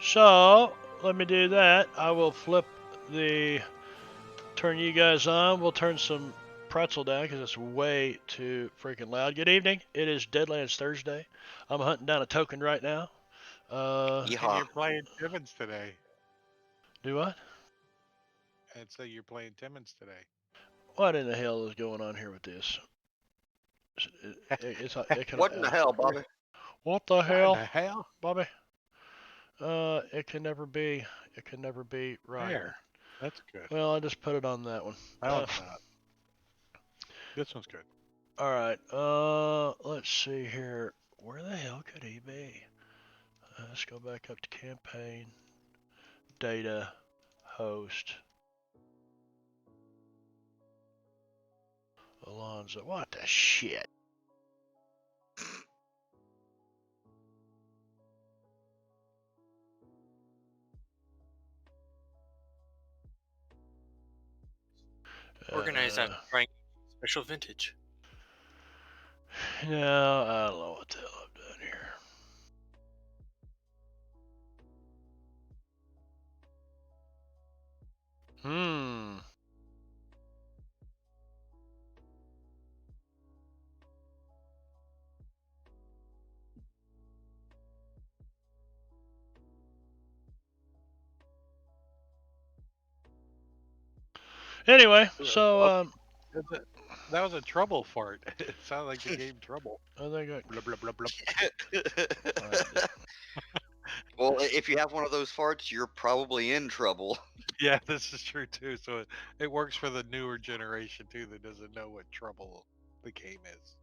So, let me do that. I will turn you guys on. We'll turn some pretzel down because it's way too freaking loud. Good evening. It is Deadlands Thursday. I'm hunting down a token right now. And Yeehaw. you're playing Timmons today. Do what? And so you're playing Timmons today. What in the hell is going on here with this? It can, What in the hell, Bobby? what the What in hell, the hell? Bobby? It can never be. It can never be right. There. That's good. Well, I just put it on that one. That one's not. This one's good. All right. Let's see here. Where the hell could he be? Let's go back up to campaign, data, host, Alonzo. What the shit? Organized on trying special vintage. No, I don't know what the hell I've done here. Hmm. Anyway, so That was a trouble fart. It sounded like the game Trouble. I think I. Blah, blah, blah, blah. Alright. Well, if you have one of those farts, you're probably in trouble. Yeah, this is true too. So it works for the newer generation too that doesn't know what Trouble the game is.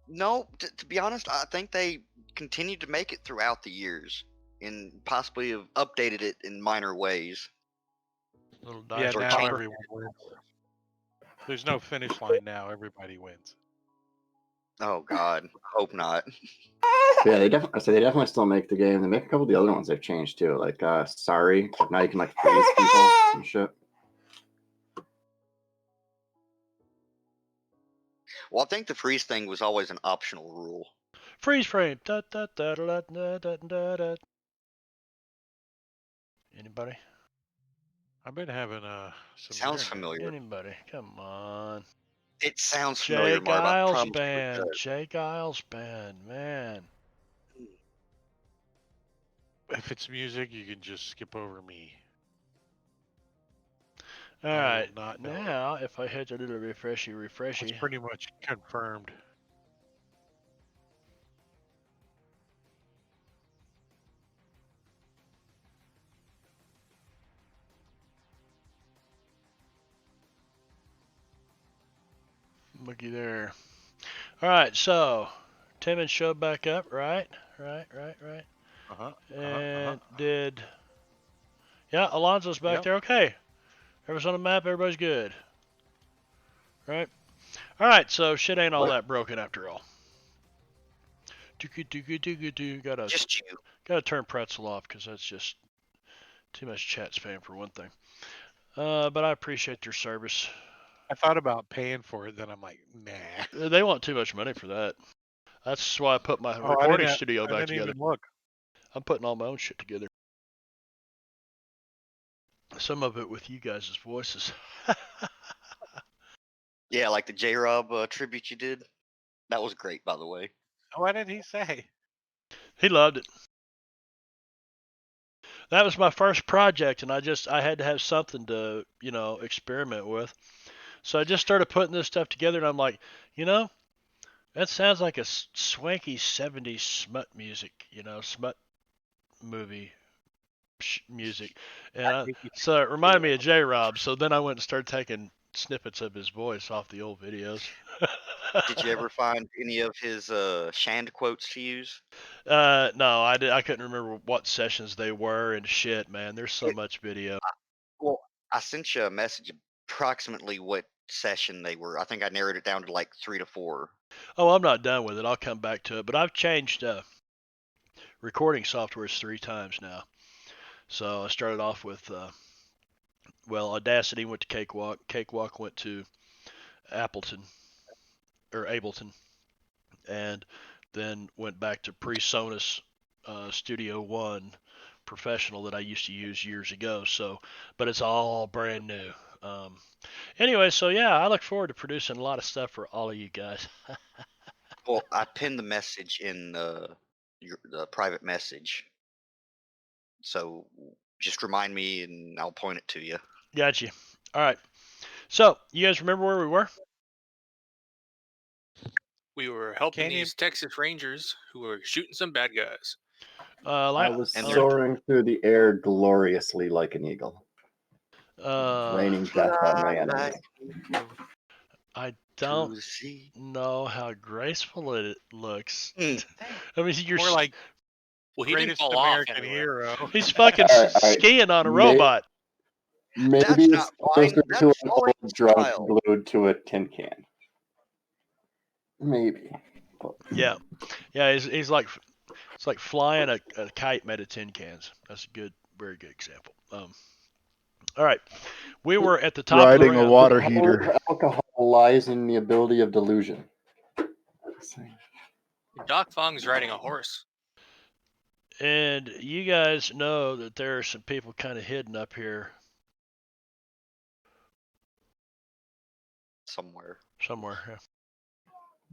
No, to be honest, I think they continued to make it throughout the years and possibly have updated it in minor ways. Little Yeah, dice. Or now changed. everyone wins. There's no finish line now. Everybody wins. Oh God, hope not. Yeah, they definitely still make the game. They make a couple of the other ones they've changed too. Like sorry. Now you can like freeze people and shit. Well, I think the freeze thing was always an optional rule. Freeze frame. Da, da, da, da, da, da, da, da. Anybody? I've been having some Sounds internet. familiar. Anybody? Come on. It sounds Jay familiar, Marv. I Giles promise you it band. does. Jay Giles band. Man. If it's music, you can just skip over me. All I will right. not know. Now, if I hit a little refreshy, It's pretty much confirmed. looky there. All right. So, Timmons showed back up. Right. And did. Yeah, Alonzo's back Yep. there. Okay. Everyone's on the map. Everybody's good. Right. All right. So shit ain't all that broken after all. Gotta Just you. turn pretzel off because that's just too much chat spam for one thing. But I appreciate their service. I thought about paying for it, then I'm like, nah. They want too much money for that. That's why I put my Oh, recording studio I back didn't together. even look. I'm putting all my own shit together. Some of it with you guys' voices. Yeah, like the J-Rob tribute you did. That was great, by the way. What did he say? He loved it. That was my first project, and I had to have something to experiment with. So I just started putting this stuff together, and I'm like, that sounds like a swanky '70s smut music, smut movie music, and so it reminded me of J-Rob. So then I went and started taking snippets of his voice off the old videos. Did you ever find any of his Shand quotes to use? No, I did. I couldn't remember what sessions they were and shit, man. There's so much video. Well, I sent you a message approximately what session they were. I think I narrowed it down to like 3 to 4. Oh, I'm not done with it. I'll come back to it. But I've changed recording softwares 3 times now. So I started off with, Audacity went to Cakewalk. Cakewalk went to Ableton, and then went back to PreSonus Studio One, professional that I used to use years ago. So, but it's all brand new. Anyway, so yeah, I look forward to producing a lot of stuff for all of you guys. Well, I pinned the message in the private message, so just remind me and I'll point it to you. Gotcha. All right. So, you guys remember where we were? We were helping Can you- these Texas Rangers who were shooting some bad guys. I was And soaring through the air gloriously like an eagle, raining death on my enemies. I To don't the sea. know how graceful it looks. Mm. I mean, you're More like Well, he didn't greatest fall off American anywhere. hero. he's fucking All right. skiing on a May- robot. Maybe That's it's not closer fine. to an That's falling old drunk style. glued to a tin can. Maybe. Yeah, yeah. He's like it's like flying a kite made of tin cans. That's a good, very good example. All right, we were at the top of the Riding a round. water The power heater. of alcohol lies in the ability of delusion. Doc Fong's riding a horse. And you guys know that there are some people kind of hidden up here Somewhere. somewhere. Yeah.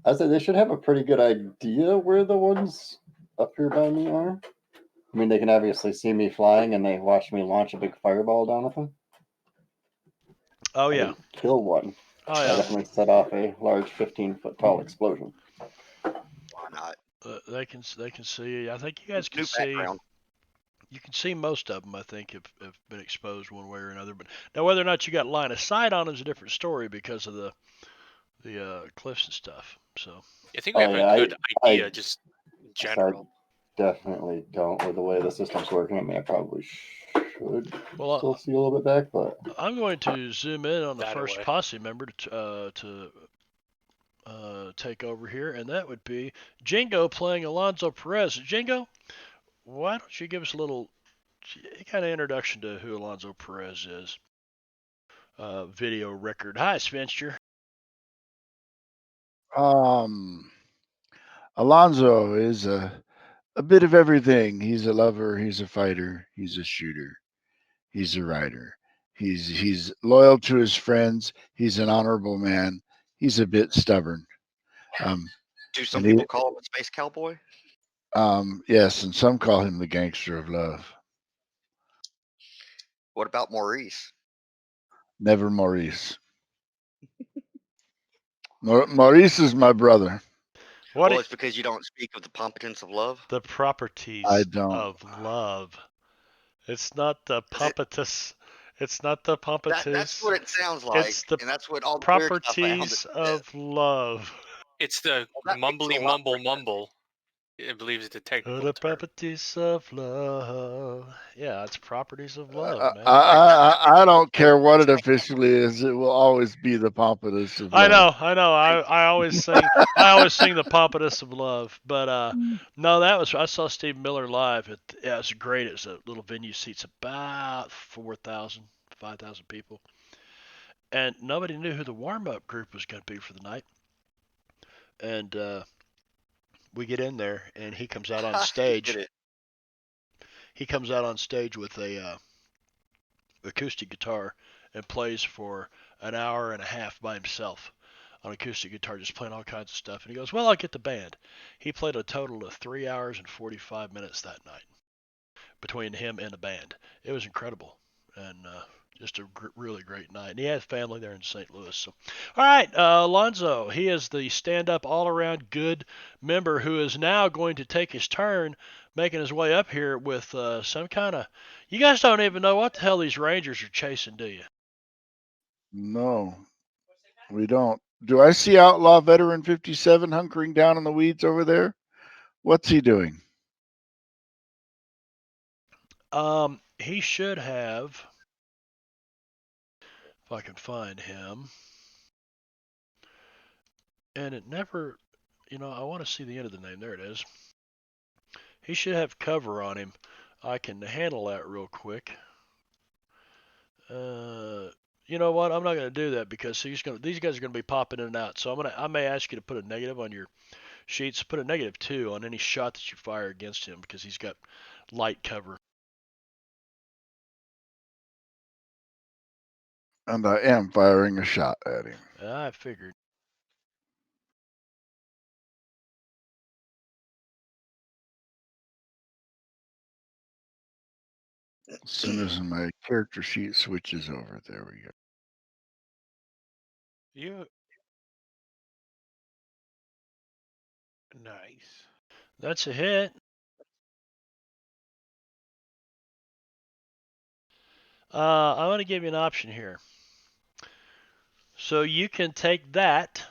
I said they should have a pretty good idea where the ones up here by me are. I mean, they can obviously see me flying, and they watch me launch a big fireball down at them. Oh I yeah. didn't kill one. Oh I yeah. definitely set off a large 15-foot tall explosion. Why not? They can see. I think you guys can New see. background. You can see most of them. I think have been exposed one way or another. But now whether or not you got line of sight on them is a different story because of the cliffs and stuff. So I think we have yeah, a good I- idea, just in I general. definitely don't with the way the system's working. I mean, I probably should well, still see a little bit back, but I'm going to zoom in on the That first away. posse member to take over here, and that would be Jingo playing Alonzo Perez. Jingo, why don't you give us a little kind of introduction to who Alonzo Perez is? Video record. Hi, Spencer. Alonzo is a bit of everything. He's a lover, he's a fighter, he's a shooter, he's a writer. He's loyal to his friends. He's an honorable man. He's a bit stubborn. Um, Do some and he, people call him a space cowboy? yes, and some call him the gangster of love. What about Maurice? Never Maurice. Maurice is my brother. What Well, i- it's because you don't speak of the competence of love. the properties I don't. of love? It's not the Is it? pompatus. It's not the That's pompatus. what it sounds like, It's the and that's what all the weird stuff I found. properties of love. It's the Well, that makes mumbly a lot more mumble. I believe it's the technical The term. properties of love. Yeah, it's properties of love, I, man. I don't care what it officially is. It will always be the pompatus of I love. know, I know. I always sing the pompatus of love. But no, that was I saw Steve Miller live. Yeah, it's great. It's a little venue, seats about 4,000, 5,000 people, and nobody knew who the warm up group was going to be for the night. And we get in there, and he comes out on Get stage. it? He comes out on stage with a acoustic guitar and plays for an hour and a half by himself on acoustic guitar, just playing all kinds of stuff. And he goes, "Well, I'll get the band." He played a total of 3 hours and 45 minutes that night between him and the band. It was incredible, and just a really great night. And he has family there in St. Louis. So, all right, Alonzo, he is the stand-up, all-around good member who is now going to take his turn, making his way up here with some kind of. You guys don't even know what the hell these Rangers are chasing, do you? No, we don't. Do I see Outlaw Veteran 57 hunkering down in the weeds over there? What's he doing? He should have. If I can find him. And it never, I want to see the end of the name. There it is. He should have cover on him. I can handle that real quick. You know what? I'm not going to do that because these guys are going to be popping in and out. So I may ask you to put a negative on your sheets. Put a -2 on any shot that you fire against him because he's got light cover. And I am firing a shot at him. I figured. As soon as my character sheet switches over, there we go. You. Nice. That's a hit. I'm going to give you an option here. So you can take that,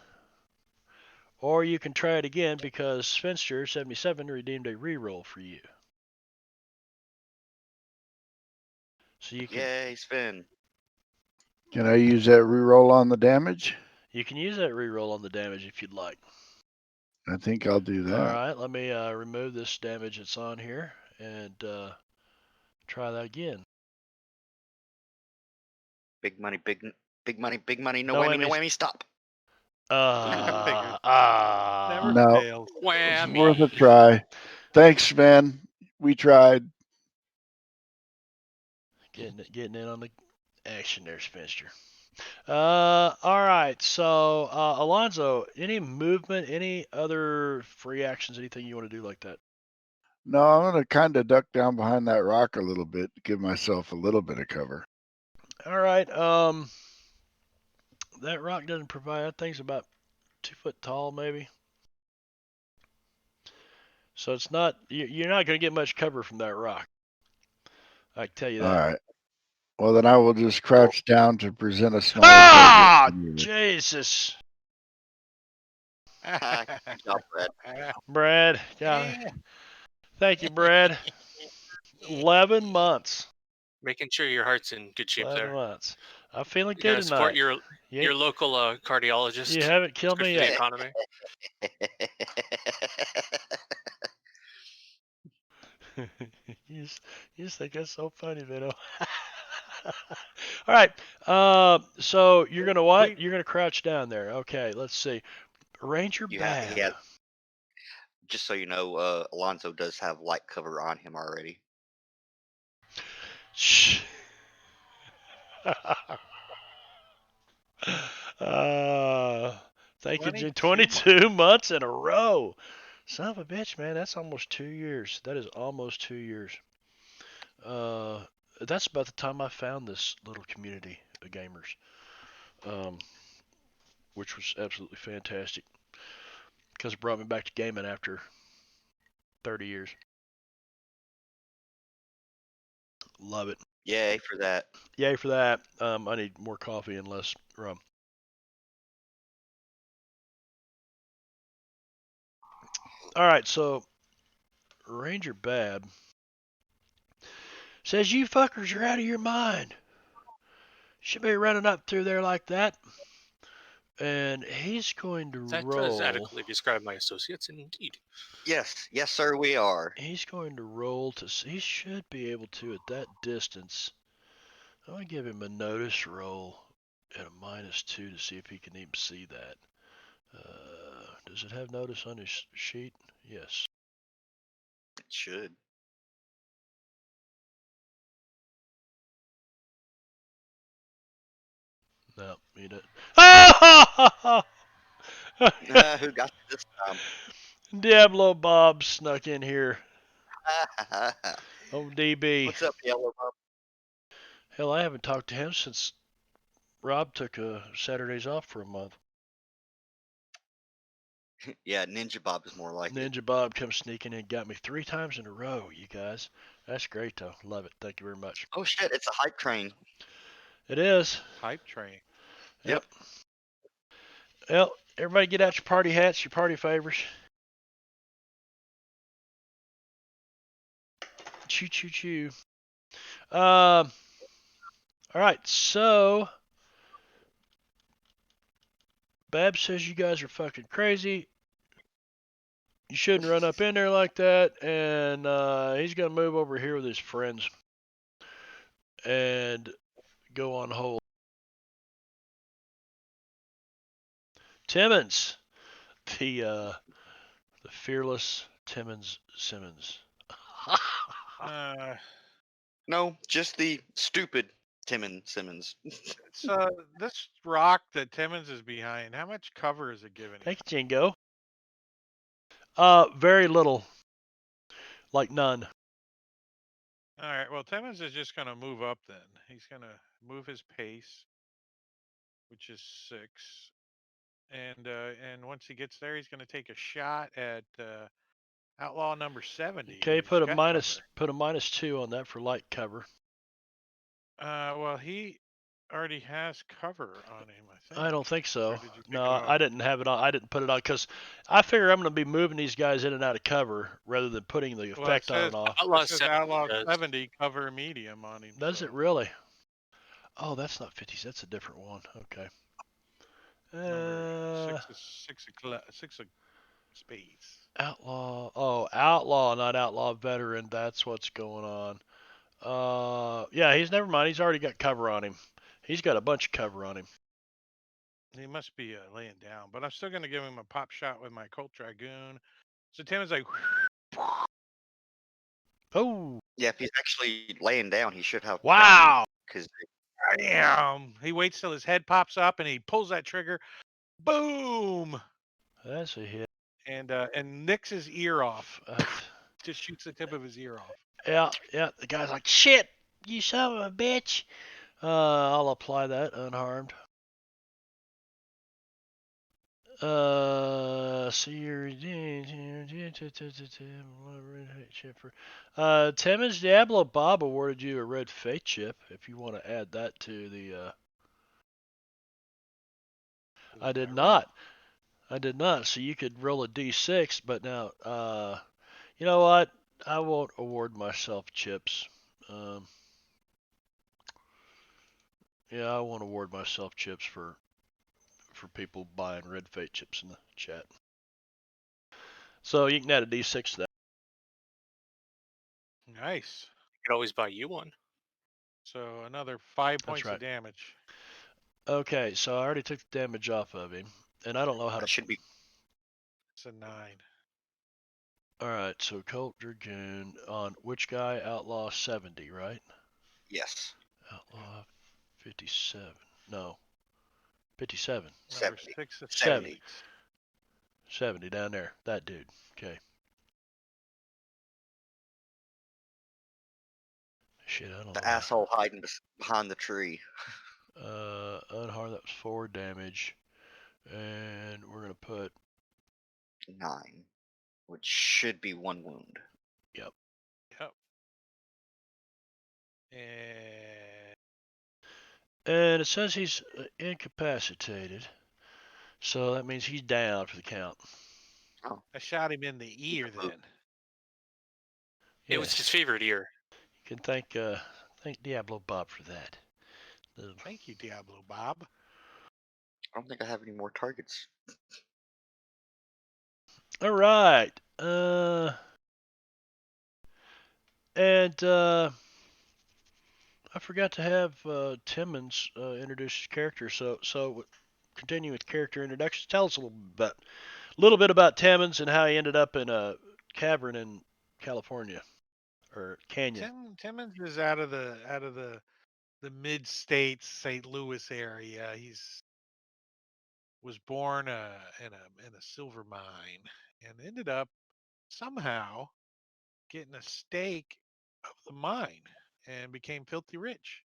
or you can try it again because Spinster77 redeemed a reroll for you. So you can Yay, Sven. Can I use that reroll on the damage? use that reroll on the damage if you'd like. I think I'll do that. All right, let me remove this damage that's on here and try that again. Big money, big money, big money. No No whammy, no whammies. whammy. Stop. Figured. Never No. fails. It's Whammy. worth a try. Thanks, Sven. We tried. Getting in on the action there, Spinster. All right. So, Alonzo, any movement, any other free actions, anything you want to do like that? No, I'm going to kind of duck down behind that rock a little bit to give myself a little bit of cover. All right. That rock doesn't provide. That thing's about 2 foot tall, maybe. So it's not. You're not going to get much cover from that rock. I can tell you All that. right. Well, then I will just crouch down to present a small Ah, target. Jesus, Good job, Brad. Brad. Yeah, thank you, Brad. 11 months. Making sure your heart's in good shape 11 there. months. I'm feeling You good gotta support tonight. your local cardiologist. You haven't It's killed good me for the yet. economy. you, just think that's so funny, Vito. All right. So you're gonna what? You're gonna crouch down there. Okay. Let's see. Ranger He Bab. has, just so you know, Alonzo does have light cover on him already. Shh. Thank you, Jim. 22 months in a row. Son of a bitch, man. That's almost 2 years. That is almost 2 years. That's about the time I found this little community of gamers, which was absolutely fantastic because it brought me back to gaming after 30 years. Love it. Yay for that. Yay for that. I need more coffee and less rum. All right, so Ranger Bab says you fuckers are out of your mind. Should be running up through there like that. And he's going to That does roll. adequately describe my associates, indeed. Yes, yes, sir, we are. He's going to roll to. He should be able to at that distance. I'm gonna give him a notice roll at a -2 to see if he can even see that. Does it have notice on his sheet? Yes. It should. No, he doesn't. Ah! Who got you this time? Diablo Bob snuck in here. Oh, DB. What's up, Yellow Bob? Hell, I haven't talked to him since Rob took Saturdays off for a month. Yeah, Ninja Bob is more like it. Ninja Bob comes sneaking in, got me 3 times in a row, you guys. That's great, though. Love it. Thank you very much. Oh shit, it's a hype train. It is. Hype train. Yep. Well, everybody get out your party hats, your party favors. Choo choo choo. All right, so Bab says you guys are fucking crazy. You shouldn't run up in there like that, and he's gonna move over here with his friends and go on hold. Timmons, the fearless Timmons Simmons. Uh, No, just the stupid Simmons. It's this rock that Timmons is behind. How much cover is it giving you? Thank you, Jingo. Very little, like none. All right. Well, Timmons is just going to move up then. He's going to move his pace, which is 6, and once he gets there, he's going to take a shot at outlaw number 70, Okay, who's got cover. put a -2 on that for light cover. Well, he already has cover on him, I think. I don't think Or so. did you take No, it off? I didn't have it on. I didn't put it on because I figure I'm going to be moving these guys in and out of cover rather than putting the Well, it effect on says and off. Outlaw it says 70 outlaw does. 70 cover medium on him. Does so. it really? Oh, that's not 50s. That's a different one. Okay. Number six of spades. Outlaw. Oh, outlaw, not outlaw veteran. That's what's going on. Yeah, he's never mind. He's already got cover on him. He's got a bunch of cover on him. He must be laying down, but I'm still going to give him a pop shot with my Colt Dragoon. So Tim is like, Oh, Yeah, if he's actually laying down, he should have wow. Because bam! He waits till his head pops up and he pulls that trigger. Boom! That's a hit. And nicks his ear off. Just shoots the tip of his ear off. Yeah, yeah. The guy's like, shit, you son of a bitch. I'll apply that unharmed. See your Timmons Diablo Bob awarded you a red fate chip. If you want to add that to the, I did not. I did not. So you could roll a d6, but now, you know what? I won't award myself chips. Yeah, I won't award myself chips for people buying red fate chips in the chat. So you can add a d6 to that. Nice. You could always buy you one. So another 5 That's points right. of damage. Okay, so I already took the damage off of him, and I don't know how that to. should be It's a 9. All right, so Colt Dragoon on which guy? Outlaw 70, right? yes, Outlaw 57. No, 57. Number 70. 6 of 70. spades. 70 down there. That dude. Okay. Shit, I don't The know. asshole hiding behind the tree. Unharmed, that was 4 damage. And we're going to put. 9, which should be 1 wound. Yep. Yep. And And it says he's incapacitated. So that means he's down for the count. I shot him in the ear then. It was his favorite ear. You can thank Diablo Bob for that. Thank you, Diablo Bob. I don't think I have any more targets. All right. And I forgot to have Timmons introduce his character. So continue with character introductions. Tell us a little bit about Timmons and how he ended up in a cavern in California or canyon. Timmons is out of the mid states, St. Louis area. He's was born in a silver mine and ended up somehow getting a stake of the mine and became filthy rich.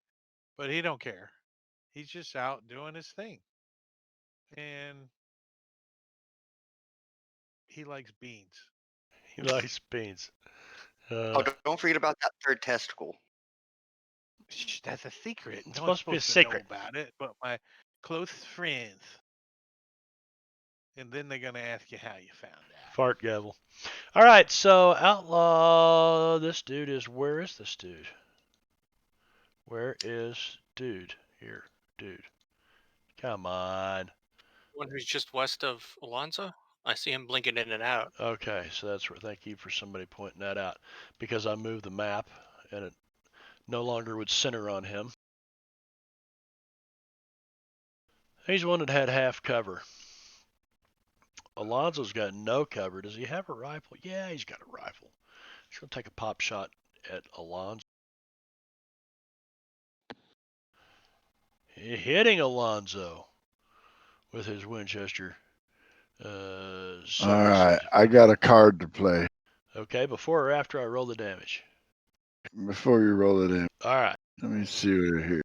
But he don't care. He's just out doing his thing. And he likes beans. He likes beans. Oh, don't forget about that third testicle. Shh, that's a secret. It's No one's supposed to be a supposed to know secret. about it, but my close friends. And then they're gonna ask you how you found out. Fart gavel. All right, so outlaw. This dude is. Where is this dude? Where is dude? Here, dude. Come on. One who's just west of Alonzo. I see him blinking in and out. Okay, so that's where. Thank you for somebody pointing that out because I moved the map and it no longer would center on him. He's one that had half cover. Alonzo's got no cover. Does he have a rifle? Yeah, he's got a rifle. He's gonna take a pop shot at Alonzo. hitting Alonzo with his Winchester All submachine. right, I got a card to play Okay, before or after I roll the damage? before you roll it in. All right. Let me see what here.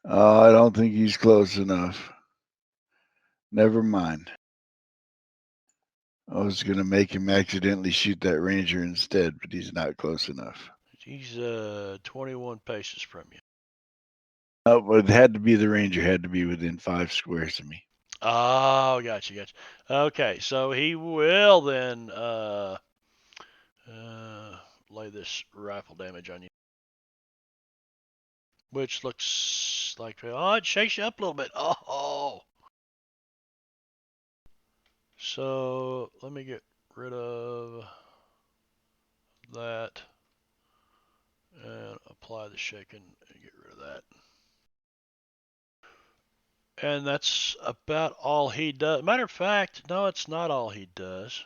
Oh, I don't think he's close enough. Never mind. I was gonna make him accidentally shoot that ranger instead, but he's not close enough. He's 21 paces from you. Oh, but it had to be the ranger. Had to be within 5 squares of me. Oh, gotcha. Okay, so he will then lay this rifle damage on you, which looks like it shakes you up a little bit. Oh, so let me get rid of that and apply the shaking and get rid of that. And that's about all he does. Matter of fact, no, it's not all he does.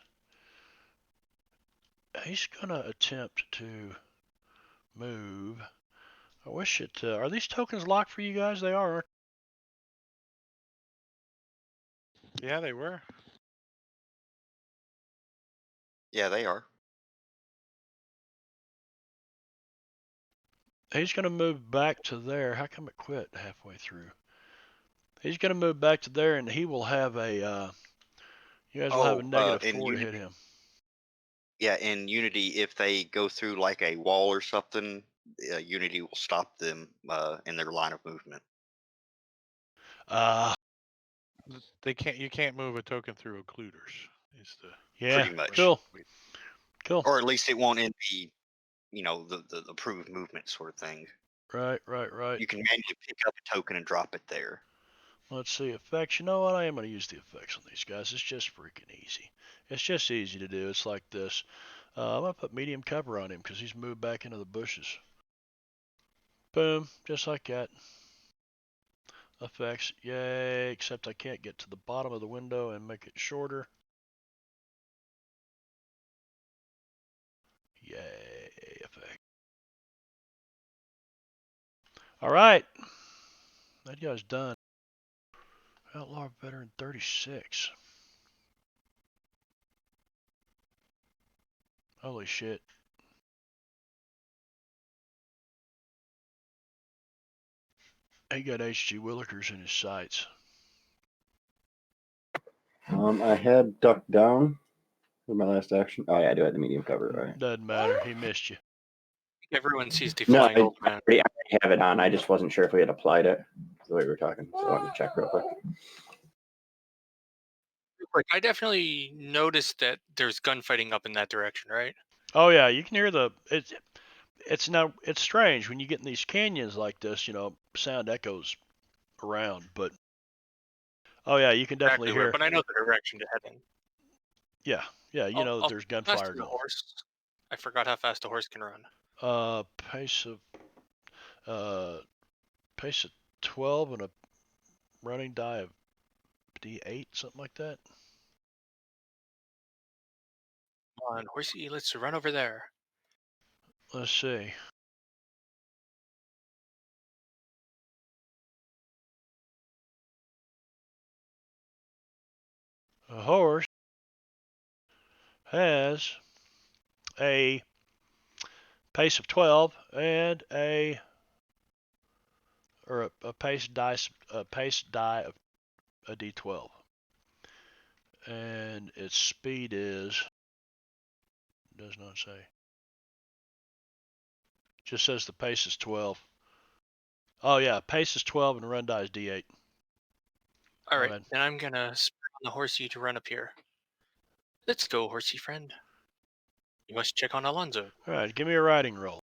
He's gonna attempt to move. I wish it. Are these tokens locked for you guys? They are, aren't Yeah, they were. Yeah, they are. they? He's gonna move back to there. How come it quit halfway through? He's gonna move back to there, and he will have a. You guys will have a negative In 4 to Unity, hit him. yeah, in Unity, if they go through like a wall or something, Unity will stop them in their line of movement. Uh, They can't. You can't move a token through occluders. Is the yeah, Pretty much. cool, cool. Or at least it won't in the approved movement sort of thing. Right. You can manually pick up a token and drop it there. Let's see, effects. You know what? I am going to use the effects on these guys. It's just freaking easy. It's just easy to do. It's like this. I'm going to put medium cover on him because he's moved back into the bushes. Boom. Just like that. Effects. Yay. Except I can't get to the bottom of the window and make it shorter. Yay. Effect. All right. That guy's done. Outlaw veteran 36. Holy shit. He got H.G. Willikers in his sights. I had ducked down for my last action. Oh yeah, I do have the medium cover. Right. Doesn't matter. He missed you. Everyone sees the No, flying old I man. already have it on. I just wasn't sure if we had applied it the way we were talking, so I wanted to check real quick. I definitely noticed that there's gunfighting up in that direction, right? Oh yeah, you can hear it's strange when you get in these canyons like this, sound echoes around, but oh yeah, you can definitely Exactly where, hear. but I know the direction to head in. Yeah, I'll there's pass gunfire to the going. horse. I forgot how fast a horse can run. Pace of uh pace of 12 and a running die of D8, something like that. Come on, horsey, let's run over there. Let's see. A horse has a pace of 12 and a pace die of a D12, and its speed does not say. Just says the pace is 12. Oh yeah, pace is 12 and run die is D8. All My right, bad. then I'm gonna spur on the horsey to run up here. Let's go, horsey friend. You must check on Alonzo. All right, give me a riding roll.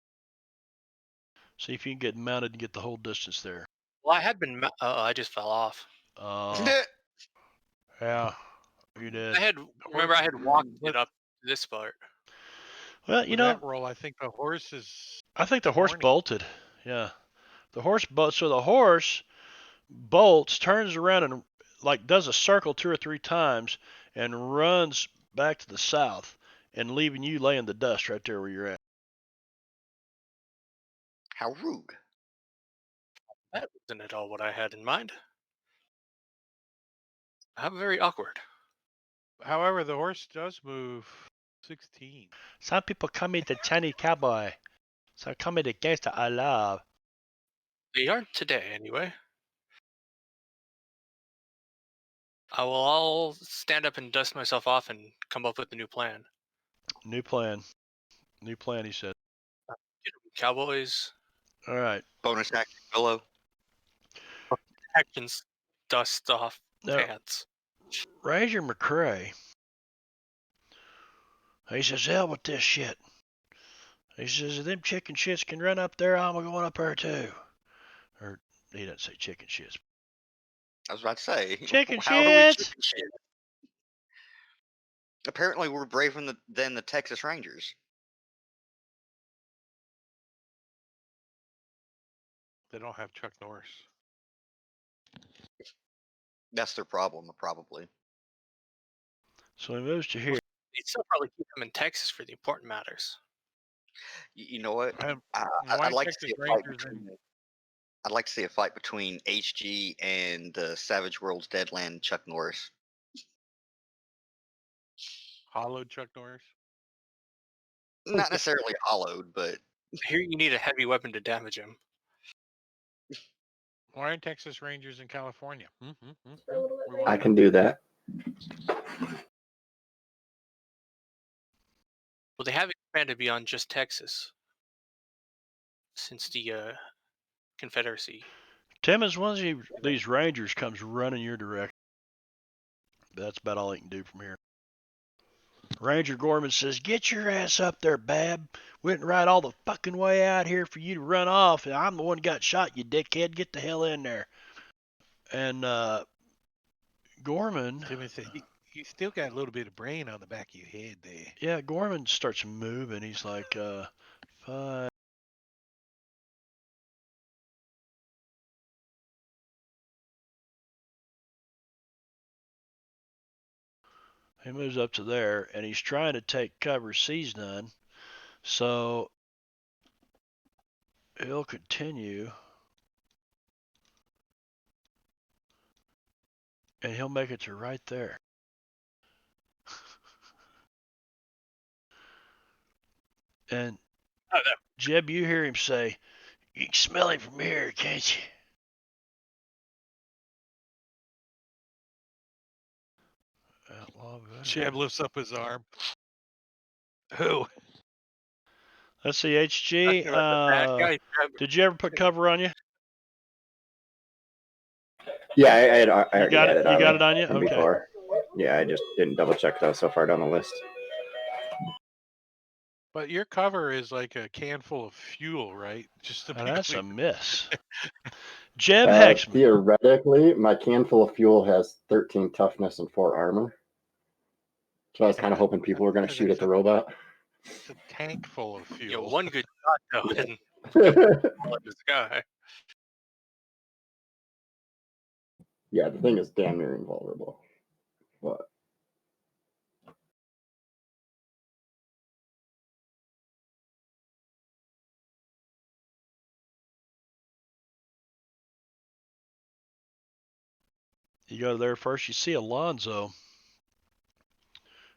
See if you can get mounted and get the whole distance there. Well, I had been. I just fell off. Yeah, you did. I had walked it up to this part. Well, with that roll, I think the horse is. I think the horse horny. bolted. Yeah, the horse so the horse bolts, turns around and does a circle 2 or 3 times and runs back to the south. and leaving you laying the dust right there where you're at. How rude. That wasn't at all what I had in mind. How very awkward. However, the horse does move 16. Some people call me the Chinese cowboy. Some call me the gangster I love. They aren't today, anyway. I will all stand up and dust myself off and come up with a new plan. New plan. New plan, he said. Cowboys, All right. Bonus action, Willow. actions, dust off Now, pants. Ranger McCrae, he says, hell with this shit. He says, if them chicken shits can run up there, I'm going up there too. Or he doesn't say chicken shits. I was about to say. Chicken How are we shits! chicken shit? Apparently, we're braver than the Texas Rangers. They don't have Chuck Norris. That's their problem, probably. So he moves to here. They'd still probably keep them in Texas for the important matters. You know what? Um, I'd why like to Texas see a fight Rangers between. and I'd like to see a fight between HG and Savage Worlds Deadland Chuck Norris. hollowed Chuck Norris? Not necessarily hollowed, but I hear you need a heavy weapon to damage him. Why aren't Texas Rangers in California? I can do that. Well, they have expanded beyond just Texas since the Confederacy. Tim, as one of these Rangers comes running your direction, that's about all he can do from here. Ranger Gorman says, get your ass up there, Bab. Went right all the fucking way out here for you to run off. And I'm the one who got shot, you dickhead. Get the hell in there. And Gorman. Timothy, you still got a little bit of brain on the back of your head there. Yeah, Gorman starts moving. He's like, fine. He moves up to there, and he's trying to take cover. Sees none. So he'll continue. And he'll make it to right there. And Jeb, you hear him say, you can smell him from here, can't you? Outlaw veteran. Jeb lifts up his arm. Who? Let's see, HG. Talking about the bad guy, Jeb. Did you ever put cover on you? Yeah, I You got had it. You on got me it on you. from Okay. before. Yeah, I just didn't double check though so far down the list. But your cover is like a can full of fuel, right? Just to Now, be that's clear. a miss. Jeb Hexman. Theoretically, my can full of fuel has 13 toughness and 4 armor. So I was kind of hoping people were going to shoot at the robot. It's a tank full of fuel. You know, one good shot though, and this guy. Yeah, the thing is damn near invulnerable. But You go there first. You see Alonzo.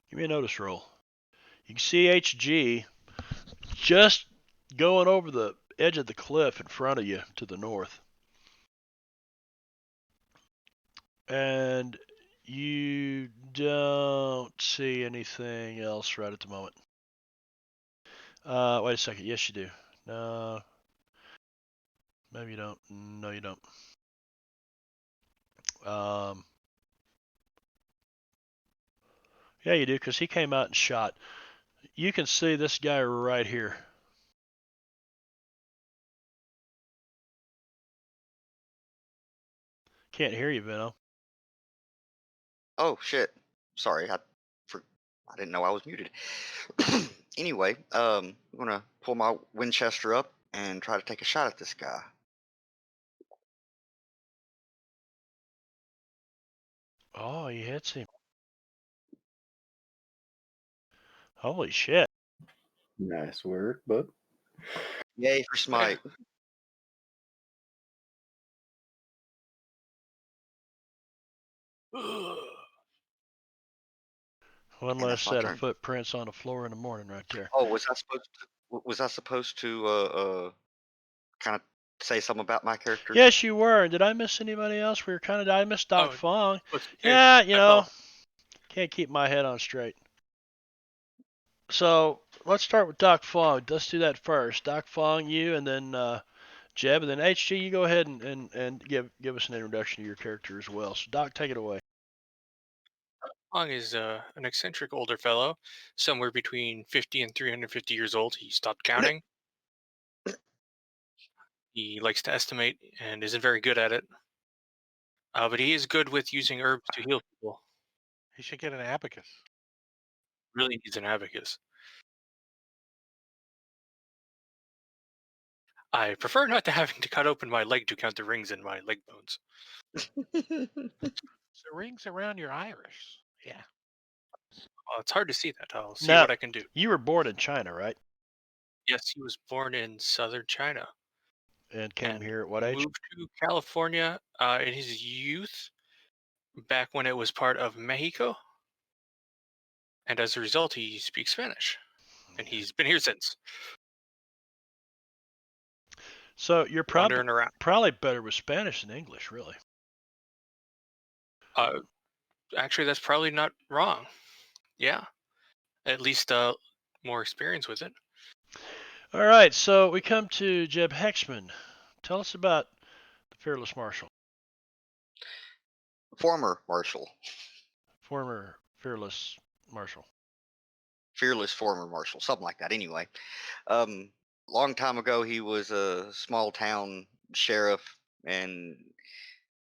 Give me a notice roll. You can see HG just going over the edge of the cliff in front of you to the north. And you don't see anything else right at the moment. Wait a second. Yes, you do. No. Maybe you don't. No, you don't. Yeah, you do, because he came out and shot. You can see this guy right here. Can't hear you, Veno. oh shit. Sorry, I didn't know I was muted. Anyway, I'm gonna pull my Winchester up and try to take a shot at this guy. Oh, he hits him. Holy shit. Nice work, bud. Yay for Smite. One And less that's my set of turn. footprints on the floor in the morning right there. Oh, was I supposed to kind of say something about my character? Yes, you were. Did I miss anybody else? We were kind of. I missed Doc Oh, Fong. here, Yeah, I fell. can't keep my head on straight. So let's start with Doc Fong. Let's do that first. Doc Fong, you, and then Jeb, and then HG. You go ahead and give us an introduction to your character as well. So Doc, take it away. Fong is an eccentric older fellow, somewhere between 50 and 350 years old. He stopped counting. He likes to estimate and isn't very good at it. But he is good with using herbs to heal people. He should get an abacus. Really needs an abacus. I prefer not to having to cut open my leg to count the rings in my leg bones. The rings around your iris. Yeah. It's hard to see that. I'll see Now, what I can do. you were born in China, right? Yes, he was born in southern China And came and here at what age? moved to California in his youth, back when it was part of Mexico. And as a result, he speaks Spanish. And he's been here since, So you're wandering around. probably better with Spanish than English, really. Actually, that's probably not wrong. Yeah, at least more experience with it. All right, so we come to Jeb Hexman. Tell us about the Fearless Marshal, Former Marshal. former Fearless Marshal. Fearless former Marshal. Something like that. Anyway. Long time ago, he was a small town sheriff, and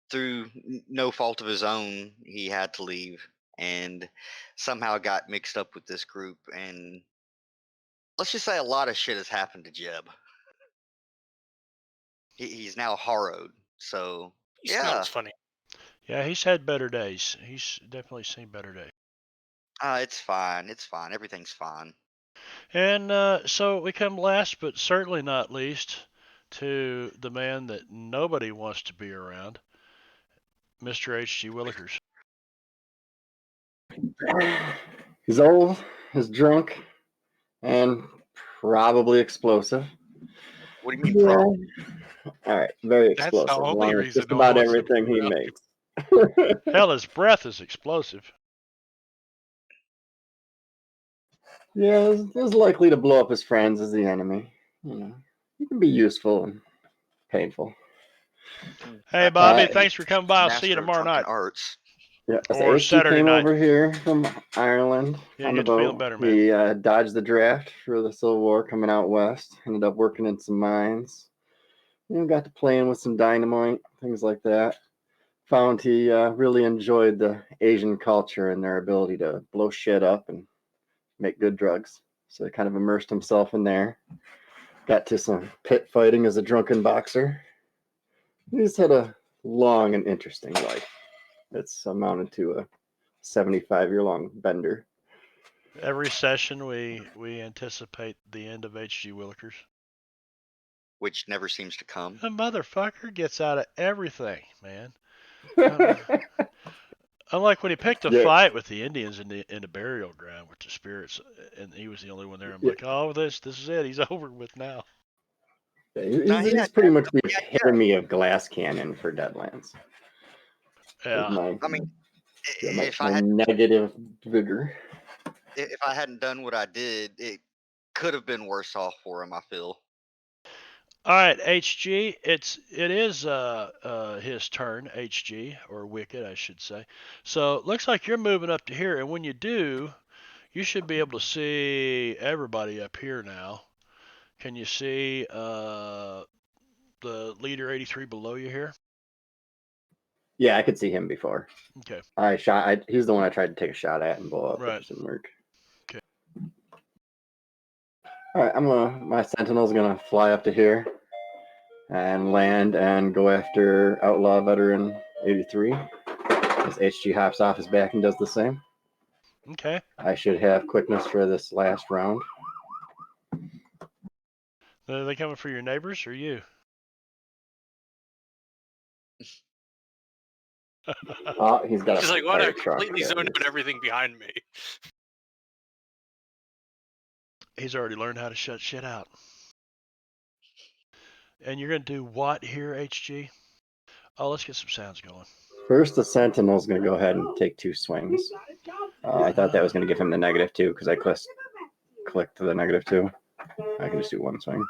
through no fault of his own, he had to leave and somehow got mixed up with this group. And let's just say a lot of shit has happened to Jeb. He's now harrowed. So, He's not yeah, as funny. Yeah, he's had better days. He's definitely seen better days. it's fine. It's fine. Everything's fine. And so we come last, but certainly not least, to the man that nobody wants to be around, Mr. H.G. Willikers. He's old, he's drunk, and probably explosive. What do you mean, Yeah. problem? All right, very That's the explosive. only Along with reason just no one about wants to everything be he around makes. Hell, his breath is explosive. Yeah, is likely to blow up his friends as the enemy. You know, he can be useful and painful. Hey, Bobby, Uh, thanks for coming by. I'll see you Master of tomorrow drunken night arts. Yeah, so or HG Saturday came night. over here from Ireland Yeah, on the get to feeling boat. better, man. He dodged the draft for the Civil War coming out west. Ended up working in some mines. Got to playing with some dynamite, things like that. Found he really enjoyed the Asian culture and their ability to blow shit up and make good drugs. So he kind of immersed himself in there. Got to some pit fighting as a drunken boxer. He's had a long and interesting life. It's amounted to a 75-year-long bender. Every session, we anticipate the end of H.G. Willikers. Which never seems to come. The motherfucker gets out of everything, man. Unlike when he picked a Yeah. fight with the Indians in the burial ground with the spirits, and he was the only one there. I'm like, oh, this is it. He's over with now. He's pretty much the epitome of Glass Cannon for Deadlands. Yeah. I mean, if my I had negative vigor. if I hadn't done what I did, it could have been worse off for him. I feel. All right, HG. It is his turn, HG, or Wicked, I should say. So it looks like you're moving up to here, and when you do, you should be able to see everybody up here now. Can you see the leader 83 below you here? Yeah, I could see him before. Okay. He's the one I tried to take a shot at and blow up, Right. which didn't work. Okay. All right, my sentinel's gonna fly up to here and land and go after outlaw veteran 83. As HG hops off his back and does the same. Okay. I should have quickness for this last round. Are they coming for your neighbors or you? Oh, he's got He's a like, "What? fire I truck. completely There zoned it out is. everything behind me." He's already learned how to shut shit out. And you're gonna do what here, HG? Oh, let's get some sounds going. First, the Sentinel's going to go ahead and take 2 swings. I thought that was going to give him the -2 because I clicked the -2. I can just do 1 swing.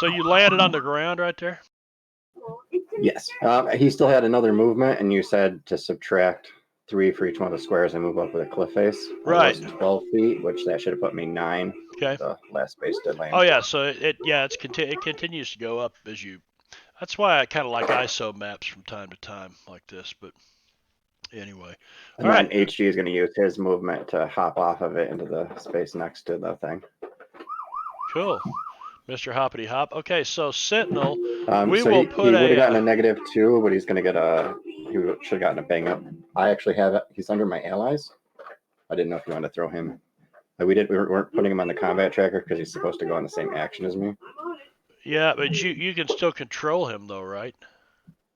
So you landed on the ground right there? Yes. He still had another movement, and you said to subtract 3 for each one of the squares and move up with a cliff face. Right. That was 12 feet, which that should have put me 9. Okay. The last space did land. Oh yeah, so it continues to go up as you. That's why I kind of like ISO maps from time to time like this. But anyway, And all then right. HG is going to use his movement to hop off of it into the space next to the thing. Cool, Mr. Hoppity Hop. Okay, so Sentinel, we So will he put would have gotten a. a -2, but he's going to get he should have gotten a bang up. I actually have it. He's under my allies. I didn't know if you wanted to throw him. We weren't putting him on the combat tracker because he's supposed to go on the same action as me. Yeah, but you can still control him though, right?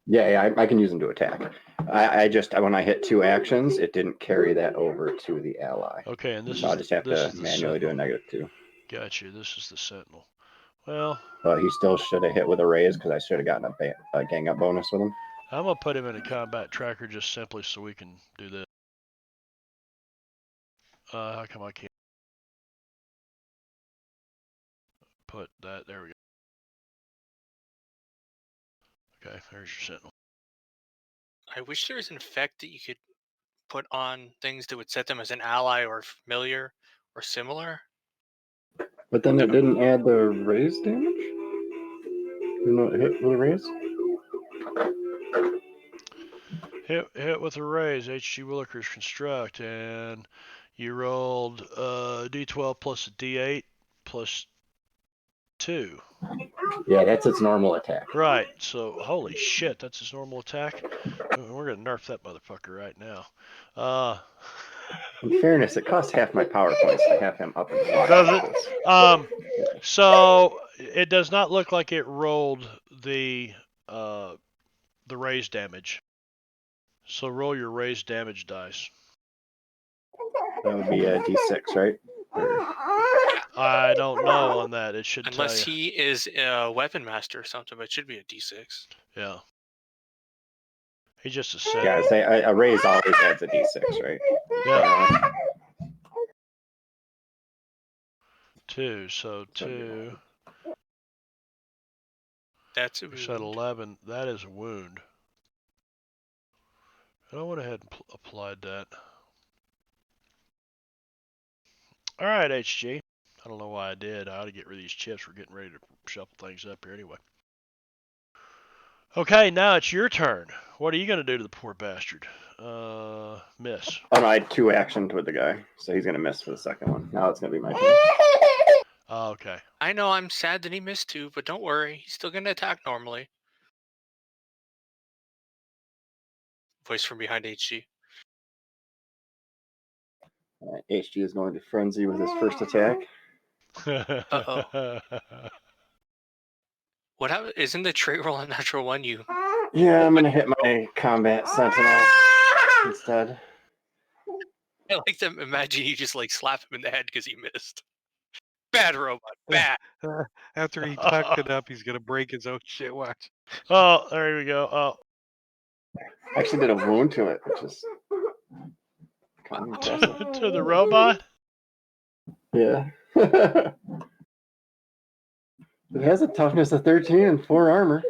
Yeah, I can use him to attack. I just when I hit 2 actions, it didn't carry that over to the ally. Okay, and So I'll just have to is the manually do a Sentinel. -2. Gotcha. This is the Sentinel. Well, But he still should have hit with a raise because I should have gotten a gang up bonus with him. I'm gonna put him in a combat tracker just simply so we can do this. How come I can't put that? There we go. Okay, there's your Sentinel. I wish there was an effect that you could put on things that would set them as an ally or familiar or similar. But then it didn't add the raise damage? You know, it hit with a raise? Hit with a raise, HG Willikers construct, and you rolled D12 plus a D8 plus 2. Yeah, that's its normal attack. Right, so holy shit, that's his normal attack. We're gonna nerf that motherfucker right now. In fairness, it costs half my power points to have him up and flying. Does it? So it does not look like it rolled the raise damage. So roll your raise damage dice. That would be a D6, right? I don't know on that. It should Unless tell you. he is a weapon master or something, but it should be a D6. Yeah. He's just a set. Yeah, say a raise always adds a D6, right? Yeah. 2. So 2. That's a We said wound. 11. That is a wound. And I went ahead and applied that. All right, HG. I don't know why I did. I ought to get rid of these chips. We're getting ready to shuffle things up here anyway. Okay, now it's your turn. What are you going to do to the poor bastard? Miss. Oh no, I had 2 actions with the guy, so he's gonna miss for the second one. Now it's gonna be my turn. Oh, okay. I know I'm sad that he missed 2, but don't worry. He's still going to attack normally. Voice from behind HG. HG is going to frenzy with his first attack. Uh-oh. What happened? Isn't the trait roll a natural 1? You. Yeah, I'm gonna hit my combat sentinel instead. I like to imagine you just like slap him in the head because he missed. Bad robot. Bad. After he tucked it up, he's gonna break his own shit. Watch. Oh, there we go. Oh. I actually did a wound to it, which is kind of impressive. To the robot? Yeah. It has a toughness of 13 and 4 armor.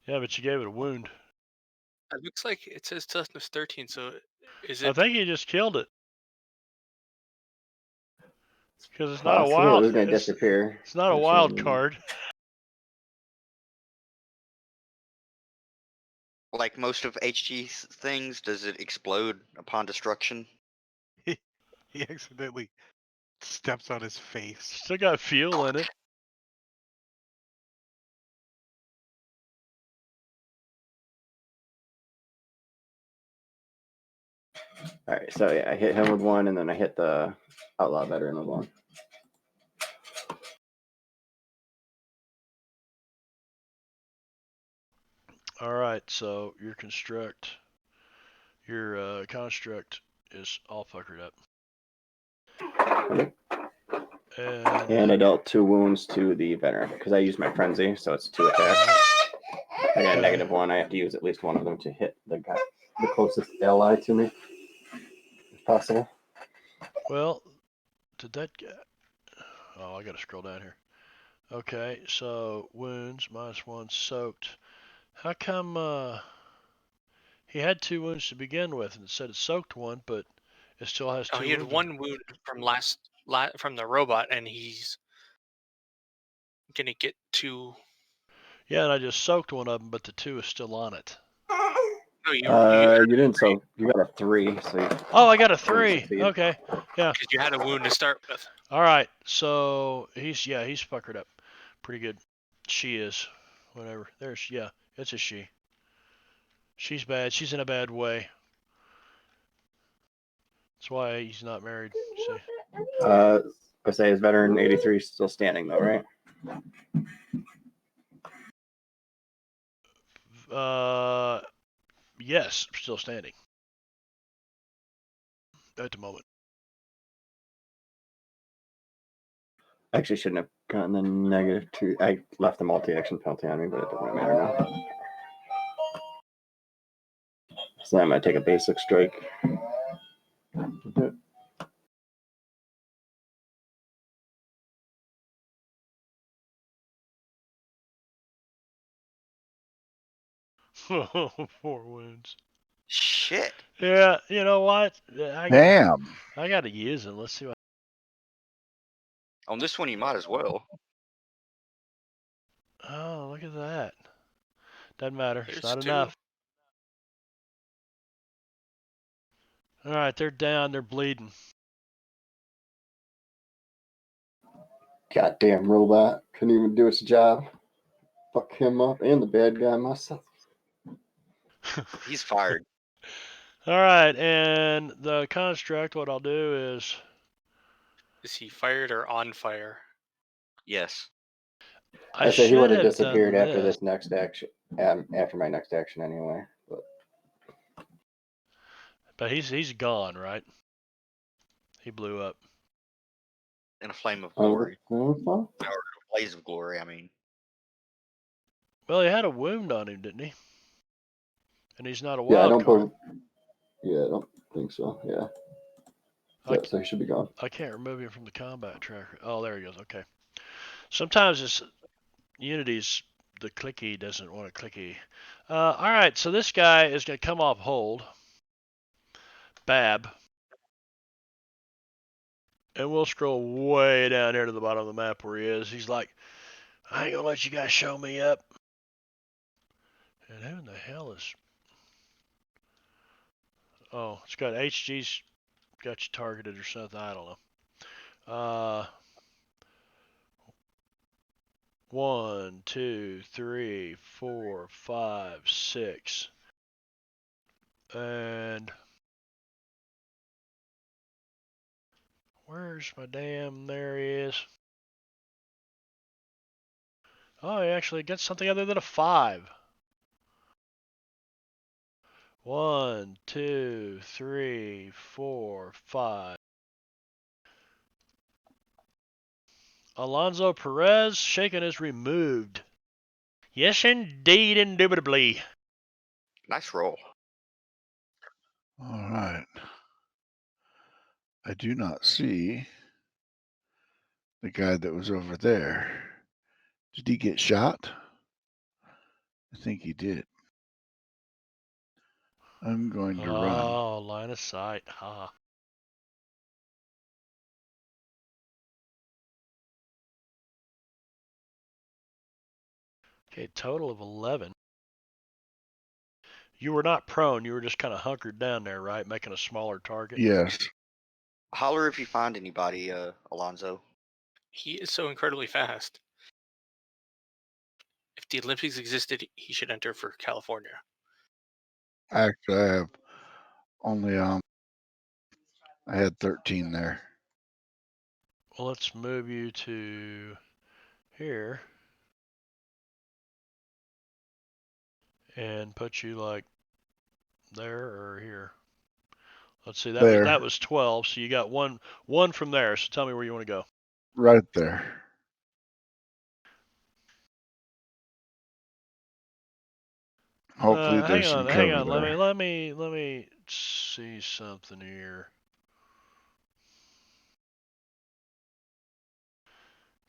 Yeah, but you gave it a wound. It looks like it says toughness 13, so is I it? think you just killed it. Because it's not a Possibly, wild. it was going to disappear. It's not a wild card. Like most of HG's things, does it explode upon destruction? He accidentally steps on his face. Still got fuel in it. All right, so yeah, I hit him with one, and then I hit the outlaw veteran with one. All right, so your construct is all fuckered up. Okay. And I dealt 2 wounds to the veteran because I used my frenzy, so it's 2 attacks. I got a Okay. -1. I have to use at least one of them to hit the guy, the closest ally to me, if possible. Well, did that get? Oh, I gotta scroll down here. Okay, so wounds -1 soaked. How come he had 2 wounds to begin with, and it said it soaked 1, but it still has Oh, 2 he had wounds? 1 wound from from the robot, and he's gonna get 2. Yeah, and I just soaked 1 of them, but the 2 is still on it. No, you You didn't, so you got a 3. So you Oh, I got a didn't 3. succeed. Okay, yeah. because you had a wound to start with. All right, so he's fuckered up, pretty good. She is, whatever. It's a she. She's bad. She's in a bad way. That's why he's not married. See. I say his veteran 83 is still standing though, right? Yes, still standing at the moment. Actually, shouldn't have gotten the -2. I left the multi-action penalty on me, but it doesn't really matter now. So I'm gonna take a basic strike. 4 wounds. Shit. Yeah, you know what? Damn. I got to use it. Let's see what. On this one, you might as well. Oh, look at that. Doesn't matter. It's There's not 2. enough. All right, they're down. They're bleeding. Goddamn robot couldn't even do its job. Fuck him up and the bad guy myself. He's fired. All right, and the construct. What I'll do is. Is he fired or on fire? Yes. I say he should would have have disappeared done after this. this next action. After my next action, anyway. But he's gone, right? He blew up. In a flame of But glory. Or a blaze of glory, I mean. Well, he had a wound on him, didn't he? And he's not a yeah, I wild don't card. Yeah, I don't think so. Yeah. So he should be gone. I can't remove him from the combat tracker. Oh, there he goes. Okay. Sometimes it's Unity's the clicky doesn't want to clicky. All right, so this guy is going to come off hold. Bab. And we'll scroll way down here to the bottom of the map where he is. He's like, I ain't going to let you guys show me up. And who in the hell is... Oh, it's got HG's got you targeted or something. I don't know. 1, 2, 3, 4, 5, 6. And where's my damn... There he is. Oh, he actually got something other than a 5. 1, 2, 3, 4, 5. Alonso Perez, shaken is removed. Yes, indeed, indubitably. Nice roll. All right. I do not see the guy that was over there. Did he get shot? I think he did. I'm going to run. Oh, line of sight. Ha. Okay, total of 11. You were not prone. You were just kind of hunkered down there, right? Making a smaller target. Yes. Holler if you find anybody, Alonzo. He is so incredibly fast. If the Olympics existed, he should enter for California. Actually, I have only I had 13 there. Well, let's move you to here and put you like there or here. Let's see. That There, was 12. So you got one from there. So tell me where you want to go. right there. Hopefully Hang there's some on, hang cover on. there. Let me see something here.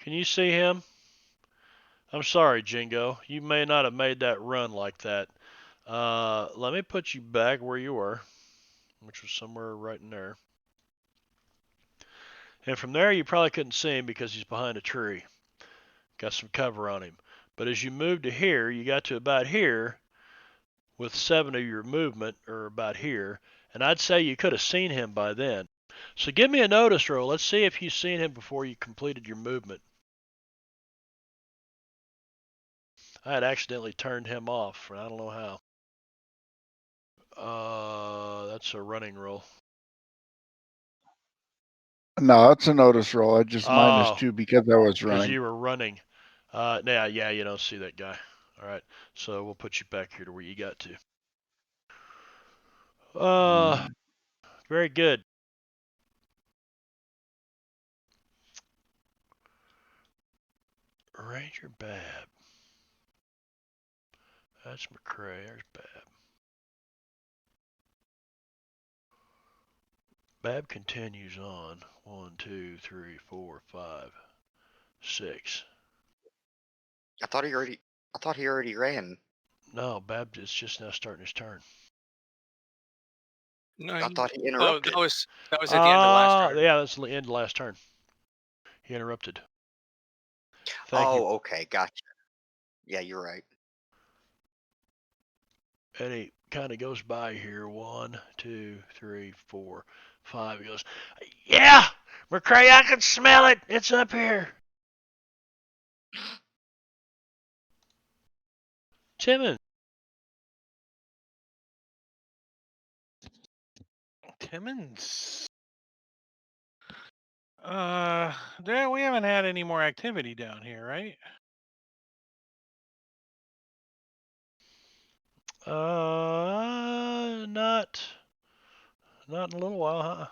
Can you see him? I'm sorry, Jingo. You may not have made that run like that. Let me put you back where you were, which was somewhere right in there. And from there, you probably couldn't see him because he's behind a tree. Got some cover on him. But as you move to here, you got to about here with 7 of your movement, or about here. And I'd say you could have seen him by then. So give me a notice roll. Let's see if you've seen him before you completed your movement. I had accidentally turned him off. I don't know how. That's a running roll. No, it's a notice roll. I just Oh, -2 because I was because running. you were running. Yeah, you don't see that guy. All right, so we'll put you back here to where you got to. Mm. Very good. Ranger Bab. That's McCrae. There's Bab. Bab continues on. 1, 2, 3, 4, 5, 6. I thought he already ran. No, Bab is just now starting his turn. No, I thought he oh, interrupted. that was at the end of last turn. Yeah, that's the end of last turn. He interrupted. Thank you. Okay, gotcha. Yeah, you're right. And he kind of goes by here. 1, 2, 3, 4, 5. He goes, yeah, McCrae, I can smell it. It's up here. Timmons. Timmons. We haven't had any more activity down here, right? Not in a little while, huh?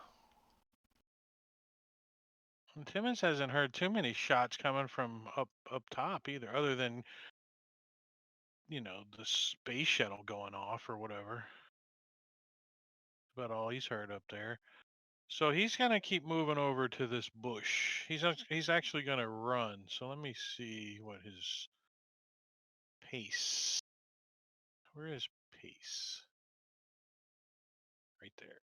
And Timmons hasn't heard too many shots coming from up top either, other than the space shuttle going off or whatever. About all he's heard up there. So he's gonna keep moving over to this bush. He's actually gonna run. So let me see what his pace. Where is pace? Right there.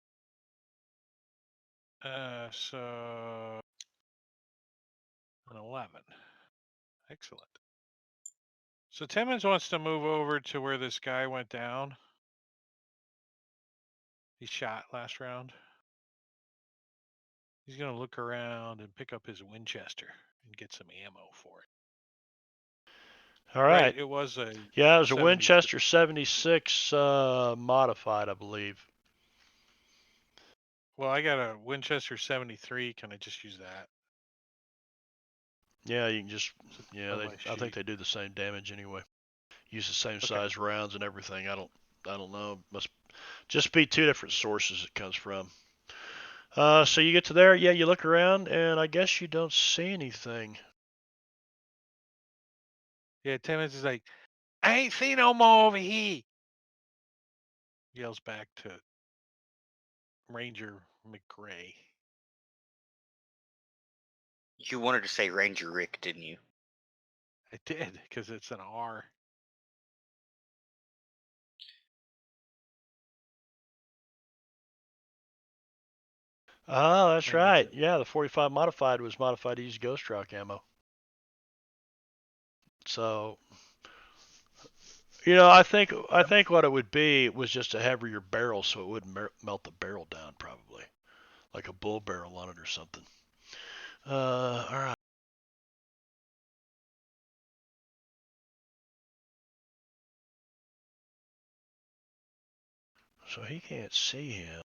So an 11. Excellent. So Timmons wants to move over to where this guy went down. He shot last round. He's going to look around and pick up his Winchester and get some ammo for it. All Right, right. it was a Yeah, it was a 76. Winchester 76 modified, I believe. Well, I got a Winchester 73. Can I just use that? Yeah, you can just On my I think sheet. they do the same damage anyway. Use the same Okay. size rounds and everything. I don't know. Must just be two different sources it comes from. So you get to there, yeah, you look around, and I guess you don't see anything. Yeah, Timmons is like, I ain't seen no more over here. Yells back to Ranger McGray. You wanted to say Ranger Rick, didn't you? I did, because it's an R. Oh, that's And that's right. it. Yeah, the 45 modified was modified to use Ghost Rock ammo. So, I think what it would be was just a heavier barrel, so it wouldn't melt the barrel down, probably, like a bull barrel on it or something. All right. So he can't see him.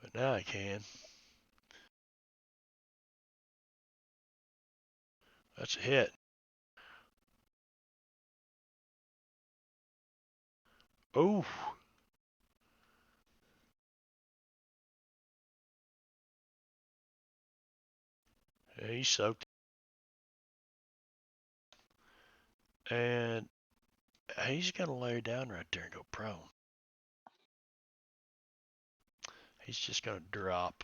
But now I can. That's a hit. Oh. Yeah, he soaked. And he's going to lay down right there and go prone. He's just going to drop.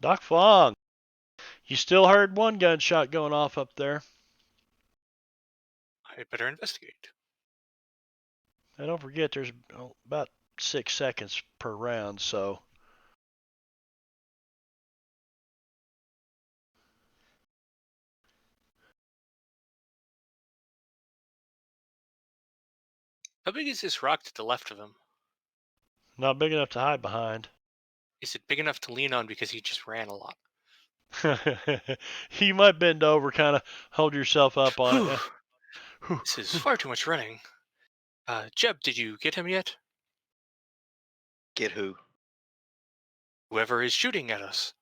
Doc Fong, you still heard one gunshot going off up there. I better investigate. And don't forget, there's about 6 seconds per round, so. How big is this rock to the left of him? Not big enough to hide behind. Is it big enough to lean on because he just ran a lot? You might bend over, kind of hold yourself up on it. This is far too much running. Jeb, did you get him yet? Get who? Whoever is shooting at us.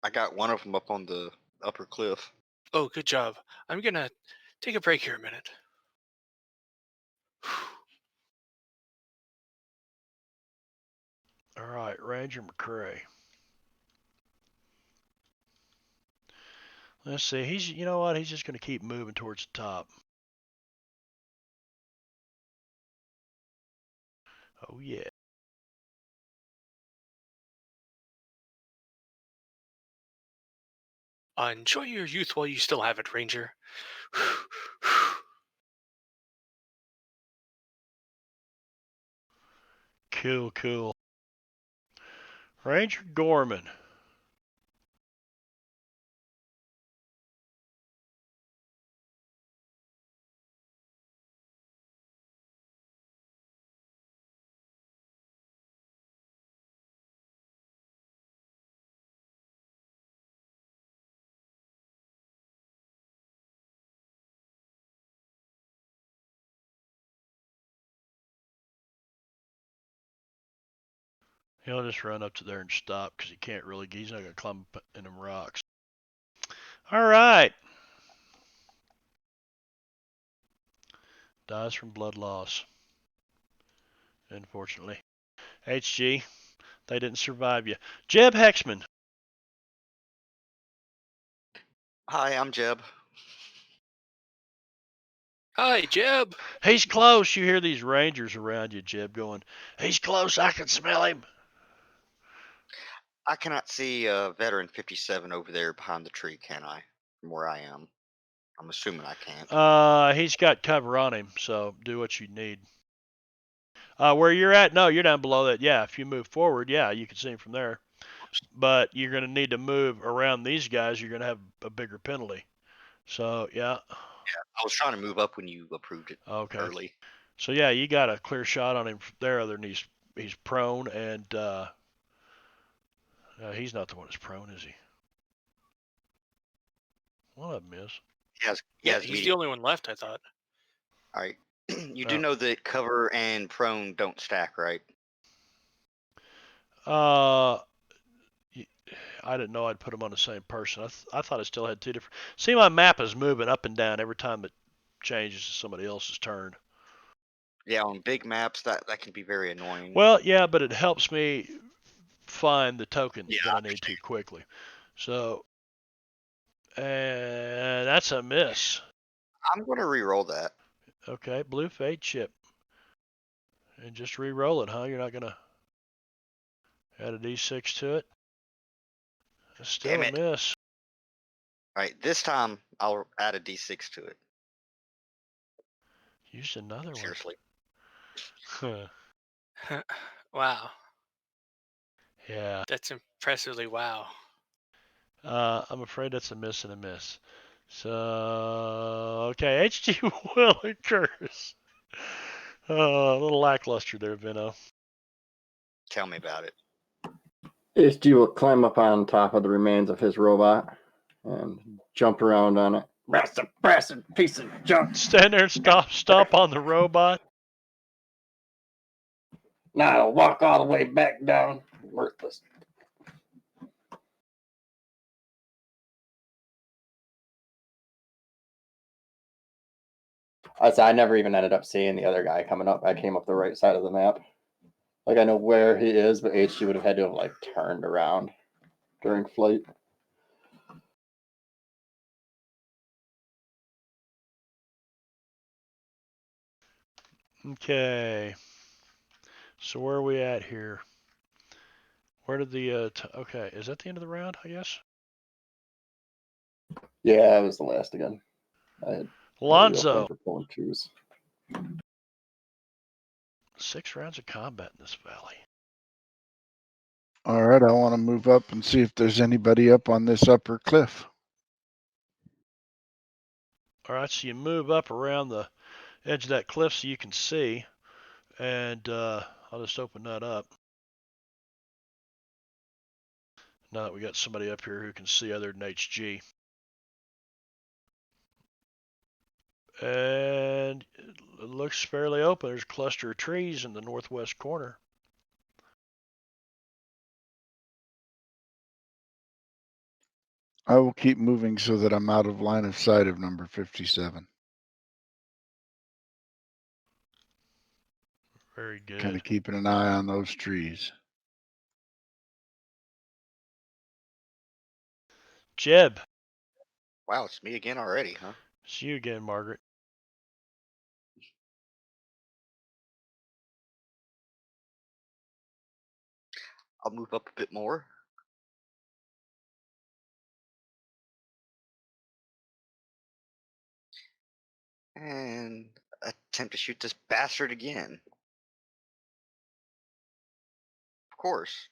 I got one of them up on the upper cliff. Oh, good job. I'm gonna take a break here a minute. All right, Ranger McCrae. Let's see. You know what? He's just going to keep moving towards the top. Oh, yeah. Enjoy your youth while you still have it, Ranger. Cool. Ranger Gorman. He'll just run up to there and stop because he's not going to climb up in them rocks. All right. Dies from blood loss. Unfortunately. HG, they didn't survive you. Jeb Hexman. Hi, I'm Jeb. Hi, Jeb. He's close. You hear these rangers around you, Jeb, going, he's close. I can smell him. I cannot see Veteran 57 over there behind the tree, can I? From where I am. I'm assuming I can't. He's got cover on him, so do what you need. Where you're at, no, you're down below that. Yeah, if you move forward, yeah, you can see him from there. But you're going to need to move around these guys. You're going to have a bigger penalty. So, yeah. Yeah, I was trying to move up when you approved it early. So, yeah, you got a clear shot on him there. Other than he's prone, and he's not the one that's prone, is he? One of them is. He's the only one left, I thought. All right. You do know that cover and prone don't stack, right? I didn't know I'd put them on the same person. I thought it still had two different. See, my map is moving up and down every time it changes to somebody else's turn. Yeah, on big maps that can be very annoying. Well, yeah, but it helps me find the token that I need to quickly. So, and that's a miss. I'm going to re-roll that. Okay, blue fade chip. And just re-roll it, huh? You're not going to add a d6 to it? It's still a miss. All right, this time I'll add a d6 to it. Use another Seriously. one. Wow. Yeah. That's impressively wow. I'm afraid that's a miss and a miss. So, okay, HG Willikers. A little lackluster there, Vino. Tell me about it. HG will climb up on top of the remains of his robot and jump around on it, Bastard piece of junk. Stand there and stomp on the robot. Now I'll walk all the way back down. Worthless. I never even ended up seeing the other guy coming up. I came up the right side of the map. Like, I know where he is, but HG would have had to have, like, turned around during flight. Okay. So where are we at here? Where did the okay, is that the end of the round, I guess? Yeah, I was the last again. I had Lonzo. for pulling twos. 6 rounds of combat in this valley. All right, I want to move up and see if there's anybody up on this upper cliff. All right, so you move up around the edge of that cliff so you can see, and I'll just open that up. Now that we got somebody up here who can see other than HG. And it looks fairly open. There's a cluster of trees in the northwest corner. I will keep moving so that I'm out of line of sight of number 57. Very good. Kind of keeping an eye on those trees. Jeb. Wow, it's me again already, huh? It's you again, Margaret. I'll move up a bit more. And attempt to shoot this bastard again. Of course.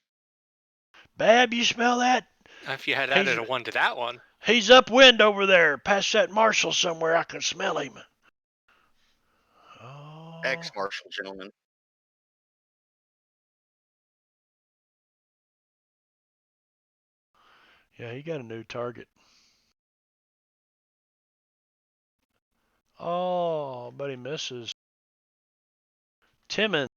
Bab, you smell that? If you had added a 1 to that one. He's upwind over there, past that marshal somewhere. I can smell him. Oh. Ex-marshal, gentlemen. Yeah, he got a new target. Oh, but he misses. Timmons.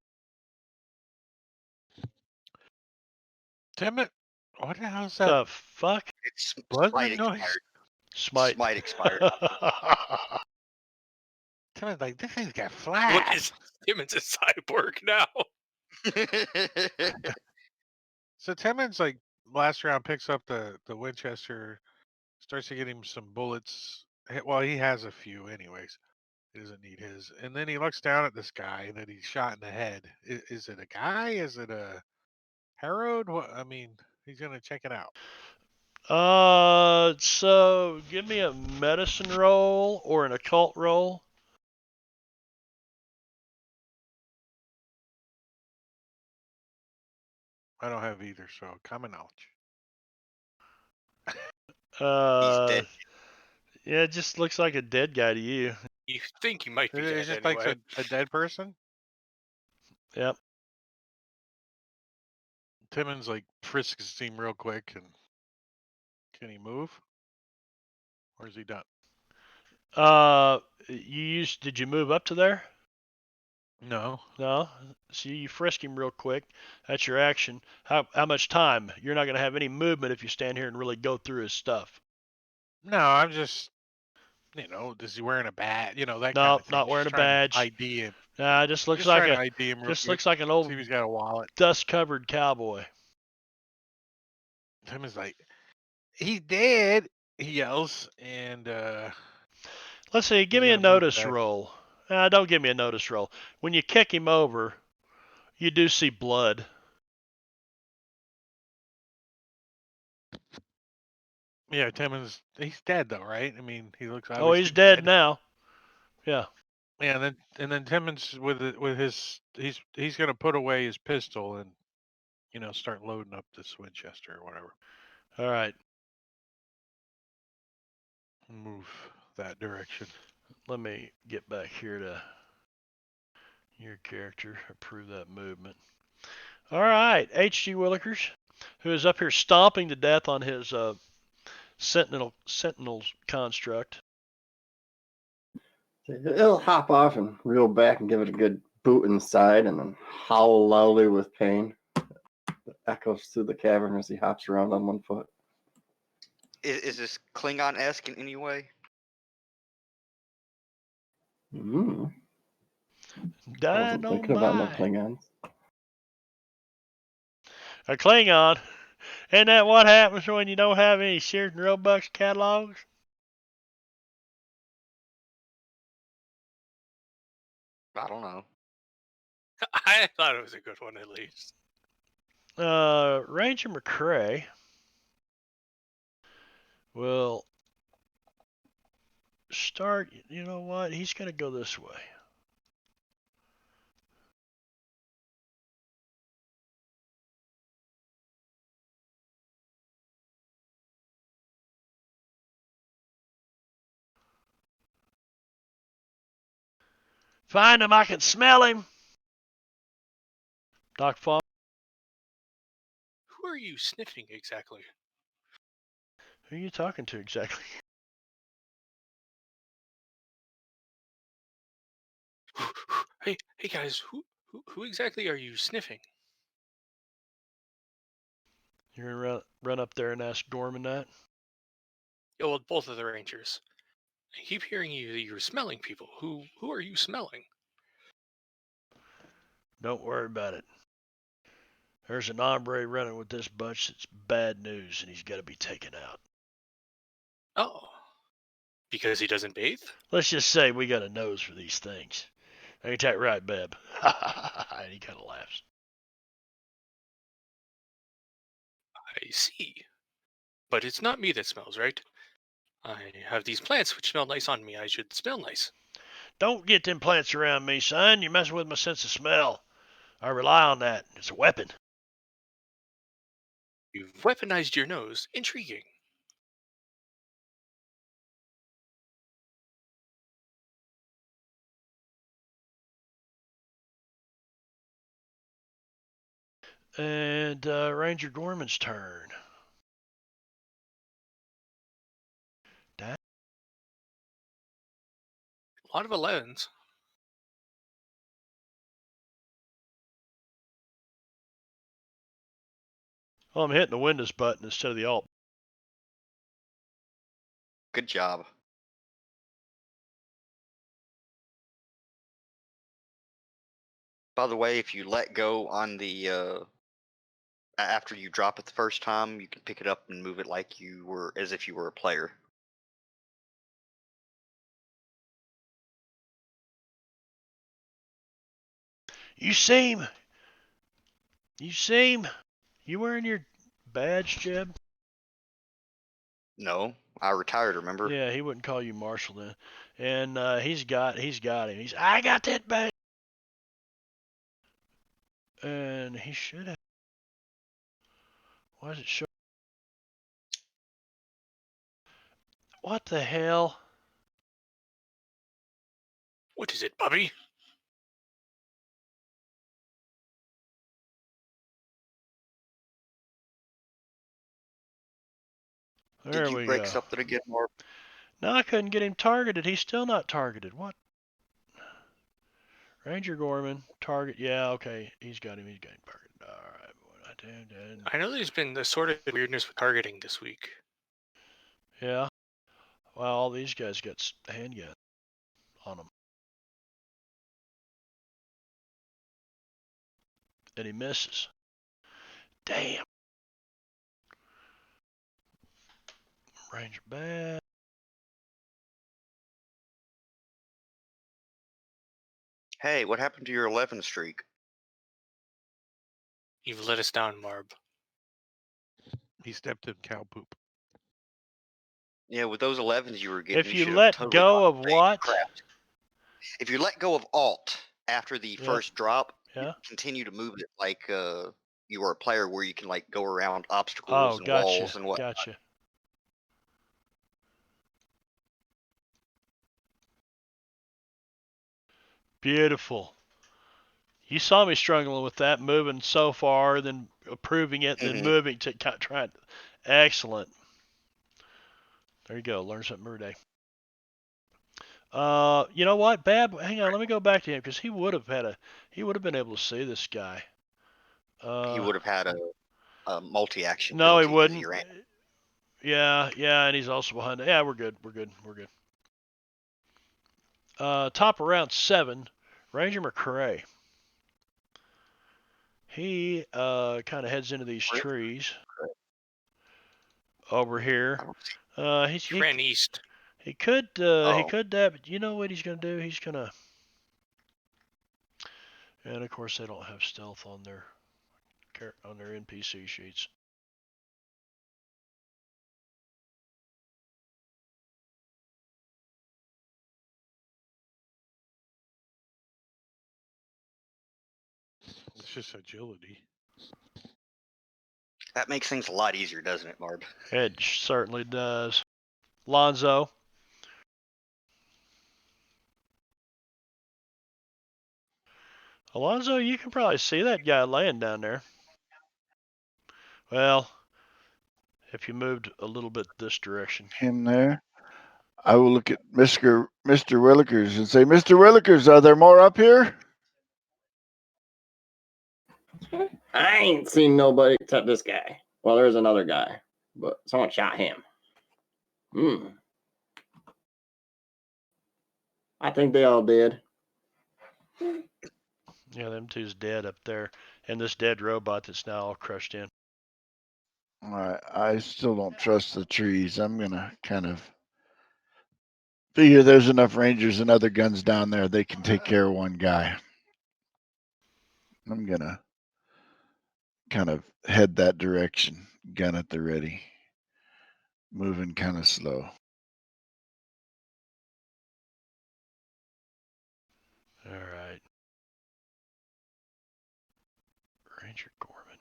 Damn it. What the hell's that? The fuck? It's Buzzing Smite noise? expired. Smite. Smite expired. Damn it, like, this thing's got What flash. is Timmons a cyborg now? So Timmons, like, last round picks up the Winchester, starts to get him some bullets. Well, he has a few anyways. He doesn't need his. And then he looks down at this guy that he shot in the head. Is it a guy? Is it a Herod? What? I mean, he's going to check it out. So give me a medicine roll or an occult roll. I don't have either, so common knowledge. He's dead. Yeah, it just looks like a dead guy to you. You think you might be It dead just anyway. like a dead person? Yep. Timmons, like, frisks him real quick, and can he move? Or is he done? Did you move up to there? No. No. So you frisk him real quick. That's your action. How much time? You're not going to have any movement if you stand here and really go through his stuff. No, I'm just, is he wearing a badge? That kind No, of thing. not wearing a badge. ID him. Nah, just looks Just like trying a to ID him real just quick. looks like an See old if he's got a wallet. dust-covered cowboy. Timmons like, he's dead, he yells, and Let's see. Give he's me a gonna move notice back. roll. Don't give me a notice roll. When you kick him over, you do see blood. Yeah, Timmons, he's dead though, right? I mean, he looks Oh, obviously he's dead now. Yeah. Yeah, and then Timmons with his he's gonna put away his pistol and start loading up this Winchester or whatever. All right. Move that direction. Let me get back here to your character. Approve that movement. All right. H.G. Willikers, who is up here stomping to death on his Sentinel's construct. It'll hop off and reel back and give it a good boot in the side and then howl loudly with pain. It echoes through the cavern as he hops around on one foot. Is this Klingon-esque in any way? Mm. I wasn't thinking about no Dynamite. Klingons. A Klingon. Isn't that what happens when you don't have any Sears and Roebuck catalogs? I don't know. I thought it was a good one at least. Ranger McCrae will start. You know what? He's going to go this way. Find him. I can smell him. Doc Funk. Who are you sniffing exactly? Who are you talking to exactly? Hey guys, who exactly are you sniffing? You're going to run up there and ask Gorman that? Yeah, well, both of the rangers. I keep hearing you that you're smelling people. Who are you smelling? Don't worry about it. There's an hombre running with this bunch that's bad news, and he's got to be taken out. Oh, because he doesn't bathe? Let's just say we got a nose for these things. Ain't that right, Beb? And he kind of laughs. I see. But it's not me that smells, right? I have these plants which smell nice on me. I should smell nice. Don't get them plants around me, son. You're messing with my sense of smell. I rely on that. It's a weapon. You've weaponized your nose. Intriguing. And Ranger Gorman's turn. That. A lot of 11s. Well, I'm hitting the Windows button instead of the Alt. Good job. By the way, if you let go on the after you drop it the first time, you can pick it up and move it like you were as if you were a player. You seem. You wearing your badge, Jeb? No, I retired. Remember? Yeah, he wouldn't call you Marshall then. And he's got him. I got that badge. And he should have. Why does it show? What the hell? What is it, Bobby? There Did you we break go. something again, Mark? No, I couldn't get him targeted. He's still not targeted. What? Ranger Gorman, target. Yeah, okay. He's got him targeted. All right. I know there's been the sort of weirdness with targeting this week. Yeah. Well, all these guys got handguns on them. And he misses. Damn. Ranger bad. Hey, what happened to your 11 streak? You've let us down, Marb. He stepped in cow poop. Yeah, with those 11s you were getting, If you you should have let totally go bought of the what? craft. If you let go of Alt after the Yeah. first drop, you Yeah. continue to move it like you were a player where you can like go around obstacles Oh, and gotcha. walls and what. Gotcha. Beautiful. You saw me struggling with that, moving so far, then approving it, then Mhm. moving to try. Excellent. There you go. Learn something every day. You know what, Bab? Hang on, let me go back to him because he would have been able to see this guy. He would have had a multi-action No, he penalty because he wouldn't. ran. Yeah, and he's also behind. Yeah, we're good. Top of round 7, Ranger McCrae. He kind of heads into these Really? trees over here. I don't see. He's, He ran east. he could Oh, but you know what he's gonna do? He's gonna, and of course they don't have stealth on their NPC sheets. It's just agility. that makes things a lot easier, doesn't it, Marb? It certainly does. Lonzo. Alonzo, you can probably see that guy laying down there. Well, if you moved a little bit this direction. Him there. I will look at Mr. Willikers and say, Mr. Willikers, are there more up here? I ain't seen nobody except this guy. Well, there's another guy, but someone shot him. I think they all did. Yeah, them two's dead up there, and this dead robot that's now all crushed in. I still don't trust the trees. I'm gonna kind of figure there's enough rangers and other guns down there. They can take care of one guy. I'm gonna kind of head that direction, gun at the ready, moving kind of slow. All right. Ranger Gorman.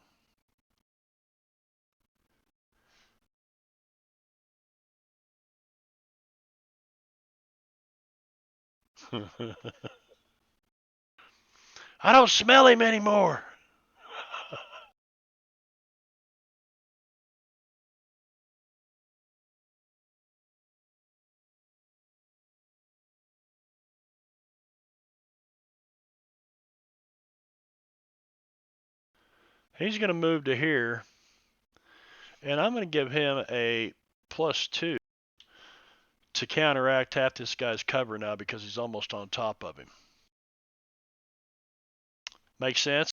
I don't smell him anymore. He's going to move to here, and I'm going to give him a +2 to counteract half this guy's cover now because he's almost on top of him. Makes sense?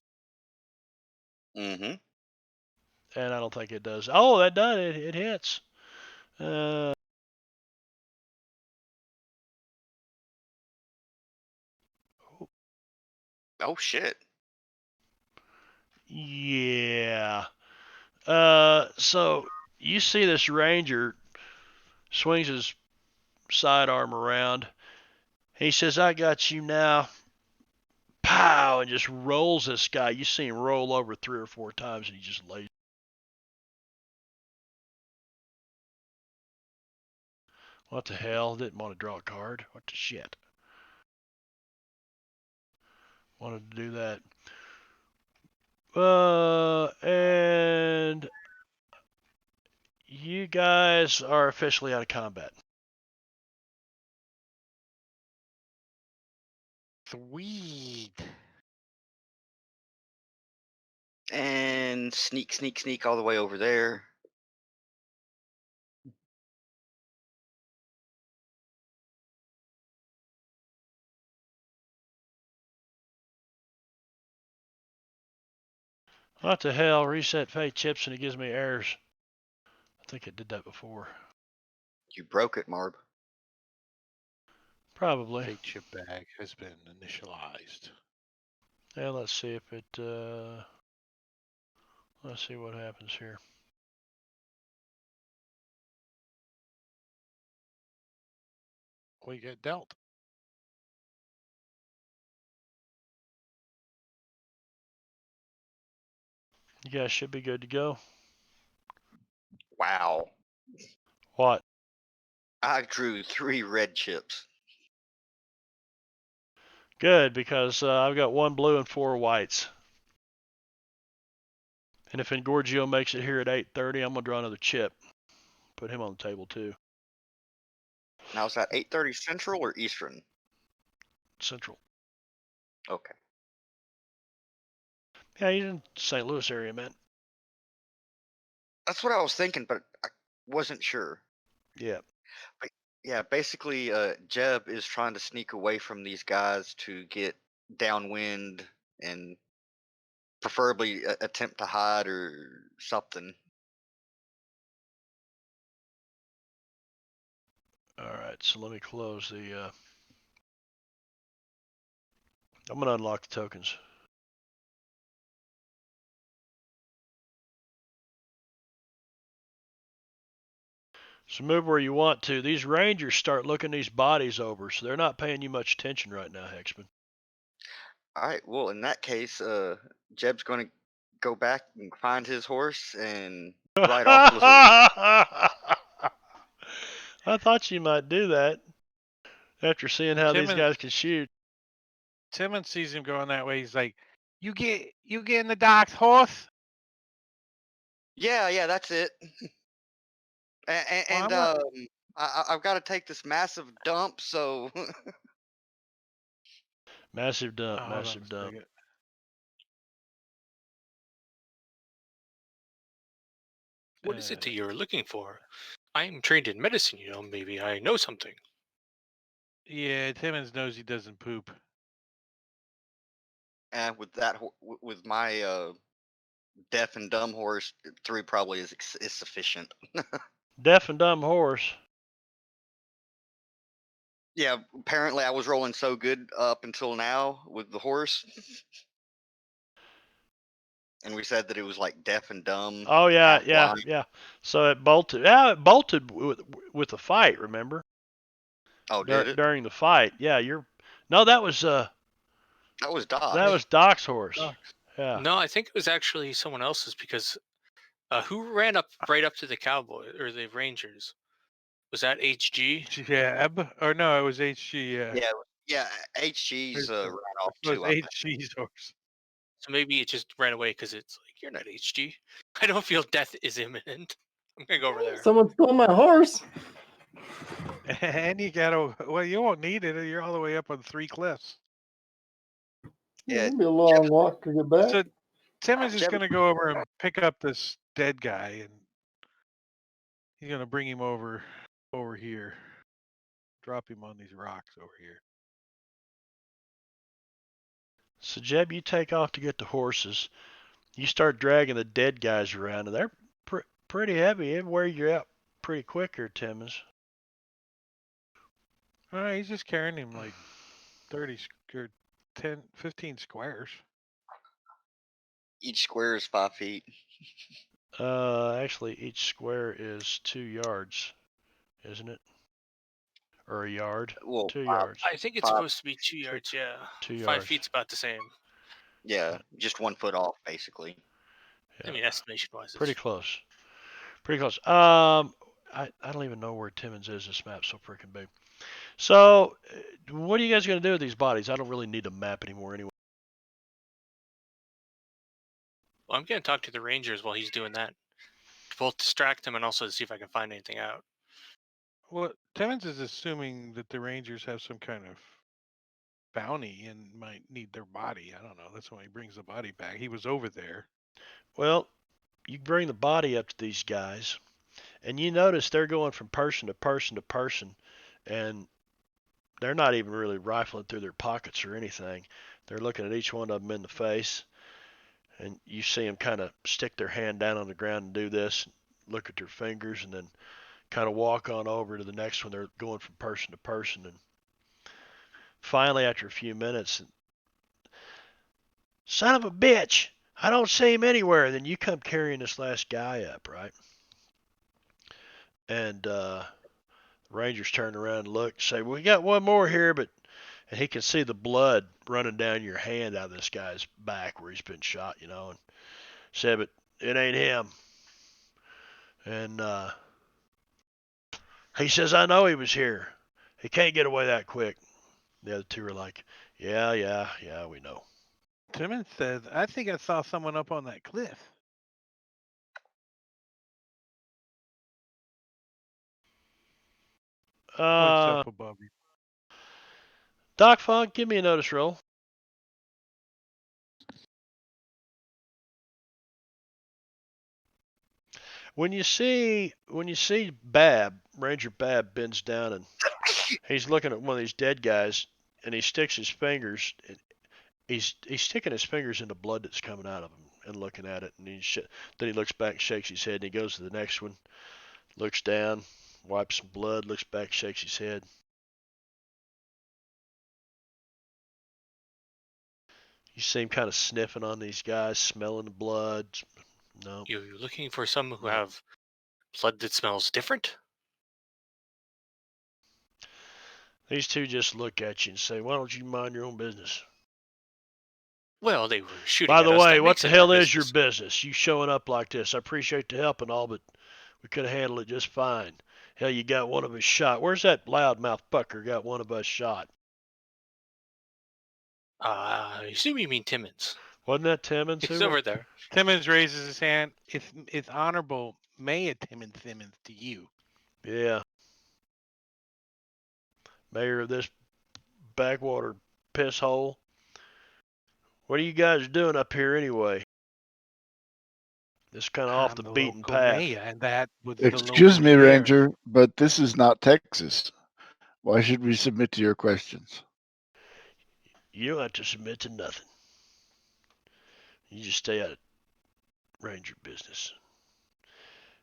Mm-hmm. And I don't think it does. Oh, that does. It hits. Uh, Oh shit. yeah. So you see this ranger swings his sidearm around. He says, "I got you now." Pow! And just rolls this guy. You see him roll over 3 or 4 times, and he just lays. What the hell? Didn't want to draw a card. What the shit? Wanted to do that. And you guys are officially out of combat. Sweet. And sneak all the way over there. What the hell? Reset fate chips and it gives me errors. I think it did that before. You broke it, Marb. Probably. Fate chip bag has been initialized. Yeah, let's see if it. Let's see what happens here. We get dealt. You guys should be good to go. Wow. What? I drew 3 red chips. Good, because I've got 1 blue and 4 whites. And if Engorgio makes it here at 8:30, I'm gonna draw another chip. Put him on the table too. Now is that 8:30 Central or Eastern? Central. Okay. Yeah, he's in St. Louis area, man. That's what I was thinking, but I wasn't sure. Yeah. But yeah, basically, Jeb is trying to sneak away from these guys to get downwind and preferably attempt to hide or something. All right, so let me close the. I'm gonna unlock the tokens. So move where you want to. These rangers start looking these bodies over, so they're not paying you much attention right now, Hexman. All right. Well, in that case, Jeb's going to go back and find his horse and ride off to the horse. I thought you might do that after seeing how these Timmons, guys can shoot. Timmons sees him going that way. He's like, you get in the Doc's horse? Yeah, that's it. And Well, I've got to take this massive dump, so Massive dump, hold on massive a dump. second. What is it that you're looking for? I am trained in medicine, you know. Maybe I know something. Yeah, Timmons knows he doesn't poop. and with my deaf and dumb horse, 3 probably is sufficient. Deaf and dumb horse. Yeah, apparently I was rolling so good up until now with the horse. And we said that it was like deaf and dumb Oh and yeah, half yeah, blind. yeah. So it bolted. Yeah, it bolted with the fight. Remember? Oh, did it? During the fight. Yeah, you're. No, that was That was Doc. Doc's horse. Yeah. No, I think it was actually someone else's because who ran up right up to the cowboy or the Rangers? Was that HG? Jeb? Or no, it was HG. Yeah, HG's ran off It was too, I think. HG's horse. So maybe it just ran away because it's like you're not HG. I don't feel death is imminent. I'm gonna go over there. Someone stole my horse. And you gotta, well, you won't need it. You're all the way up on 3 cliffs. Yeah, It'll be a long walk to get back. So Timmons is Jeb- going to go over and pick up this dead guy, and he's going to bring him over here. Drop him on these rocks over here. So Jeb, you take off to get the horses. You start dragging the dead guys around, and they're pretty heavy. It wear you out pretty quick here, Timmons. All right, he's just carrying him like 30 or 10, 15 squares. each square is 5 feet. Actually, each square is 2 yards, isn't it? Or a yard? Well, 2 yards. I think it's Five. supposed to be 2 yards. Yeah, 2 5 yards. feet's about the same. Yeah, just 1 foot off, basically. Yeah. I mean, estimation wise, Pretty close. Pretty close. I don't even know where Timmons is. This map's so freaking big. So, what are you guys going to do with these bodies? I don't really need a map anymore anyway. Well, I'm gonna talk to the Rangers while he's doing that, to both distract him and also to see if I can find anything out. Well, Timmons is assuming that the Rangers have some kind of bounty and might need their body. I don't know. That's why he brings the body back. He was over there. Well, you bring the body up to these guys, and you notice they're going from person to person to person, and they're not even really rifling through their pockets or anything. They're looking at each one of them in the face, and you see them kind of stick their hand down on the ground and do this, look at their fingers, and then kind of walk on over to the next one. They're going from person to person, and finally, after a few minutes, son of a bitch, I don't see him anywhere. Then you come carrying this last guy up, right? And Rangers turn around and look, say, "We got one more here," and he can see the blood running down your hand out of this guy's back where he's been shot, and said, "But it ain't him." And he says, "I know he was here. He can't get away that quick." The other two are like, "Yeah, we know." Timmons says, I think I saw someone up on that cliff. Points Uh, up above you. Doc Funk, give me a notice roll. When you see Ranger Bab bends down and he's looking at one of these dead guys, and he sticks his fingers. He's sticking his fingers into blood that's coming out of him and looking at it, and then he looks back, and shakes his head, and he goes to the next one, looks down, wipes some blood, looks back, shakes his head. You see him kind of sniffing on these guys, smelling the blood. No, You're looking for some who No. have blood that smells different? These two just look at you and say, "Why don't you mind your own business?" Well, they were shooting By at the us. way, That what makes the it our hell is your business. business? You showing up like this? I appreciate the help and all, but we could have handled it just fine. Hell, you got one of us shot. Where's that loudmouth fucker got one of us shot? I assume you mean Timmons. Wasn't that Timmons? He's Who? over there. Timmons raises his hand. It's honorable Mayor Timmons to you. Yeah, mayor of this backwater piss hole. What are you guys doing up here anyway? This kind of off I'm the the beaten local path. mayor, and that was the Excuse local me, sheriff. Ranger, but this is not Texas. Why should we submit to your questions? You don't have to submit to nothing. You just stay out of Ranger business.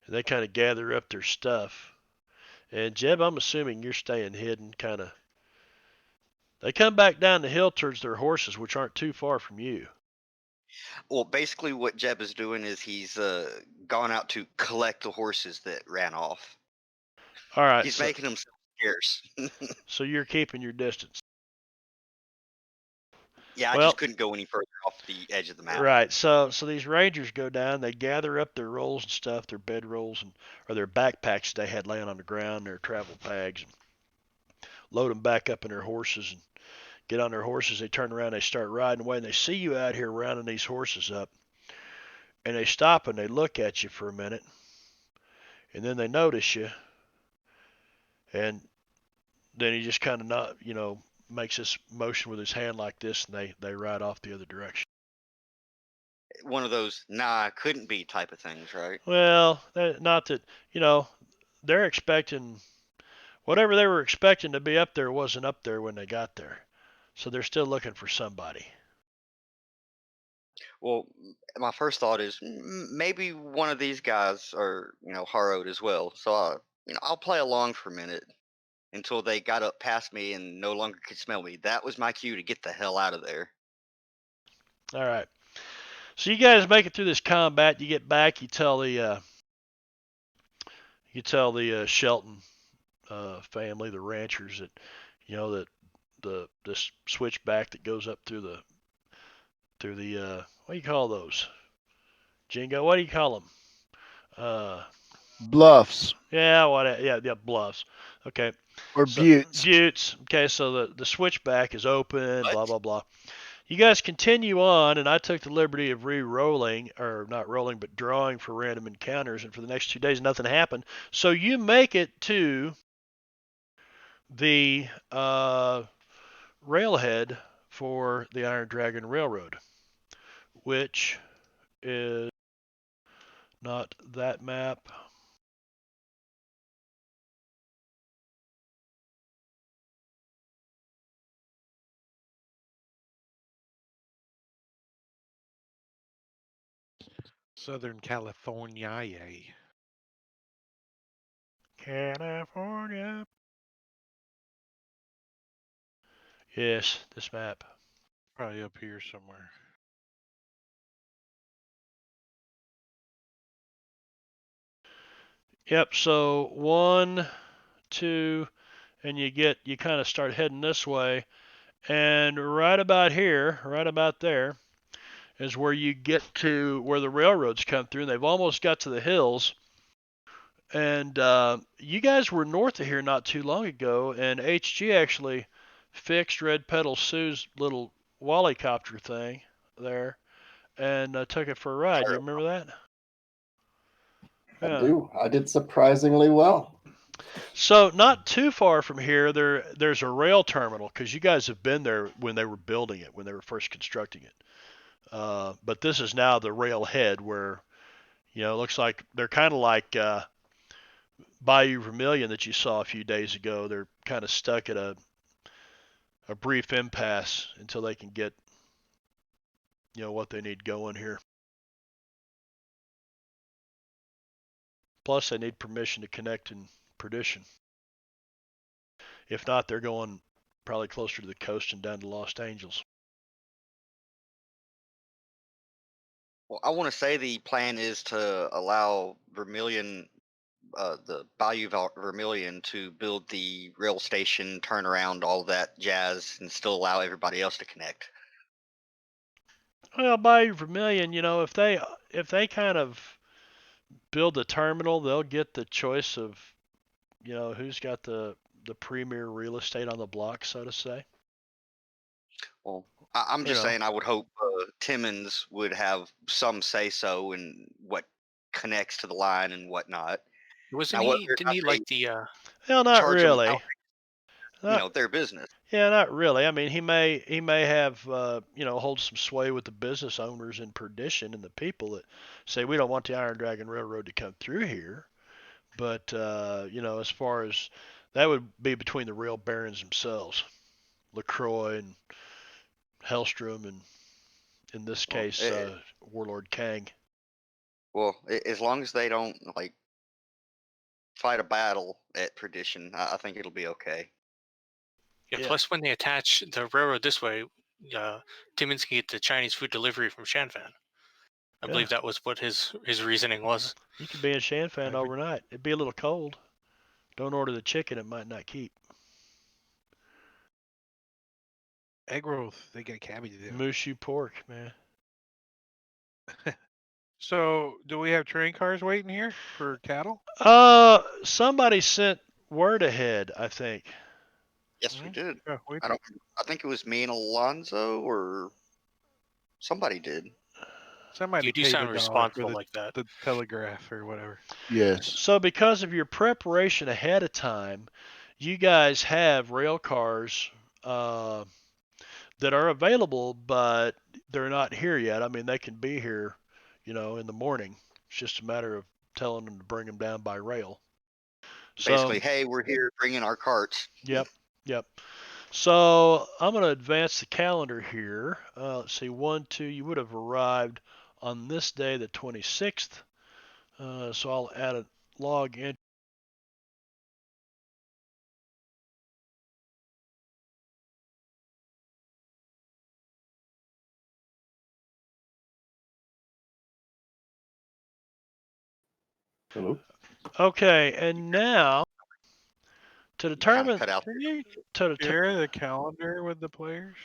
And they kind of gather up their stuff. And Jeb, I'm assuming you're staying hidden, kind of. They come back down the hill towards their horses, which aren't too far from you. Well, basically, what Jeb is doing is he's gone out to collect the horses that ran off. All right, He's so making himself scarce. so you're keeping your distance. Yeah, I just Well, couldn't go any further off the edge of the map. right. So these rangers go down. They gather up their rolls and stuff, their bed rolls and or their backpacks they had laying on the ground, their travel bags, and load them back up in their horses and get on their horses. They turn around, they start riding away, and they see you out here rounding these horses up, and they stop and they look at you for a minute, and then they notice you, and then he just kind of not, makes this motion with his hand like this, and they ride off the other direction. One of those "nah, couldn't be" type of things, right? Well, not that they're expecting whatever they were expecting to be up there wasn't up there when they got there, so they're still looking for somebody. Well, my first thought is maybe one of these guys are, harrowed as well. So, I'll play along for a minute until they got up past me and no longer could smell me. That was my cue to get the hell out of there. All right. So you guys make it through this combat. You get back. You tell the Shelton family, the ranchers, that that this switchback that goes up through the what do you call those? Jingo. What do you call them? Bluffs Yeah, what? Yeah, bluffs. Okay. or So buttes. buttes. Okay, so the switchback is open. What? Blah blah blah. You guys continue on, and I took the liberty of re-rolling, or not rolling, but drawing for random encounters, and for the next 2 days, nothing happened. So you make it to the railhead for the Iron Dragon Railroad, which is not that map. Southern California. California. Yes, this map. Probably up here somewhere. Yep, so 1, 2, and you kind of start heading this way. And right about here, right about there, is where you get to where the railroads come through. And they've almost got to the hills. And you guys were north of here not too long ago, and HG actually fixed Red Petal Sue's little Wallycopter thing there and took it for a ride. You remember that? I Yeah. do. I did surprisingly well. So not too far from here, there's a rail terminal because you guys have been there when they were building it, when they were first constructing it. But this is now the rail head where it looks like they're kind of like Bayou Vermilion that you saw a few days ago. They're kind of stuck at a brief impasse until they can get what they need going here. Plus, they need permission to connect in Perdition. If not, they're going probably closer to the coast and down to Los Angeles. Well, I want to say the plan is to allow the Bayou Vermilion, to build the rail station, turn around, all that jazz, and still allow everybody else to connect. Well, Bayou Vermilion, if they kind of build the terminal, they'll get the choice of who's got the premier real estate on the block, so to say. Well, I'm You just know, saying I would hope Timmons would have some say so in what connects to the line and whatnot. Wasn't Now, he? whether or Didn't not he they like the? well, not charge them really. out, Not their business. Yeah, not really. I mean, he may have hold some sway with the business owners in Perdition and the people that say we don't want the Iron Dragon Railroad to come through here. But as far as that would be between the rail barons themselves, Lacroix and Hellstrom, and in this Well, case, Warlord Kang. as long as they don't like fight a battle at Perdition, I think it'll be okay. Yeah. Yeah. Plus, when they attach the railroad this way, Timmins can get the Chinese food delivery from Shanfan. I Yeah. believe that was what his reasoning was. You could be in Shanfan That'd be overnight. It'd be a little cold. Don't order the chicken; it might not keep. egg rolls. They got cabbage in it. Mushu pork, man. So, do we have train cars waiting here for cattle? Somebody sent word ahead, I think. Yes, we did. Yeah, we I don't. I think it was me and Alonzo, or somebody did. Somebody You do paid sound $1 for responsible like that. the telegraph or whatever. Yes. So because of your preparation ahead of time, you guys have rail cars that are available, but they're not here yet. I mean, they can be here, in the morning. It's just a matter of telling them to bring them down by rail. So, Basically, hey, we're here bringing our carts. yep, yep. So I'm going to advance the calendar here. Let's see, 1, 2, you would have arrived on this day, the 26th. So I'll add a log in. Hello. Okay, and now to You kind of determine cut out. Can you to share the calendar with the players?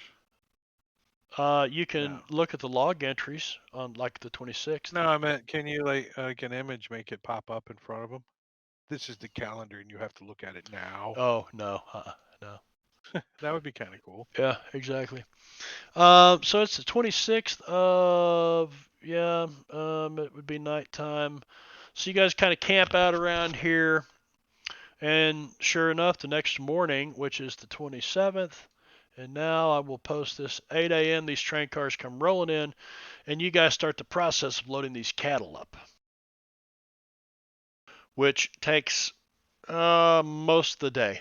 you can No. look at the log entries on like the 26th. No, I meant can you like an image make it pop up in front of them? This is the calendar, and you have to look at it now. Oh no, no. That would be kind of cool. Yeah, exactly. So it's the 26th of yeah. It would be nighttime. So you guys kind of camp out around here, and sure enough, the next morning, which is the 27th, and now I will post this 8 a.m. These train cars come rolling in, and you guys start the process of loading these cattle up, which takes most of the day.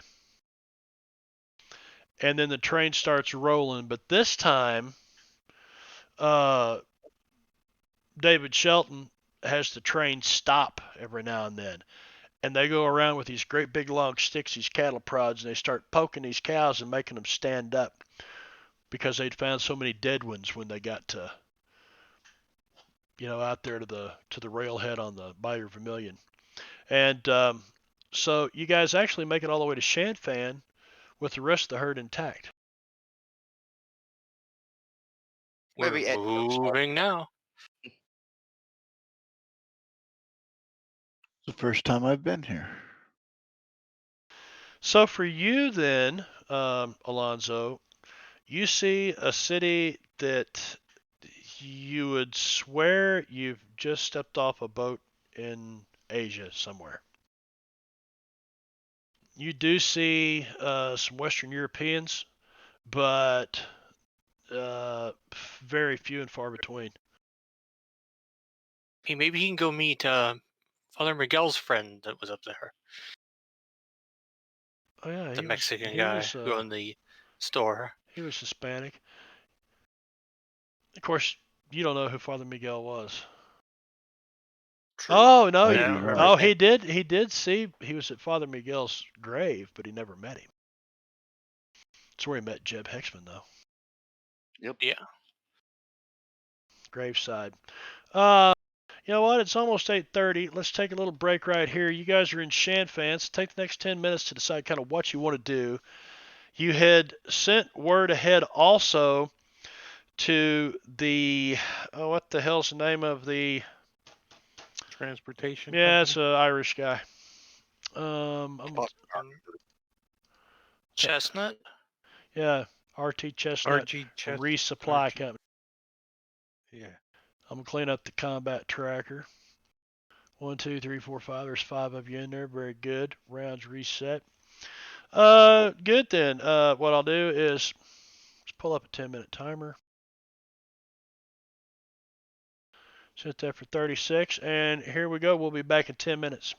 And then the train starts rolling, but this time, uh, David Shelton has the train stop every now and then. And they go around with these great big long sticks, these cattle prods, and they start poking these cows and making them stand up because they'd found so many dead ones when they got to, out there to the railhead on the Bayou Vermilion. And so you guys actually make it all the way to Shanfan with the rest of the herd intact. We're Maybe Ed knows something. moving now. It's the first time I've been here. So for you then, Alonzo, you see a city that you would swear you've just stepped off a boat in Asia somewhere. You do see some Western Europeans, but very few and far between. Hey, maybe he can go meet Father Miguel's friend that was up there, Oh yeah, the Mexican he guy was who owned the store. he was Hispanic. Of course, you don't know who Father Miguel was. True. Oh no, I I do don't you. remember not. Oh, his name. he did see. He was at Father Miguel's grave, but he never met him. That's where he met Jeb Hexman, though. Yep. Yeah. Graveside. You know what? It's almost 8:30. Let's take a little break right here. You guys are in Shan fans. Take the next 10 minutes to decide kind of what you want to do. You had sent word ahead also to the what the hell's the name of the? Transportation Yeah, it's company. an Irish guy. Chestnut. Yeah, RT Chestnut RG Resupply Company. Yeah. I'm gonna clean up the combat tracker. 1, 2, 3, 4, 5. There's 5 of you in there. Very good. Rounds reset. Good then. What I'll do is let's pull up a 10-minute timer. Set that for 36, and here we go. We'll be back in 10 minutes.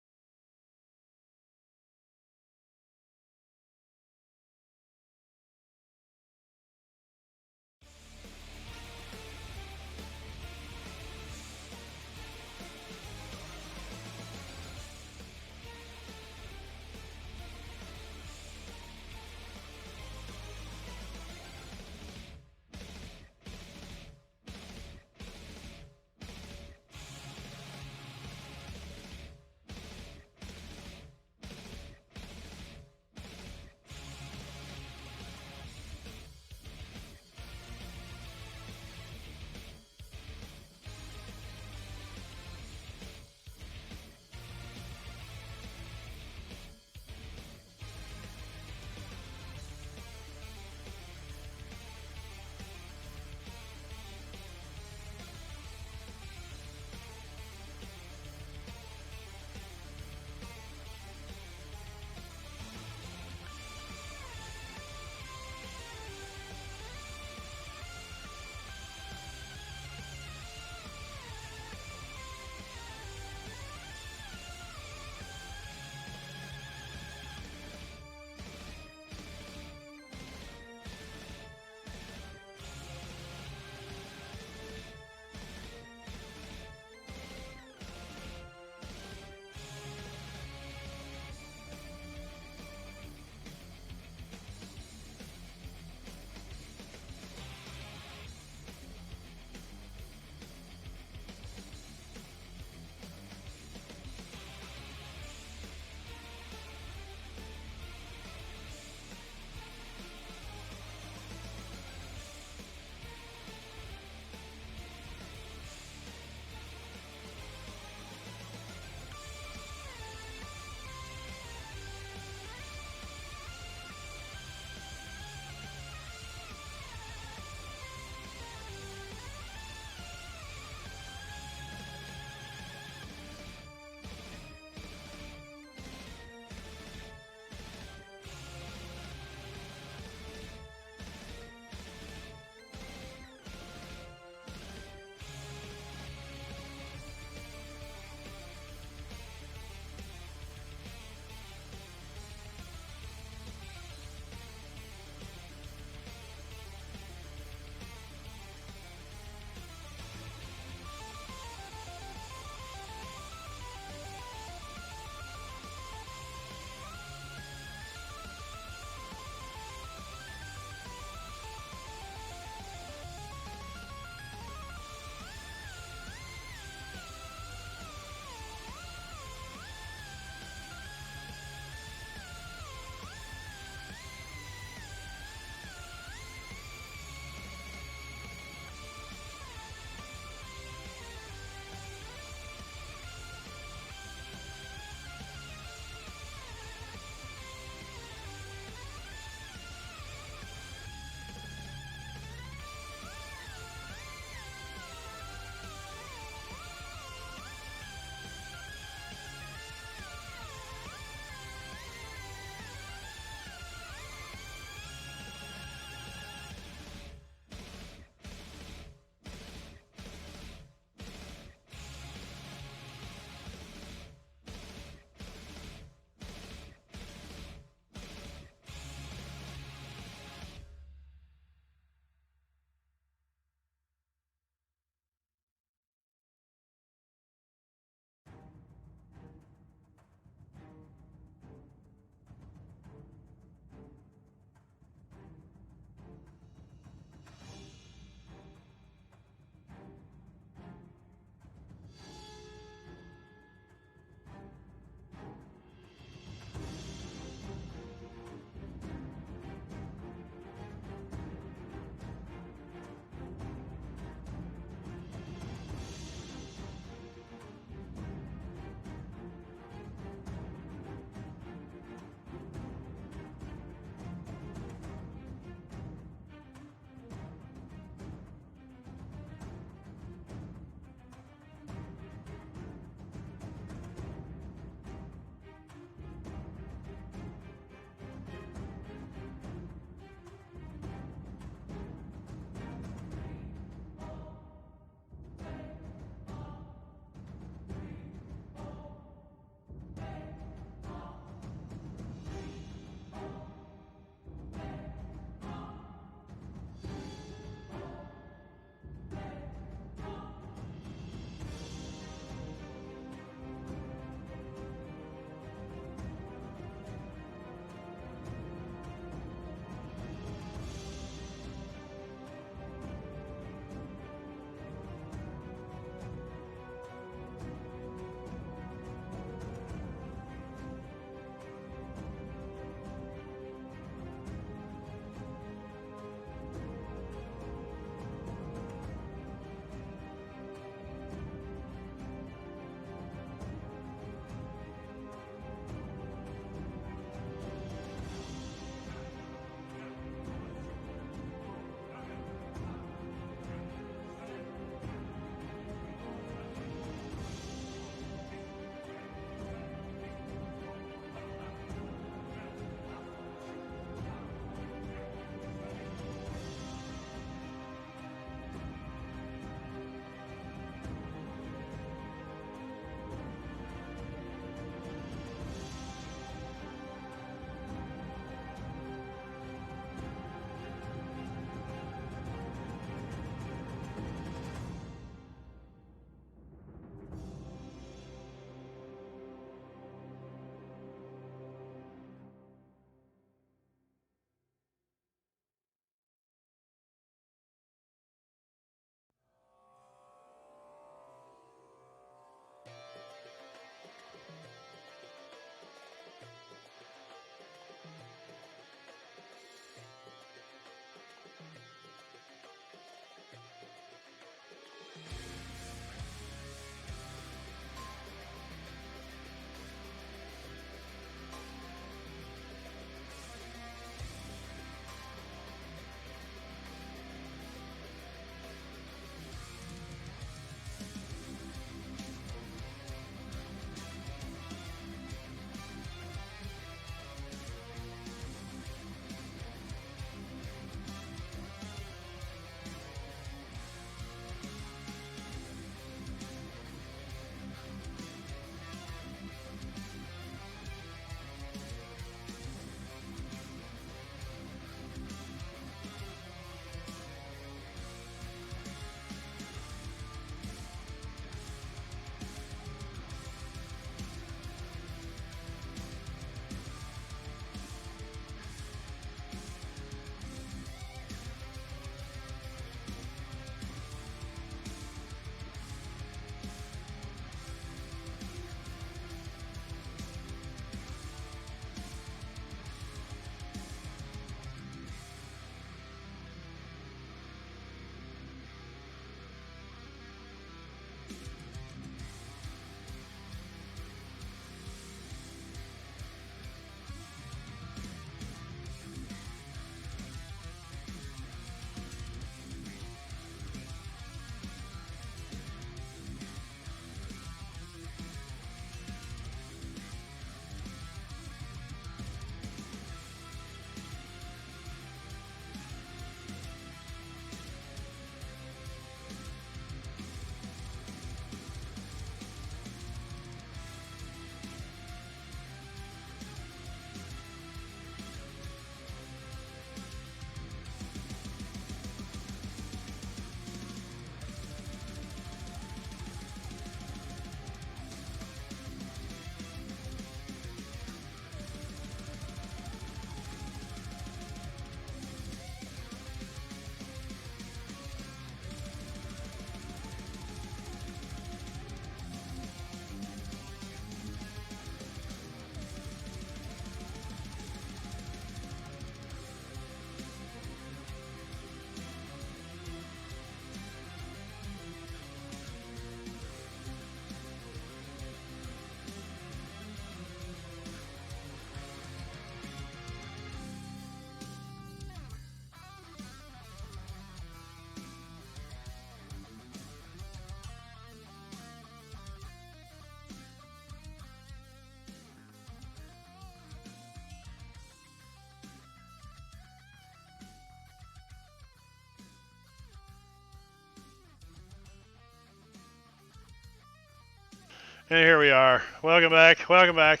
And here we are. Welcome back. Welcome back.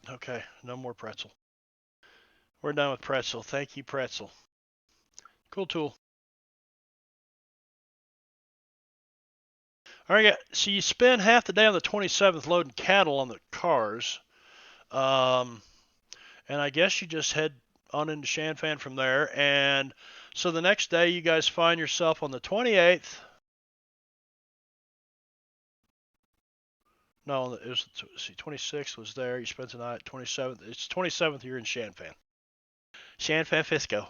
Okay, no more pretzel. We're done with pretzel. Thank you, pretzel. Cool tool. All right, so you spend half the day on the 27th loading cattle on the cars. Um, and I guess you just head on into Shanfan from there. And so the next day, you guys find yourself on the 28th. No, it was, see, 26th was there. You spent the night. 27th. It's 27th. You're in Shanfan. Shanfan Fisco.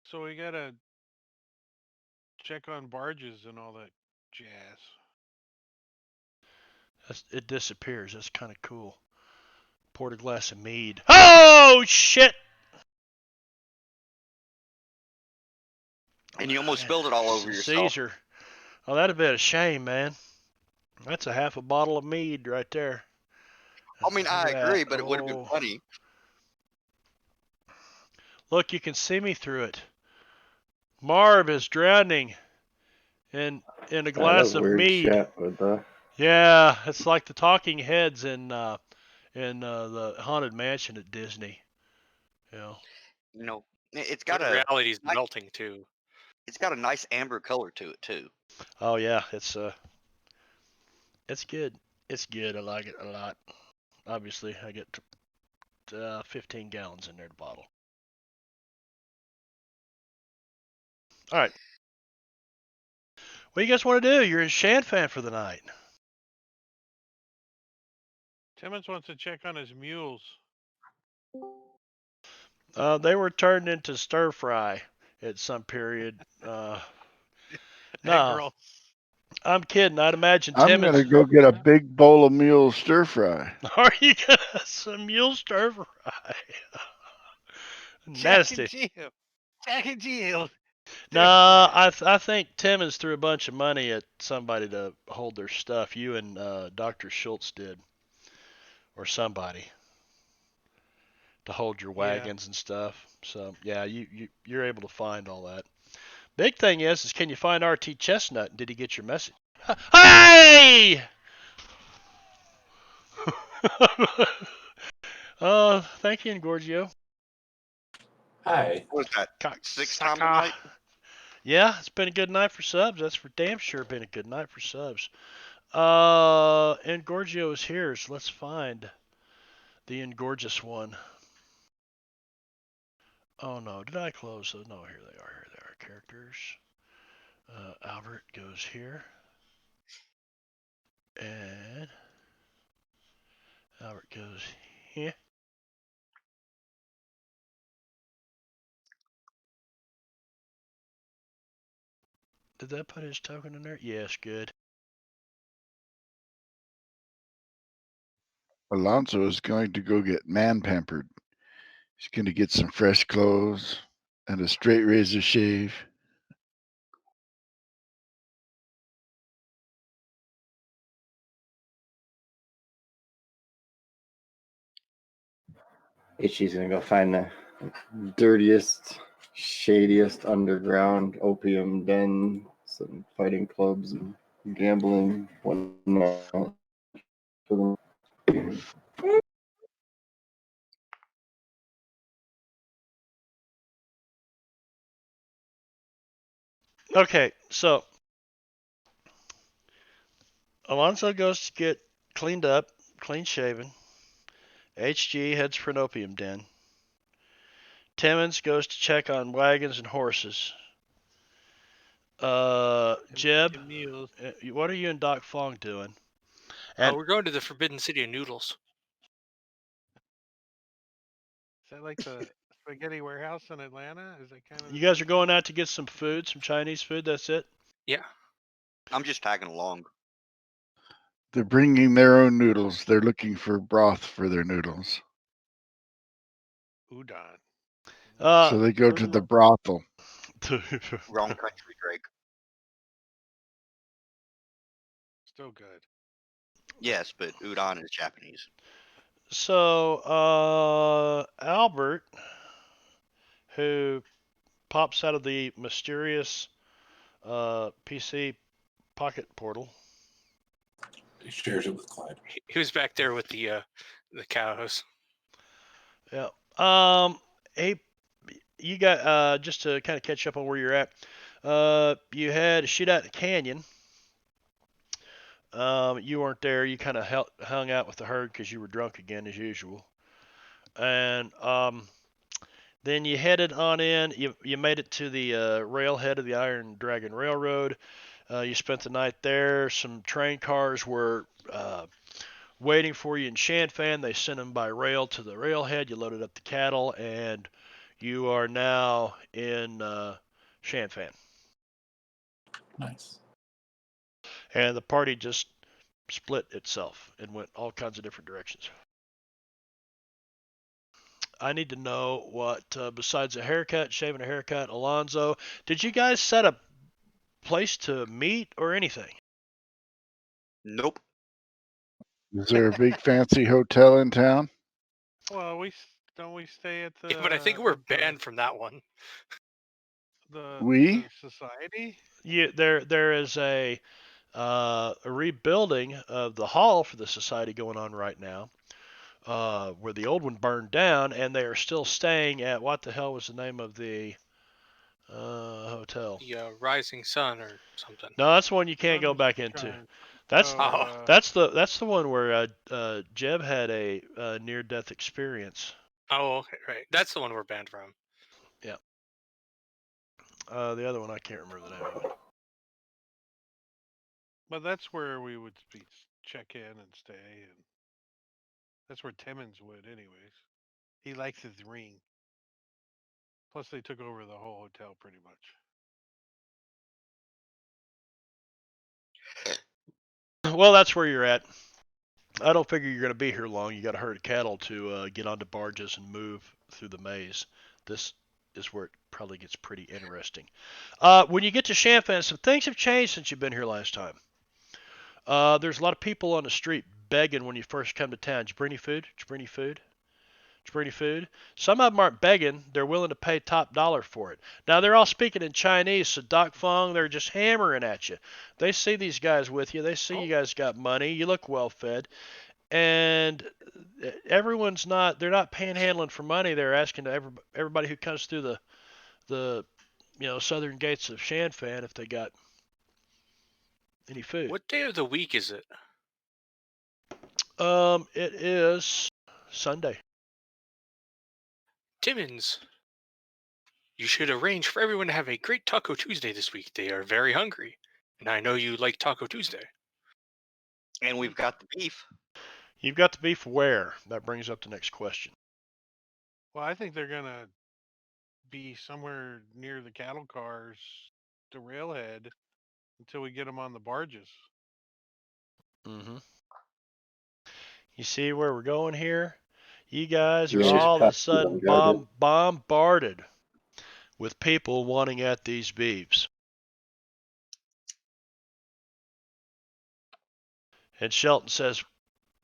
So we gotta check on barges and all that jazz. It disappears. That's kind of cool. Poured a glass of mead. Oh shit! And you almost spilled it all over yourself. Caesar. Oh, that'd have been a shame, man. That's a half a bottle of mead right there. I mean, I Look at that. agree, but it would have been Oh. funny. Look, you can see me through it. Marv is drowning in a glass That's of weird mead. shit with the. Yeah, it's like the talking heads in the haunted mansion at Disney. You know. You know, it's But got a reality's ni- melting too. it's got a nice amber color to it too. Oh yeah, it's good. It's good. I like it a lot. Obviously, I get 15 gallons in there to bottle. All right. What do you guys want to do? You're in Shanfan for the night. Timmons wants to check on his mules. They were turned into stir fry at some period. Egg No, rolls. I'm kidding. I'd imagine I'm Timmons. gonna go get a big bowl of mule stir fry. Are you gonna some mule stir fry? Jack and Nasty. Jill. Jack and Jill. No, Stir fry. I think Timmons threw a bunch of money at somebody to hold their stuff. You and Dr. Schultz did, or somebody to hold your Yeah. wagons and stuff. So yeah, you're able to find all that. Big thing is can you find RT Chestnut? Did he get your message? Hey! Thank you, Gorgio. Hi. What was that? Sixth time Cocksucker. tonight? Yeah, it's been a good night for subs. That's for damn sure been a good night for subs. And Gorgio is here, so let's find the Ingorgeous one. Oh no, did I close those? No, here they are. Here they are. Characters. Albert goes here. And Albert goes here. Did that put his token in there? Yes, good. Alonso is going to go get man pampered. He's going to get some fresh clothes and a straight razor shave. Itchy's gonna go find the dirtiest, shadiest underground opium den, some fighting clubs and gambling, whatnot. Okay, so Alonso goes to get cleaned up, clean shaven. HG heads for an opium den. Timmons goes to check on wagons and horses. Jeb, And mules. what are you and Doc Fong doing? Oh, And we're going to the Forbidden City of Noodles. Is that like the spaghetti warehouse in Atlanta? Is that kind of? you guys are going out to get some food, some Chinese food. That's it. Yeah. I'm just tagging along. They're bringing their own noodles. They're looking for broth for their noodles. Udon. So they go to the brothel. Wrong country, Drake. Still good. Yes, but udon is Japanese. So Albert who pops out of the mysterious PC pocket portal. He shares it with Clyde. He was back there with the cows. Yeah. Hey, you got just to kind of catch up on where you're at. You had a shootout in the canyon. You weren't there. You kind of hung out with the herd because you were drunk again as usual. And then you headed on in. You made it to the railhead of the Iron Dragon Railroad. You spent the night there. Some train cars were waiting for you in Shanfan. They sent them by rail to the railhead. You loaded up the cattle, and you are now in Shanfan. Nice. And the party just split itself and went all kinds of different directions. I need to know what, besides a haircut, shaving a haircut, Alonzo, did you guys set a place to meet or anything? Nope. Is there a big fancy hotel in town? Well, don't we stay at the? Yeah, but I think we're at the- banned from that one. We? the society. There is a rebuilding of the hall for the society going on right now, where the old one burned down, and they are still staying at what the hell was the name of the hotel? The Rising Sun or something. No, that's the one you can't go back into. Sunshine. That's Oh. that's the one where Jeb had a near-death experience. Oh, okay, right. That's the one we're banned from. Yeah. The other one I can't remember the name of it. But that's where we would check in and stay, and that's where Timmons would, anyways. He likes his ring. Plus, they took over the whole hotel pretty much. Well, that's where you're at. I don't figure you're going to be here long. You got a herd of cattle to get onto barges and move through the maze. This is where it probably gets pretty interesting. When you get to Champagne, some things have changed since you've been here last time. There's a lot of people on the street begging when you first come to town. Did you bring any food? Did you bring any food? Did you bring any food? Some of them aren't begging. They're willing to pay top dollar for it. Now, they're all speaking in Chinese, so Doc Fong, they're just hammering at you. They see these guys with you. They see you guys got money. You look well fed. And everyone's not, they're not panhandling for money. They're asking to everybody who comes through the southern gates of Shanfan if they got any food. What day of the week is it? It is Sunday. Timmons. You should arrange for everyone to have a great Taco Tuesday this week. They are very hungry. And I know you like Taco Tuesday. And we've got the beef. You've got the beef where? That brings up the next question. Well, I think they're gonna be somewhere near the cattle cars, the railhead, until we get them on the barges. Mm-hmm. You see where we're going here? You guys are Yeah, all of a just sudden guarded. bombarded with people wanting at these beeves. And Shelton says,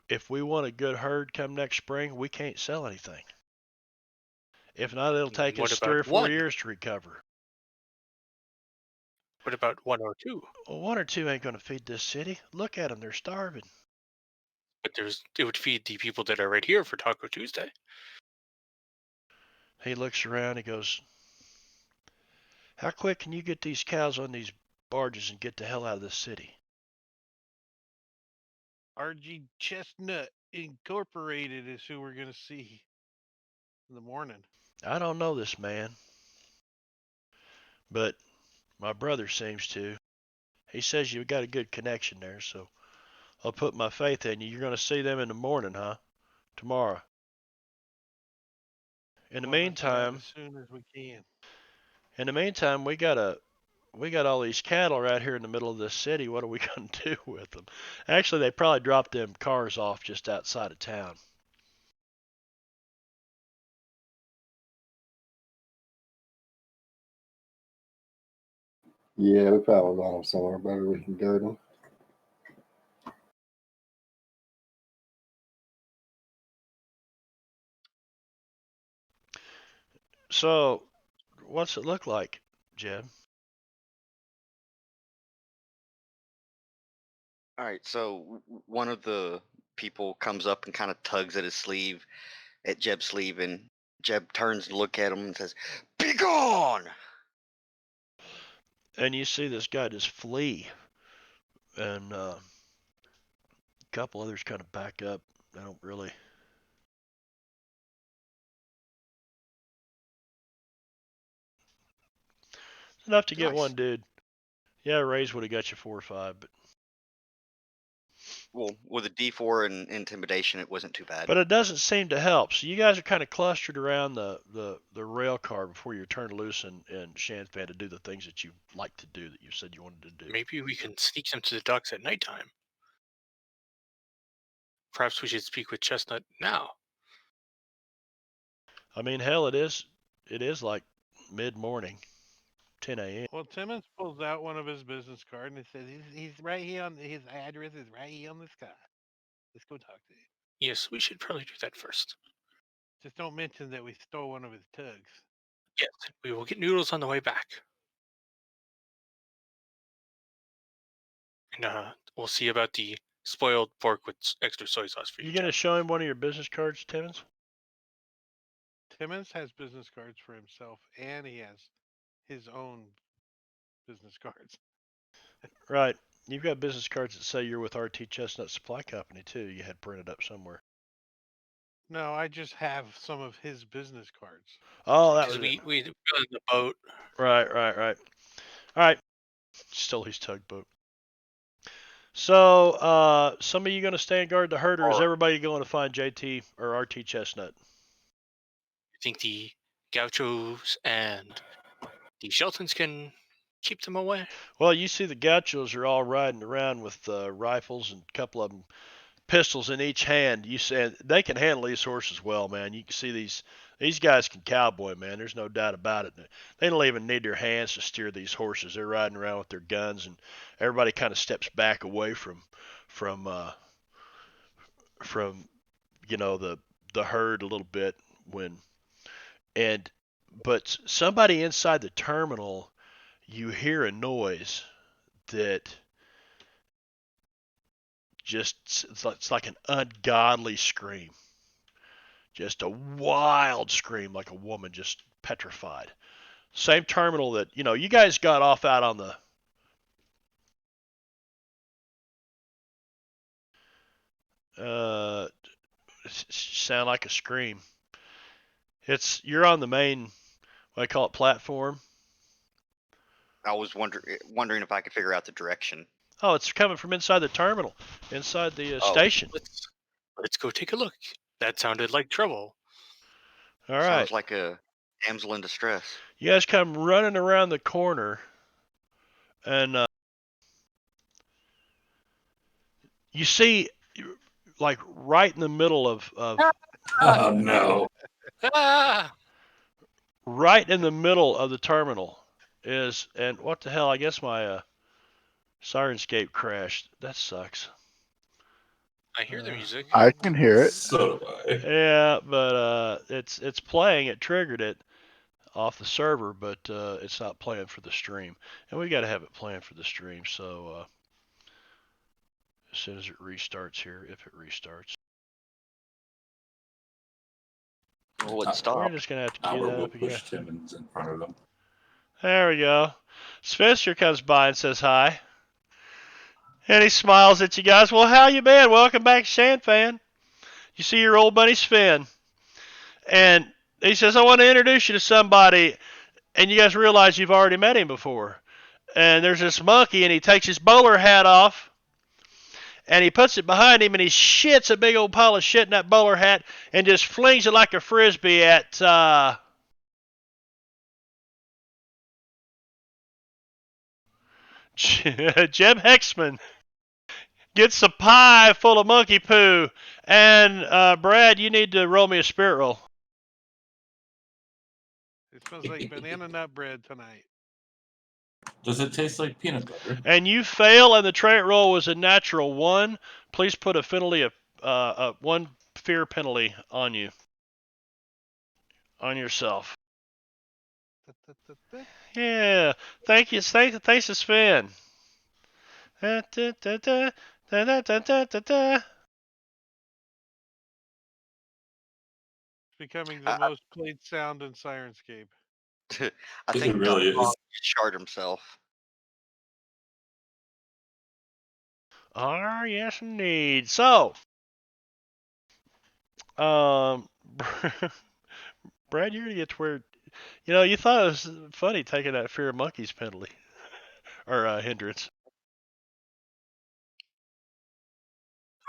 if we want a good herd come next spring, we can't sell anything. If not, it'll take What us about 3 or 4 one? years to recover. What about 1 or 2? Well, 1 or 2 ain't going to feed this city. Look at them, they're starving. But it would feed the people that are right here for Taco Tuesday. He looks around, he goes, how quick can you get these cows on these barges and get the hell out of this city? RG Chestnut Incorporated is who we're gonna see in the morning. I don't know this man, but my brother seems to. He says you've got a good connection there, so I'll put my faith in you. You're going to see them in the morning, huh? Tomorrow. In the Well, that's about meantime, as soon as we can. we got all these cattle right here in the middle of this city. What are we going to do with them? Actually, they probably dropped them cars off just outside of town. Yeah, we probably want them somewhere better we can guard them. So What's it look like, Jeb? All right, so one of the people comes up and kind of tugs at his sleeve, at Jeb's sleeve, and Jeb turns to look at him and says, "Be gone!" And you see this guy just flee, and a couple others kind of back up. They don't really. Enough to get Nice. one dude. Yeah, Rays would have got you 4 or 5, Well, with a D4 and intimidation, it wasn't too bad. but it doesn't seem to help. So you guys are kind of clustered around the rail car before you're turned loose in Shanfan to do the things that you like to do that you said you wanted to do. Maybe we can sneak them to the docks at nighttime. Perhaps we should speak with Chestnut now. I mean, hell, it is like mid-morning, 10 a.m. Well, Timmons pulls out one of his business cards and he says, he's right here on his address is right here on this card. Let's go talk to him. Yes, we should probably do that first. Just don't mention that we stole one of his tugs. Yes, we will get noodles on the way back. And we'll see about the spoiled pork with extra soy sauce for you. You gonna Jeff. show him one of your business cards, Timmons? Timmons has business cards for himself, and he has his own business cards. Right. You've got business cards that say you're with RT Chestnut Supply Company too. You had printed up somewhere. No, I just have some of his business cards. Oh, that Because was it. we got on the boat. Right. All right. Still his tugboat. So, some of you gonna stand guard the herd, or is everybody going to find JT or RT Chestnut? I think the gauchos and the Sheltons can keep them away. Well, you see the gauchos are all riding around with rifles and a couple of them pistols in each hand. You said they can handle these horses well, man. You can see these guys can cowboy, man. There's no doubt about it. They don't even need their hands to steer these horses. They're riding around with their guns, and everybody kind of steps back away from from the herd a little bit when and but somebody inside the terminal, you hear a noise that just it's like an ungodly scream. Just a wild scream like a woman just petrified. Same terminal that, you guys got off out on the sound like a scream. You're on the main, what I call it, platform. I was wondering if I could figure out the direction. Oh, it's coming from inside the terminal, inside the station. Let's go take a look. That sounded like trouble. All right. Sounds like a damsel in distress. You guys come running around the corner, and you see, like right in the middle of Oh no. Ah! right in the middle of the terminal is, and what the hell? I guess my Sirenscape crashed. That sucks. I hear the music. I can hear it. So do I. Yeah, but it's playing. It triggered it off the server, but it's not playing for the stream, and we got to have it playing for the stream. So as soon as it restarts here, if it restarts, Well, it we're stopped. just gonna have to Now queue that we'll up again. push Timmons in front of them. There we go. Spencer comes by and says hi. And he smiles at you guys. Well, how you been? Welcome back, Shanfan. You see your old buddy Sven. And he says, I want to introduce you to somebody. And you guys realize you've already met him before. And there's this monkey, and he takes his bowler hat off. And he puts it behind him, and he shits a big old pile of shit in that bowler hat and just flings it like a frisbee at Jeb Hexman. Gets a pie full of monkey poo. And Brad, you need to roll me a spirit roll. It smells like banana nut bread tonight. Does it taste like peanut butter? And you fail, and the trait roll was a natural 1. Please put a penalty of 1 fear penalty on you, on yourself. Yeah. Thank you. Thanks to Sven. Da, da, da, da, da, da, da, da, da, da. It's becoming the I, most played sound in Sirenscape. I It think really Doc is. shard himself. Ah, yes, indeed. So, um, Brad, you're gonna get to where you thought it was funny taking that fear of monkeys penalty or hindrance.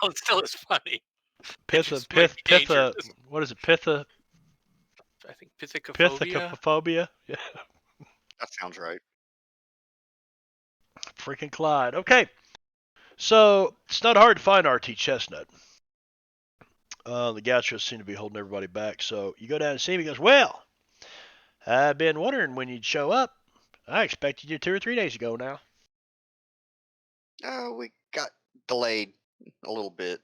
Oh, it still is funny. It Pitha, just might be dangerous. what is it? Pitha, I think pithecophobia. pithicophobia. Yeah, That sounds right. freaking Clyde. Okay, so it's not hard to find RT Chestnut. The gauchos seem to be holding everybody back. So you go down and see him. He goes, "Well, I've been wondering when you'd show up. I expected you 2 or 3 days ago now." We got delayed a little bit.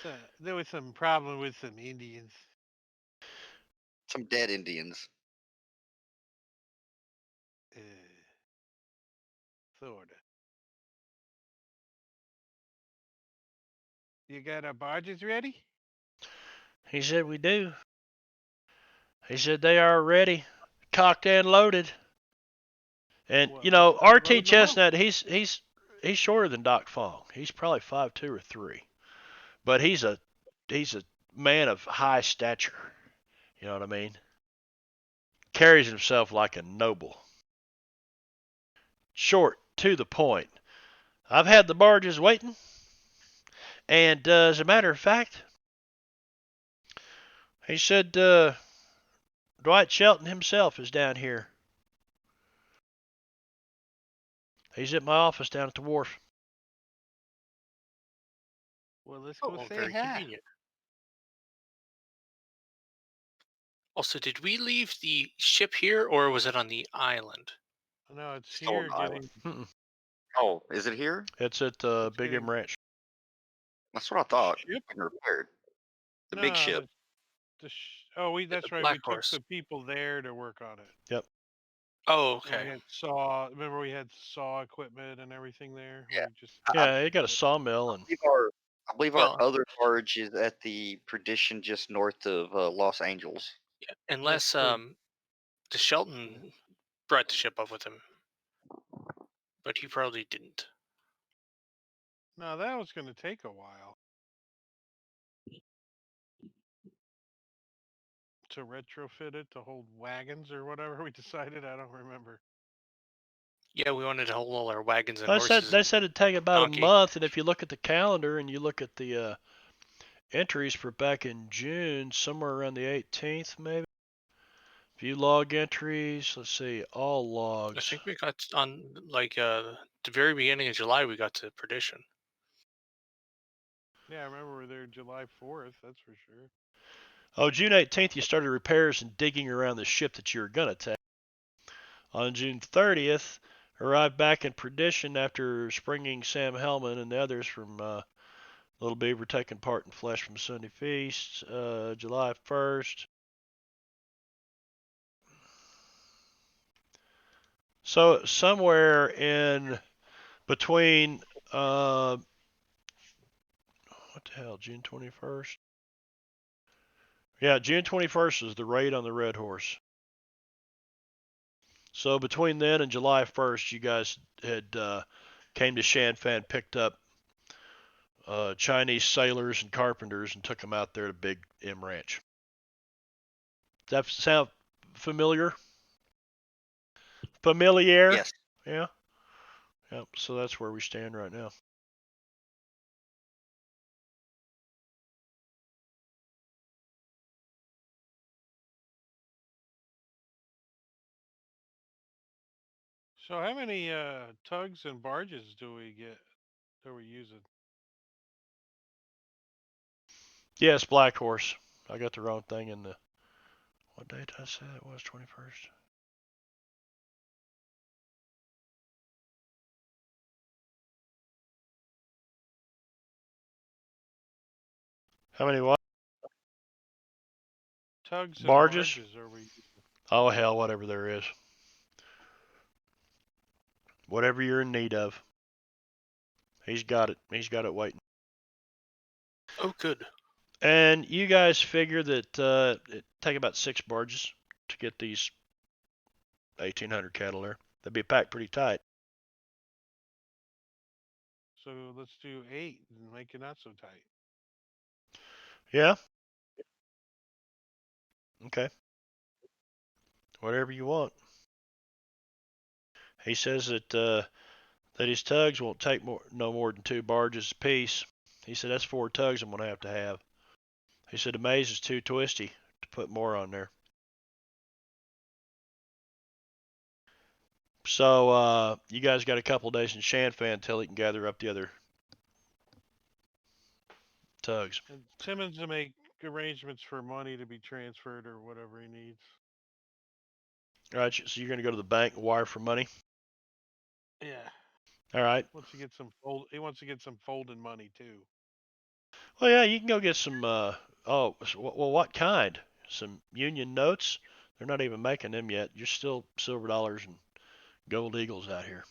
So there was some problem with some Indians. Some dead Indians. Uh, sorta. You got our barges ready? He said, "We do." He said, "They are ready, cocked and loaded." And Well, let's start RT loading them up. Chestnut, he's shorter than Doc Fong. He's probably 5'2" or 5'3", but he's a man of high stature. You know what I mean? Carries himself like a noble. Short, to the point. I've had the barges waiting, and as a matter of fact, he said Dwight Shelton himself is down here. He's at my office down at the wharf. Well, let's go Oh, say very hi. convenient. Also, did we leave the ship here, or was it on the island? No, it's Still on here the island. getting. Mm-mm. Oh, is it here? It's at It's Big getting M Ranch. That's what I the thought. ship. Getting repaired. The big No, ship. Yeah, that's the right. We Black took Horse. the people there to work on it. Yep. Oh, And we okay. had saw. Remember, we had saw equipment and everything there. Yeah. We just Yeah, he got a sawmill and believe our I believe our Well, other barge is at the Perdition just north of Los Angeles. yeah, let's unless go. the Shelton brought the ship up with him, but he probably didn't. No, that was going to take a while to retrofit it to hold wagons or whatever we decided. I don't remember. Yeah, we wanted to hold all our wagons and they said horses they and said it'd take about a donkey. month. And if you look at the calendar and you look at the entries for back in June, somewhere around the 18th, maybe. View log entries. Let's see, all I logs. think we got on the very beginning of July. We got to Perdition. Yeah, I remember we were there July 4th. That's for sure. Oh, June 18th, you started repairs and digging around the ship that you were gonna take. On June 30th, arrived back in Perdition after springing Sam Hellman and the others from Little Beaver taking part in Flesh from Sunday Feast. July 1st. So somewhere in between what the hell, June 21st? Yeah, June 21st is the raid on the Red Horse. So between then and July 1st, you guys had came to Shanfan, picked up Chinese sailors and carpenters, and took them out there to Big M Ranch. Does that sound familiar? Familiar? Yes. Yeah. Yep. So that's where we stand right now. So, how many tugs and barges do we get? Are we using? Yes, Black Horse. I got the wrong thing in the. What date did I say it was? 21st. How many what? Tugs and Barges? barges are we using? Oh hell, whatever there is, whatever you're in need of, he's got it. He's got it waiting. Oh, good. And you guys figure that it take about 6 barges to get these 1,800 cattle there. They'd be packed pretty tight. So let's do 8 and make it not so tight. Yeah. Okay. Whatever you want. He says that his tugs won't take no more than 2 barges apiece. He said that's 4 tugs I'm gonna have to have. He said the maze is too twisty to put more on there. So you guys got a couple days in Shanfan until he can gather up the other tugs. And Simmons to make arrangements for money to be transferred or whatever he needs. All right, so you're gonna go to the bank and wire for money. Yeah. All right. He wants to get some folding money too. Well, yeah, you can go get some. Oh, well, what kind? Some Union notes? They're not even making them yet. You're still silver dollars and gold eagles out here.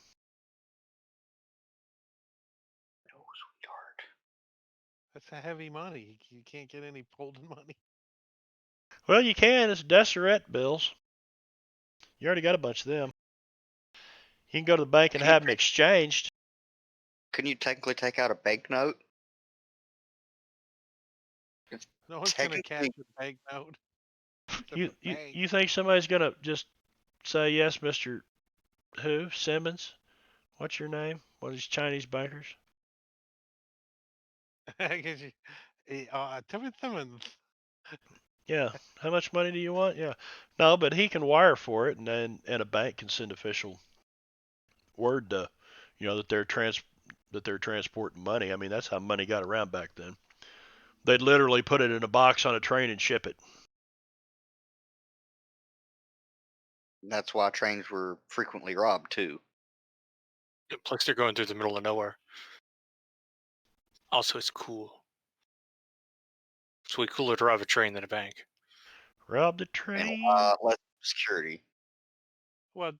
No, sweetheart. That's a heavy money. You can't get any folding money. Well, you can. It's Deseret bills. You already got a bunch of them. You can go to the bank and Can you have them exchanged. can you technically take out a banknote? No one's gonna cash Technically, a banknote. Except You the you bank. you think somebody's gonna just say yes, Mister Who Simmons? What's your name? What are these Chinese bankers? Timothy Simmons. Yeah. How much money do you want? Yeah. No, but he can wire for it, and then and a bank can send official word to, that they're transporting money. I mean, that's how money got around back then. They'd literally put it in a box on a train and ship it. that's why trains were frequently robbed too. Plus, they're going through the middle of nowhere. Also, it's cool. It's way cooler to rob a train than a bank. Rob the And train. less security. Well,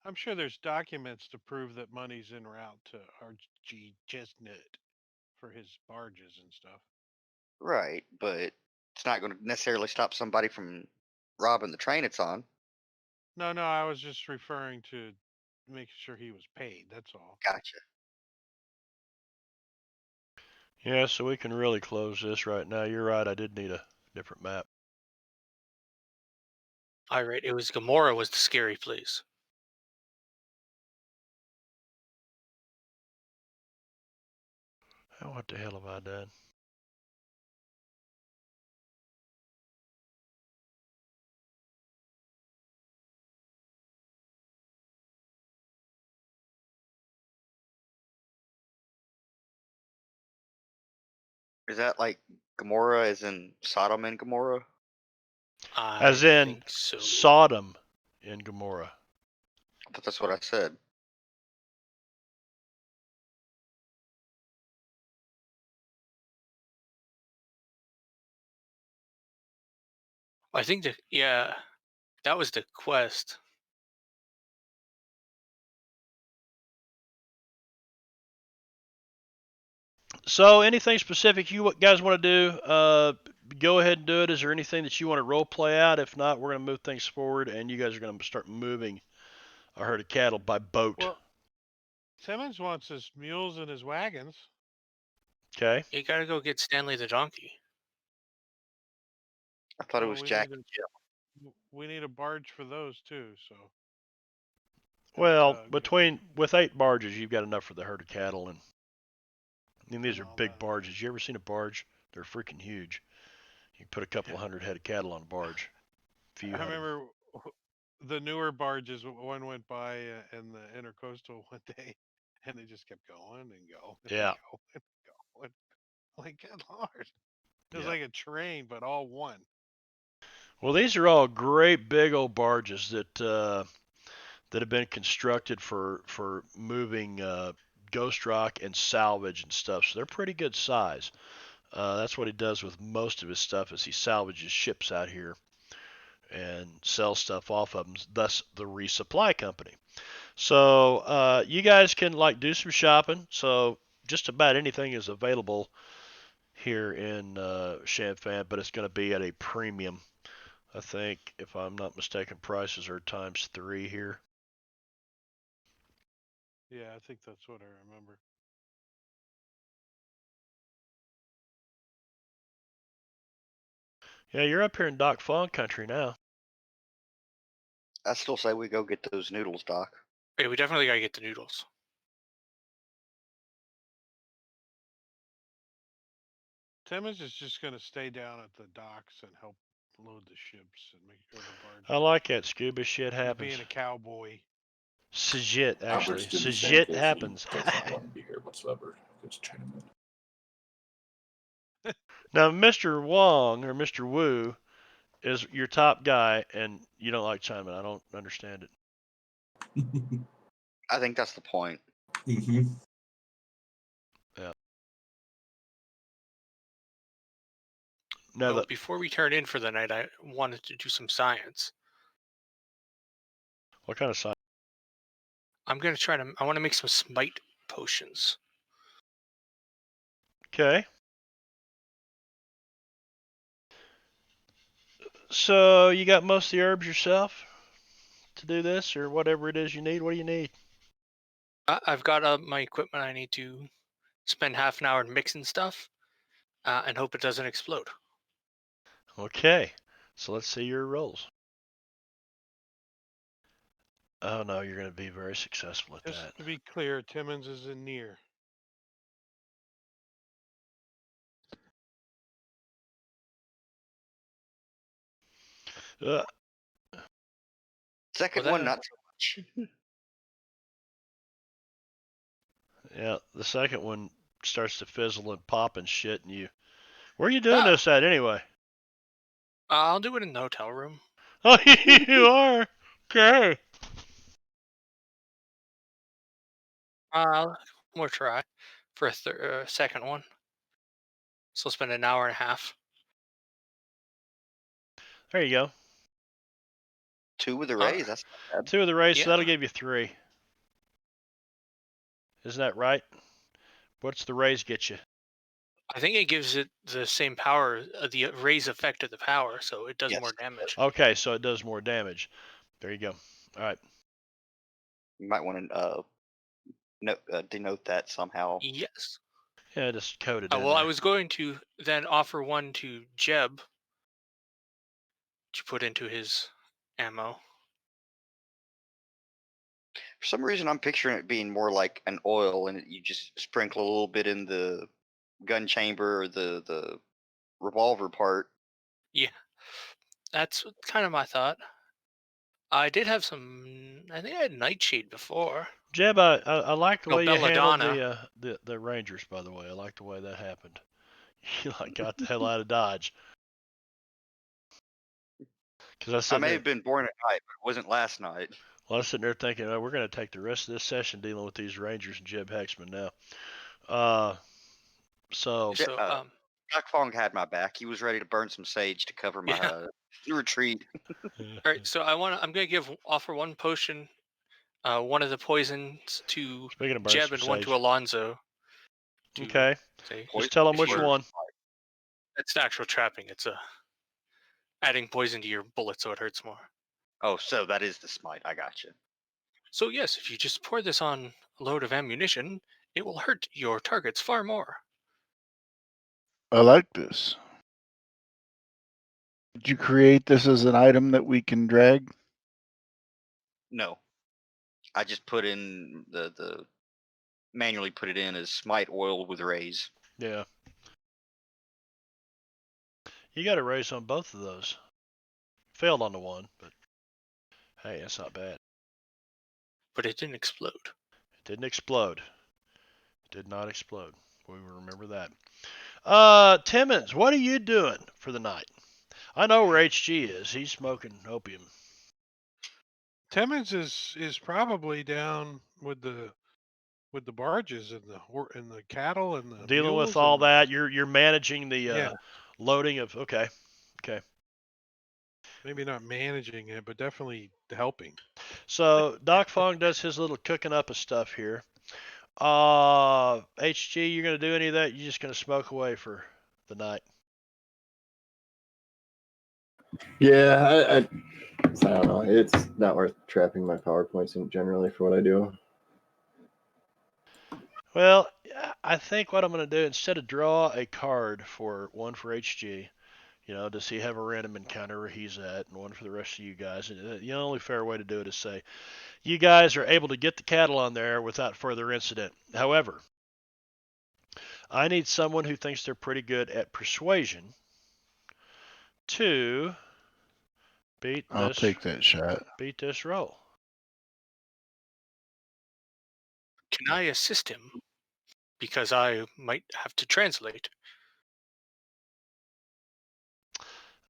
I'm sure there's documents to prove that money's en route to R.G. Chestnut for his barges and stuff. Right, but it's not going to necessarily stop somebody from robbing the train it's on. No, I was just referring to making sure he was paid. That's all. Gotcha. Yeah, so we can really close this right now. You're right. I did need a different map. All right, it was Gamora was the scary place. Oh, what the hell have I done? Is that like Gomorrah as in Sodom and Gomorrah? I As in think so. Sodom in Gomorrah. I thought that's what I said. I think that was the quest. So, anything specific you guys want to do? Go ahead and do it. Is there anything that you want to role play out? If not, we're going to move things forward, and you guys are going to start moving a herd of cattle by boat. Well, Simmons wants his mules and his wagons. Okay. You gotta go get Stanley the donkey. I thought it Well, was Jack. we need a barge for those too. So. And a Well, tug. with 8 barges, you've got enough for the herd of cattle, and I mean these are Well, big barges. You ever seen a barge? They're freaking huge. You can put a couple of hundred head of cattle on a barge. I remember the newer barges. One went by in the intercoastal one day, and they just kept going and going. Yeah. And going and going. Like, good lord, it was Yeah. like a train, but all one. Well, these are all great big old barges that have been constructed for moving ghost rock and salvage and stuff. So they're pretty good size. That's what he does with most of his stuff is he salvages ships out here. and sell stuff off of them, thus the resupply company. So you guys can like do some shopping. So just about anything is available here in Shanfan, but it's going to be at a premium. I think, if I'm not mistaken, prices are ×3 here. Yeah, I think that's what I remember. Yeah, you're up here in Doc Fong country now. I still say we go get those noodles, Doc. Yeah, we definitely gotta get the noodles. Timmons is just going to stay down at the docks and help load the ships and make or the barges. I like that scuba shit He's happens. being a cowboy. Sajit, actually. Albert did the same Sajit case. happens. He does not want to be here whatsoever. Goes to Chinaman. Now, Mr. Wong or Mr. Wu is your top guy, and you don't like Chinaman. I don't understand it. I think that's the point. Mm-hmm. Yeah. Now, So before we turn in for the night, I wanted to do some science. what kind of science? I'm gonna try to. I want to make some smite potions. Okay. So you got most of the herbs yourself to do this, or whatever it is you need? What do you need? I've got my equipment. I need to spend half an hour mixing stuff, and hope it doesn't explode. Okay. So let's see your rolls. Oh no, you're going to be very successful at Just that. to be clear, Timmons is in near. Uh, Second Well, one, that- not so much. yeah, the second one starts to fizzle and pop and shit, and you. Where are you doing Ah. this at anyway? I'll do it in the hotel room. Oh, you are. Okay. More try for a second one. So I'll spend an hour and a half. There you go. 2 with a raise. That's not bad. 2 with the race, Yeah. so that'll give you 3. Isn't that right? What's the raise get you? I think it gives it the same power, the raise effect of the power, so it does Yes. more damage. Okay, so it does more damage. There you go. All right. You might want to denote that somehow. Yes. Yeah, just code it in Well, there. I was going to then offer one to Jeb to put into his ammo. For some reason, I'm picturing it being more like an oil, and you just sprinkle a little bit in the gun chamber or the revolver part. Yeah, that's kind of my thought. I did have some. I think I had Nightshade before. Jeb, I like the No, way you handled Belladonna. the Rangers, by the way. I like the way that happened. You like got the hell out of Dodge. Because I was I sitting may there, have been born at night, but it wasn't last night. well, I was sitting there thinking, oh, we're going to take the rest of this session dealing with these Rangers and Jeb Hexman now. So Ja- So, uh, Doc Fong had my back. He was ready to burn some sage to cover my yeah. retreat. All right. So I'm gonna offer one potion, one of the poisons to speaking of burning Jeb some and one sage. to Alonzo. To Okay. say, Just tell them if which you're- one. It's actual trapping. It's adding poison to your bullet so it hurts more. Oh, so that is the smite. I got you. So yes, if you just pour this on a load of ammunition, it will hurt your targets far more. I like this. Did you create this as an item that we can drag? No, I just put in the manually put it in as smite oil with raise. Yeah. You got a raise on both of those. Failed on the one, but hey, that's not bad. But it didn't explode. It didn't explode. It did not explode. We will remember that. Timmons, what are you doing for the night? I know where HG is. He's smoking opium. Timmons is probably down with the barges and the cattle and the Dealing mules with all and that. You're managing the yeah. loading of. Okay. Maybe not managing it, but definitely helping. So Doc Fong does his little cooking up of stuff here. HG, you're gonna do any of that? You're just gonna smoke away for the night. Yeah, I don't know. It's not worth trapping my PowerPoints in generally for what I do. Well, I think what I'm gonna do instead of draw a card for one for HG, does he have a random encounter where he's at, and one for the rest of you guys. And the only fair way to do it is say, you guys are able to get the cattle on there without further incident. However, I need someone who thinks they're pretty good at persuasion to beat I'll this take that shot. beat this roll. Can I assist him? Because I might have to translate.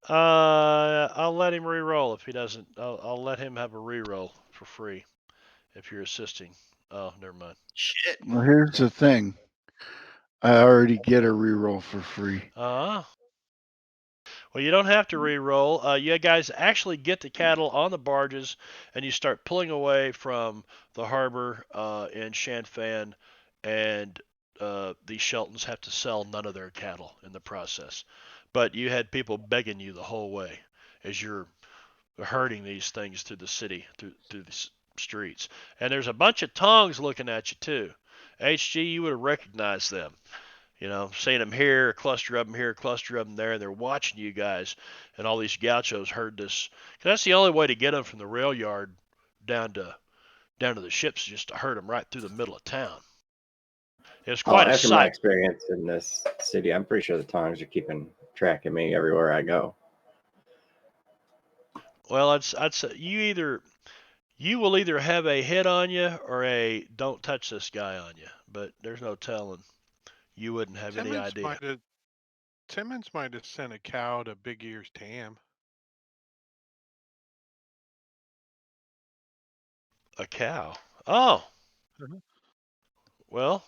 I'll let him re-roll if he doesn't. I'll let him have a re-roll for free if you're assisting. Oh, never mind. Shit. Well, here's the thing. I already get a reroll for free. Well, you don't have to re-roll. You guys actually get the cattle on the barges, and you start pulling away from the harbor in Shanfan, and the Sheltons have to sell none of their cattle in the process. But you had people begging you the whole way as you're herding these things through the city, through the streets. And there's a bunch of tongs looking at you, too. HG, you would have recognized them. Seeing them here, a cluster of them here, a cluster of them there, and they're watching you guys. And all these gauchos heard this. 'Cause that's the only way to get them from the rail yard down to the ships, just to herd them right through the middle of town. It was Oh, quite a after my sight. experience in this city, I'm pretty sure the tongs are keeping track of me everywhere I go. Well, I'd say you will either have a hit on you or a don't touch this guy on you. But there's no telling. You wouldn't have any idea. Timmons might have sent a cow to Big Ear's Tam. A cow. Oh, Mhm. well,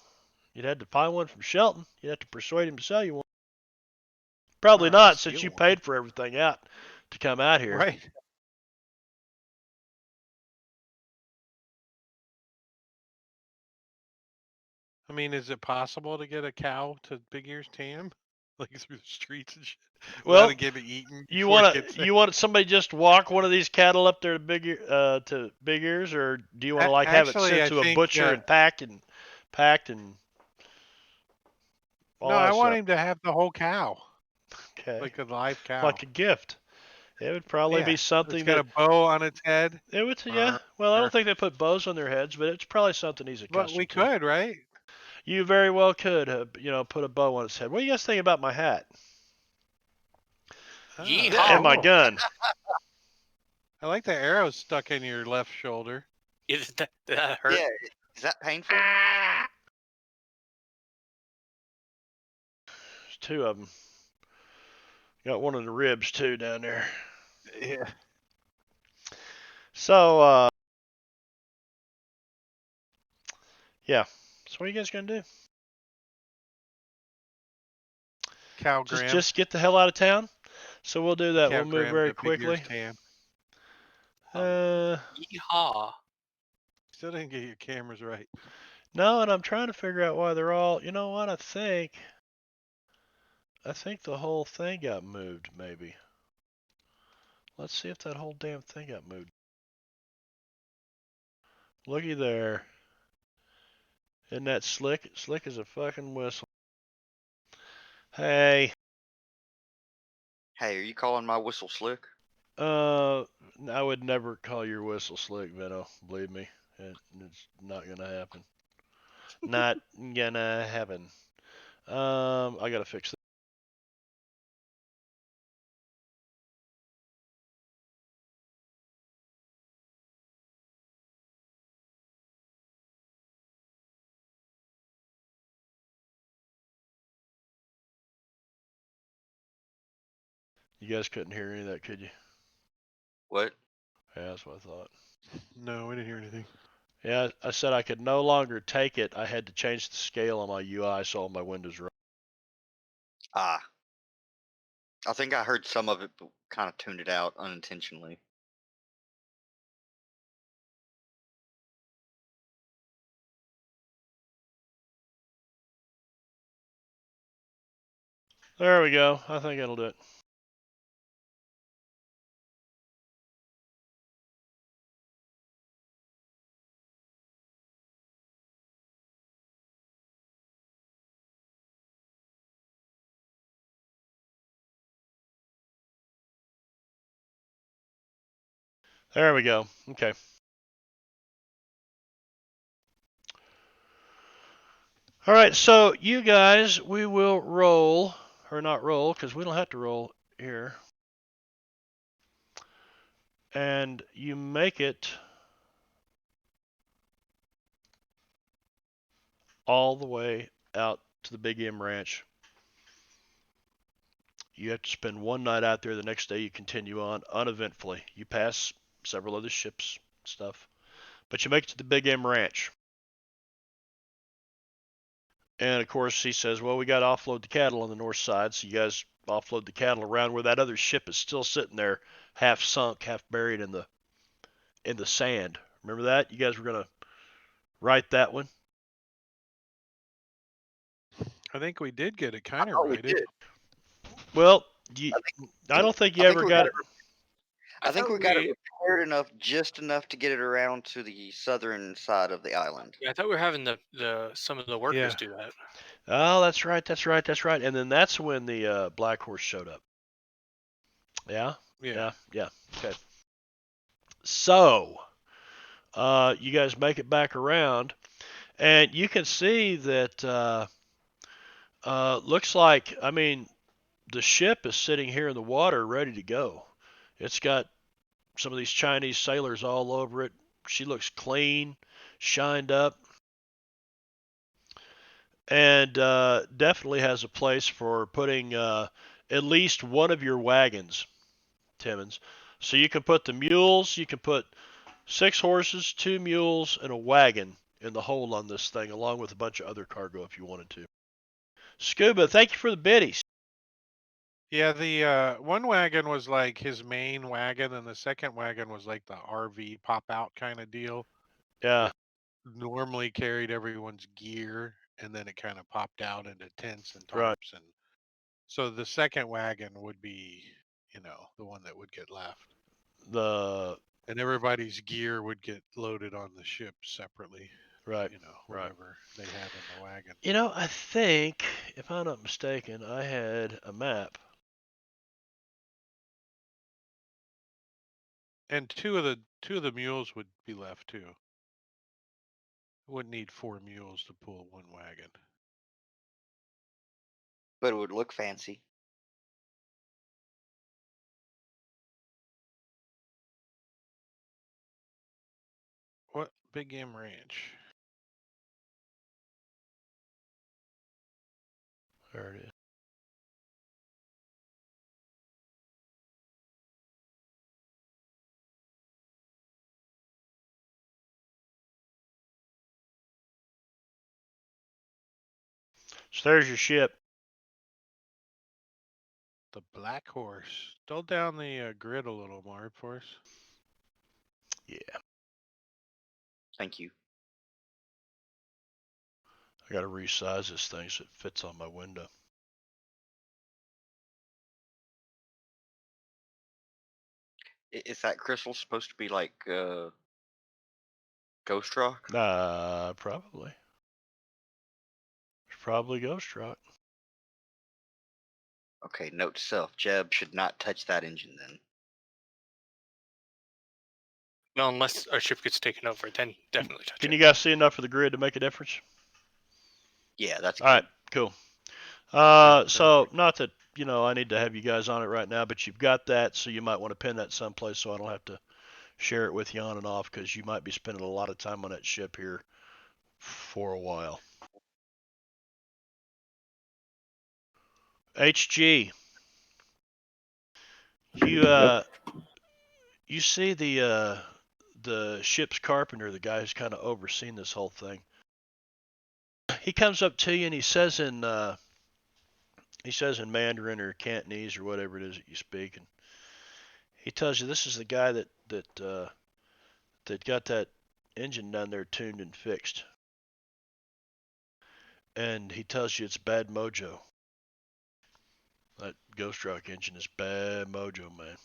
you'd have to buy one from Shelton. You'd have to persuade him to sell you one. Probably Well, not, since steal you one. paid for everything out to come out here. Right. I mean, is it possible to get a cow to Big Ear's Tam? Like through the streets and shit? Without Well, it getting eaten you before it want gets to there? you want somebody just walk one of these cattle up there to Big Ears, or do you want to like have it Actually, sent I to a think butcher and packed and no, all I that want stuff? him to have the whole cow, Okay, like a live cow. like a gift. It would probably be Yeah, it's something got that a bow on its head. it would. Yeah. Well, I don't think they put bows on their heads, but it's probably something he's But we accustomed to. could, right? You very well could, put a bow on its head. What do you guys think about my hat Oh, Yeehaw! and my cool. gun? I like the arrow stuck in your left shoulder. Did that hurt? Yeah. Is that painful? There's two of them. Got one in the ribs too down there. Yeah. So, yeah. So what are you guys gonna do? Cow Just Graham. just get the hell out of town. So we'll do that. Cow We'll move Graham very to Big Ear's quickly. Tam. Yeehaw! Still didn't get your cameras right. No, and I'm trying to figure out why they're all. You know what? I think the whole thing got moved. Maybe. Let's see if that whole damn thing got moved. Looky there. Isn't that slick? Slick as a fucking whistle. Hey, Hey, are you calling my whistle slick? I would never call your whistle slick, Vito. Believe me, it's not gonna happen. Not gonna happen. I gotta fix that. You guys couldn't hear any of that, could you? What? Yeah, that's what I thought. No, we didn't hear anything. Yeah, I said I could no longer take it. I had to change the scale on my UI so all my windows were. Ah. I think I heard some of it, but kind of tuned it out unintentionally. There we go. I think it'll do it. There we go. Okay. All right, so you guys, we will roll, or not roll, because we don't have to roll here. And you make it all the way out to the Big M Ranch. You have to spend one night out there. The next day you continue on uneventfully. You pass several other ships, stuff, but you make it to the Big M Ranch. And of course, he says, "Well, we got to offload the cattle on the north side." So you guys offload the cattle around where that other ship is still sitting there, half sunk, half buried in the sand. Remember that? You guys were gonna write that one. I think we did get it I kind of thought we righted. did. Well, I think, I don't think you I think ever we got got it. it. I think we got it repaired enough, just enough to get it around to the southern side of the island. Yeah, I thought we were having the some of the workers Yeah. do that. Oh, that's right, that's right, that's right. And then that's when the Black Horse showed up. Yeah, Yeah. yeah. Okay. So, you guys make it back around, and you can see that looks like, I mean, the ship is sitting here in the water ready to go. It's got some of these Chinese sailors all over it. She looks clean, shined up, and definitely has a place for putting at least one of your wagons, Timmons. So you can put the mules, you can put 6 horses, 2 mules, and a wagon in the hold on this thing, along with a bunch of other cargo if you wanted to. Scuba, thank you for the biddies. Yeah, the one wagon was like his main wagon, and the second wagon was like the RV pop out kind of deal. Yeah, Normally carried everyone's gear, and then it kind of popped out into tents and right. tarps, and so the second wagon would be, the one that would get left, The and everybody's gear would get loaded on the ship separately. right, right. Whatever they had in the wagon. I think, if I'm not mistaken, I had a map. And two of the mules would be left too. Wouldn't need 4 mules to pull one wagon. But it would look fancy. What Big Game Ranch? There it is. So there's your ship. The Black Horse. Dull down the grid a little more for us. Yeah, Thank you. I got to resize this thing so it fits on my window. Is that crystal supposed to be like ghost rock? Probably. It's probably Ghost Rock. Okay, note to self: Jeb should not touch that engine then. Well, unless our ship gets taken over, then definitely touch Can it. you guys see enough of the grid to make a difference? Yeah, that's All right, good. cool. So not that I need to have you guys on it right now, but you've got that, so you might want to pin that someplace so I don't have to share it with you on and off because you might be spending a lot of time on that ship here for a while. HG, you see the ship's carpenter, the guy who's kind of overseeing this whole thing. He comes up to you and he says he says in Mandarin or Cantonese or whatever it is that you speak, and he tells you this is the guy that got that engine down there tuned and fixed, and he tells you it's bad mojo. That Ghost Rock engine is bad mojo, man.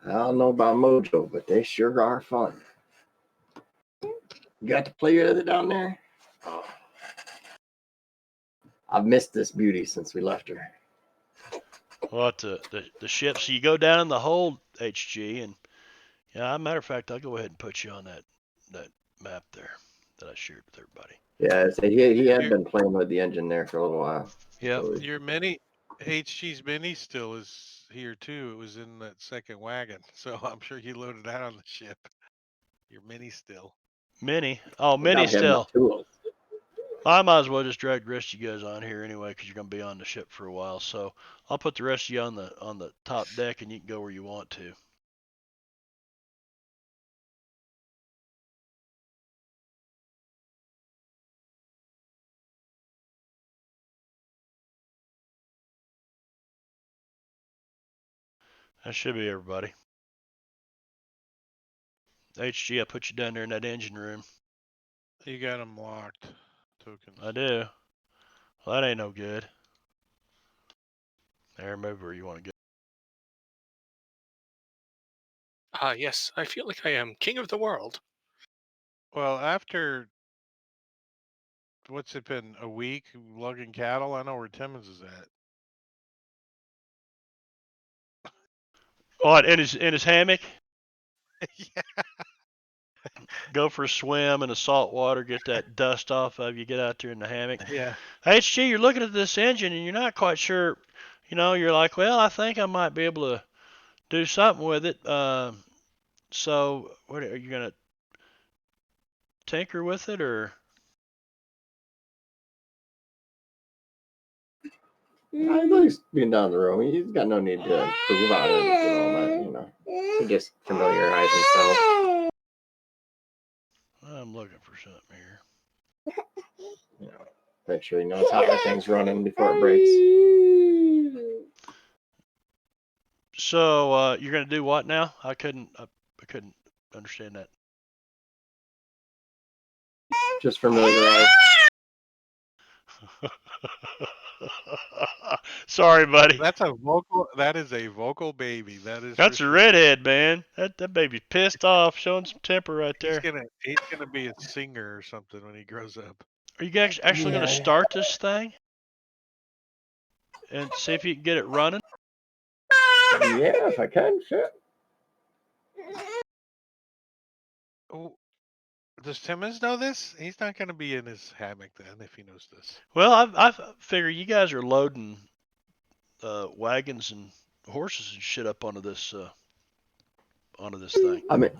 I don't know about Mojo, but they sure are fun. You got to play with it down there? Oh. I've missed this beauty since we left her. What the ship? So you go down in the hold, HG, and yeah, matter of fact, I'll go ahead and put you on that map there that I shared with everybody. Yeah, so he had been playing with the engine there for a little while. Yeah. So Your mini HG's mini still is here too. It was in that second wagon, so I'm sure you loaded that on the ship. Your mini still. Mini. Oh, we Mini got him the still. tools. I might as well just drag the rest of you guys on here anyway, because you're gonna be on the ship for a while. So I'll put the rest of you on the top deck, and you can go where you want to. That should be everybody. HG, I put you down there in that engine room. You got them locked. Tokens. I do. Well, that ain't no good. There, move where you want to go. Ah, yes, I feel like I am king of the world. Well, after what's it been, a week lugging cattle? I know where Timmons is at. Oh, in his hammock. Yeah. Go for a swim in the salt water, get that dust off of you, get out there in the hammock. Yeah. HG, you're looking at this engine and you're not quite sure. You're like, well, I think I might be able to do something with it. So, what are you gonna tinker with it or? I thought he's being down the road. He's got no need to improve on it at the moment, He just familiarize himself. I'm looking for something here. Make sure he knows how everything's running before it breaks. So, you're gonna do what now? I couldn't understand that. Just familiarize. Sorry, buddy. That's a vocal. That is a vocal baby. That is. That's for a sure. redhead, man. That baby's pissed off, showing some temper right there. He's gonna be a singer or something when he grows up. Are you guys actually gonna start this thing and see if you can get it running? Yeah, if I can, sure. Oh, does Timmons know this? He's not gonna be in his hammock then if he knows this. Well, I figure you guys are loading wagons and horses and shit up onto this thing. I mean,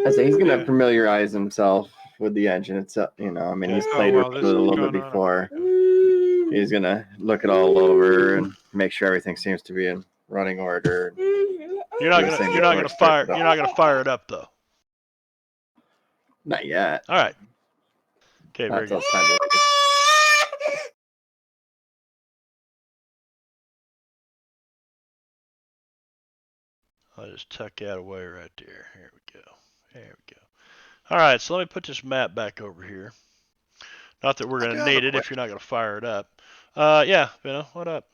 I say he's gonna Yeah. familiarize himself with the engine itself. He's played with it a little bit before. He's gonna look it all over and make sure everything seems to be in running order. You're not gonna fire it up though. Not yet. All right. Okay, very good. I'll just tuck that away right there. Here we go. There we go. All right, so let me put this map back over here. Not that we're going to need it if you're not going to fire it up. Yeah, Benno, what up?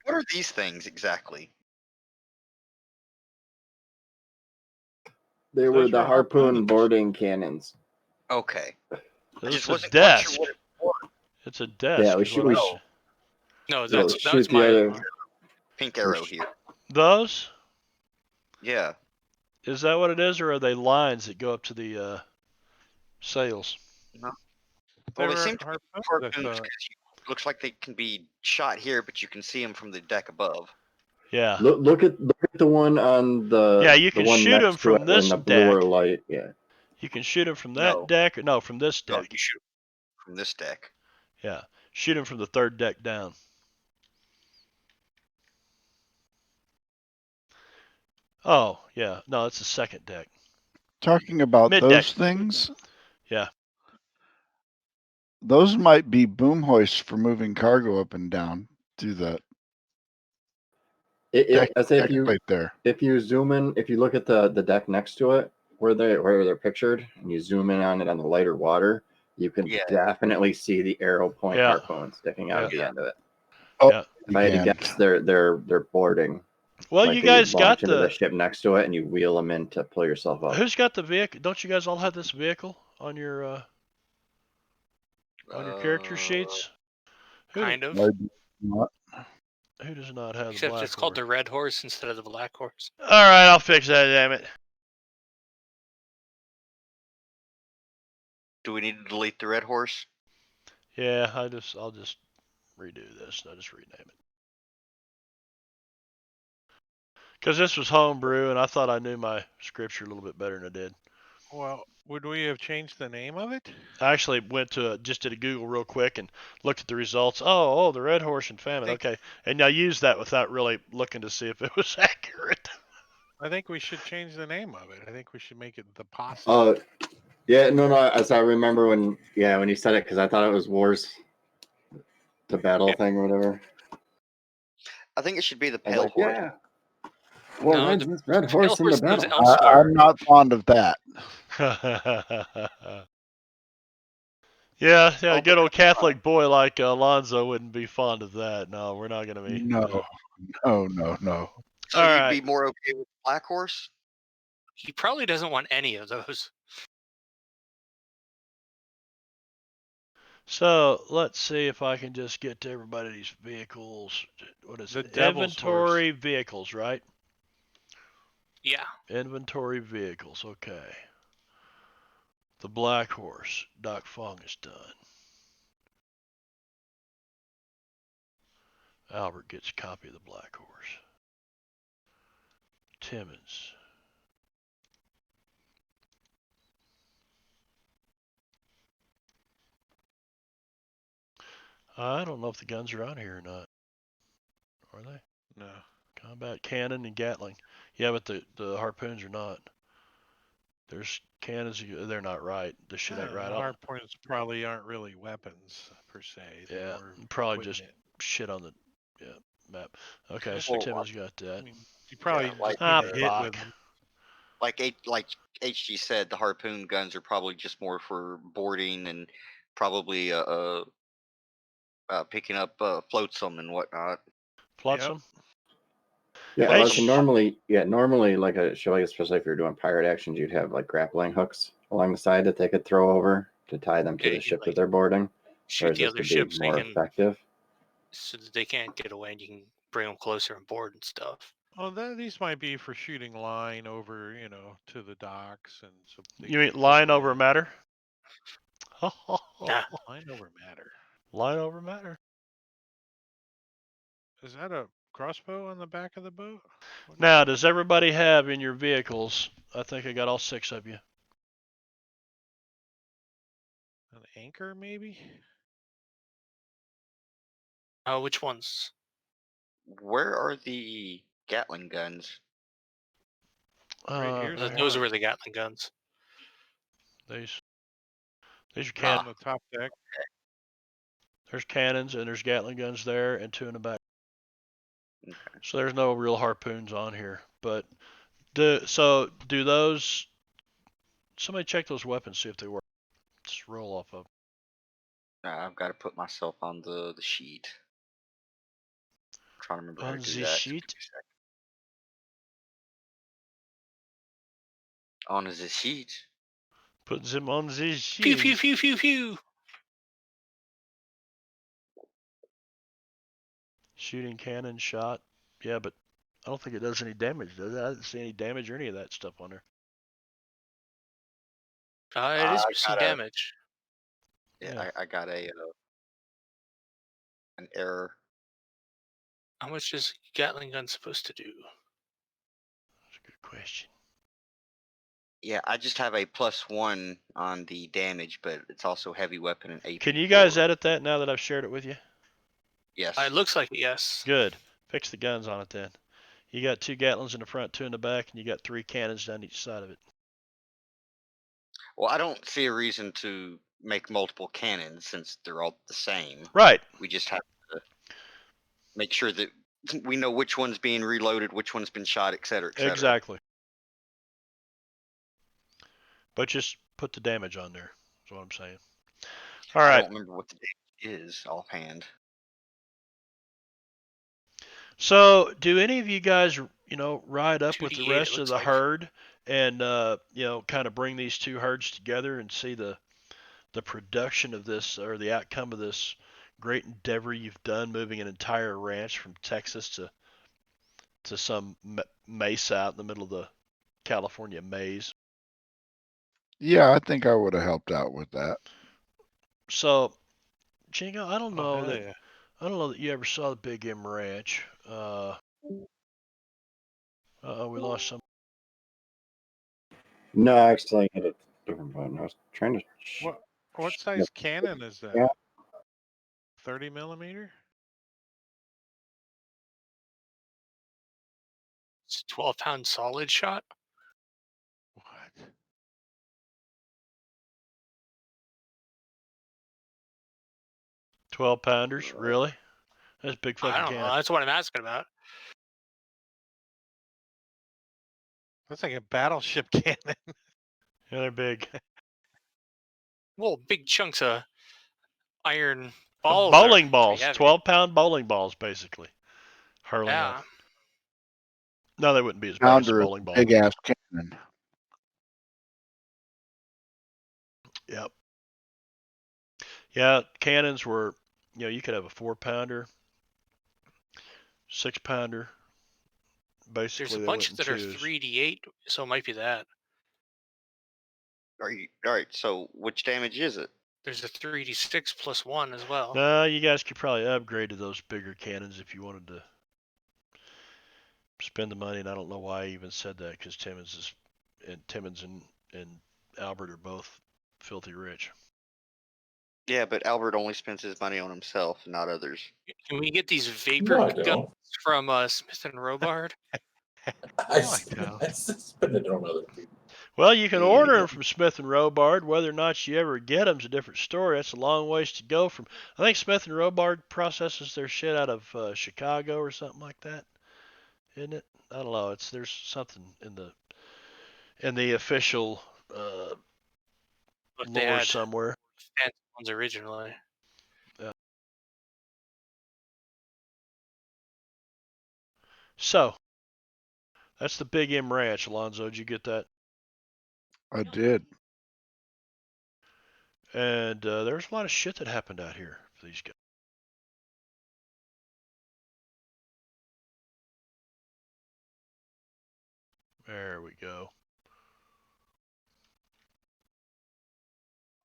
What are these things exactly? They were the harpoon boarding cannons. Okay. It's a desk. It's a desk. Yeah, we should. No, that's my other pink arrow here. Those? Yeah. Is that what it is, or are they lines that go up to the sails? No. Well, they seem to be harpoons because looks like they can be shot here, but you can see them from the deck above. Yeah. Look at the one on the. Yeah, you can shoot them from this the deck. bluer light. Yeah. You can shoot them from that deck, or no, from this deck. No, you shoot from this deck. Yeah, shoot them from the third deck down. Oh, yeah. No, it's the second deck. Talking about Mid-deck. those things? Yeah. Those might be boom hoists for moving cargo up and down. Do that. I say Deck plate there. if you zoom in, if you look at the deck next to it, where they're pictured, and you zoom in on it on the lighter water, you can Yeah. definitely see the arrow point Yeah. harpoon sticking out Yeah. of the end of it. Oh, Yeah. If I had to can. guess, they're boarding. Well, Like you they guys launch got into the the. ship next to it, and you wheel them in to pull yourself up. Who's got the vehicle? Don't you guys all have this vehicle on your character sheets? Kind of. I do not. Who does not have the Except black it's called horse? the red horse instead of the black horse. All right, I'll fix that. Damn it. Do we need to delete the red horse? Yeah, I'll just redo this. I'll just rename it. Because this was homebrew, and I thought I knew my scripture a little bit better than I did. Well, would we have changed the name of it? I actually went to just did a Google real quick and looked at the results. Oh, the red horse and famine. Okay, and I used that without really looking to see if it was accurate. I think we should change the name of it. I think we should make it the Posse. Yeah, no. As I remember when you said it, because I thought it was Wars to Battle thing or whatever. I think it should be the I was pale like, horse. yeah. Well, No, red, the red horse in the horse lives battle. elsewhere. I'm not fond of that. Yeah, Oh, good old Catholic boy like Alonzo wouldn't be fond of that. No, we're not gonna be. No, no. So All you'd right. be more okay with black horse? He probably doesn't want any of those. So let's see if I can just get to everybody's vehicles. What is The it? Devil's Inventory vehicles, right? Yeah. Inventory vehicles. Okay. The Black Horse. Doc Fong is done. Albert gets a copy of the Black Horse. Timmons. I don't know if the guns are on here or not. Are they? No. Combat cannon and Gatling. Yeah, but the harpoons are not. There's cannons. They're not right. This shit ain't right. The harpoons probably aren't really weapons per se. They're Yeah, more probably just equipment. shit on the map. Okay, so Well, Timmons got that. I mean, you probably Yeah, like, just need a hit fuck. with them. Like HG said, the harpoon guns are probably just more for boarding and probably picking up flotsam and whatnot. Flotsam. Yeah, Hey, so normally like a show, like especially if you're doing pirate actions, you'd have like grappling hooks along the side that they could throw over to tie them to Yeah, the you, ship like, that they're boarding. Shoot Whereas the this other would be ships more effective. so that they can't get away and you can bring them closer and board and stuff. Oh, these might be for shooting line over, to the docks, and so they you mean can't get line away. over matter? Nah. Line over matter. Line over matter. Is that a crossbow on the back of the boat? What is Now, that? does everybody have in your vehicles? I think I got all 6 of you. An anchor, maybe? Which ones? Where are the Gatling guns? Right here. Those were the Gatling guns. These are On cannons. the top deck. There's cannons and there's Gatling guns there and 2 in the back. Okay. So there's no real harpoons on here. But do those? Somebody check those weapons, see if they work. Just roll off of. I've got to put myself on the sheet. I'm trying to remember how On to do the that. sheet? On the sheet. Put them on the Pew sheet. pew pew pew pew. Shooting cannon shot. Yeah, but I don't think it does any damage, does it? I didn't see any damage or any of that stuff on there. It is I some gotta- damage. Yeah, I got an error. How much is Gatling gun supposed to do? That's a good question. Yeah, I just have a +1 on the damage, but it's also heavy weapon and AP. Can you guys edit that now that I've shared it with you? Yes. It looks like yes. Good. Fix the guns on it then. You got 2 Gatlings in the front, 2 in the back, and you got 3 cannons down each side of it. Well, I don't see a reason to make multiple cannons since they're all the same. Right. We just have to make sure that we know which one's being reloaded, which one's been shot, et cetera, et cetera. Exactly. But just put the damage on there. That's what I'm saying. All I right. don't remember what the damage is offhand. So, do any of you guys, ride up with the 2d8 it rest of looks the like. herd and, kind of bring these two herds together and see the production of this or the outcome of this great endeavor you've done, moving an entire ranch from Texas to some mesa out in the middle of the California maze? Yeah, I think I would have helped out with that. So, Chingo, I don't Oh, know hell that yeah. I don't know that you ever saw the Big M Ranch. We lost some. No, actually, I hit a different button. I was trying to. What size cannon is that? Yeah. 30 millimeter? It's a 12-pound solid shot. What? 12-pounders, really? That's a big I fucking don't know. cannon. That's what I'm asking about. That's like a battleship cannon. Yeah, they're big. Well, big chunks of iron balls Bowling are balls, pretty heavy. 12-pound bowling balls, basically, hurling Yeah. off. No, they wouldn't be as big as a Pounder is bowling a ball. big ass cannon. Yep. Yeah, cannons were, you could have a 4-pounder, 6-pounder. There's Basically, a they bunch went in that are twos. 3d8, so it might be that. All right, so which damage is it? There's a 3d6 plus 1 as well. No, you guys could probably upgrade to those bigger cannons if you wanted to spend the money. And I don't know why I even said that, because Timmons and Albert are both filthy rich. Yeah, but Albert only spends his money on himself, not others. Can we get these vapor No, I guns don't. from Smith and Robard? I No, I don't. spend it on other people. Well, you can order them from Smith and Robard. Whether or not you ever get them is a different story. That's a long ways to go from. I think Smith and Robard processes their shit out of Chicago or something like that, isn't it? I don't know. There's something in the official But they lore had somewhere. fancy ones originally. So that's the Big M Ranch, Alonzo. Did you get that? I did. And there was a lot of shit that happened out here for these guys. There we go.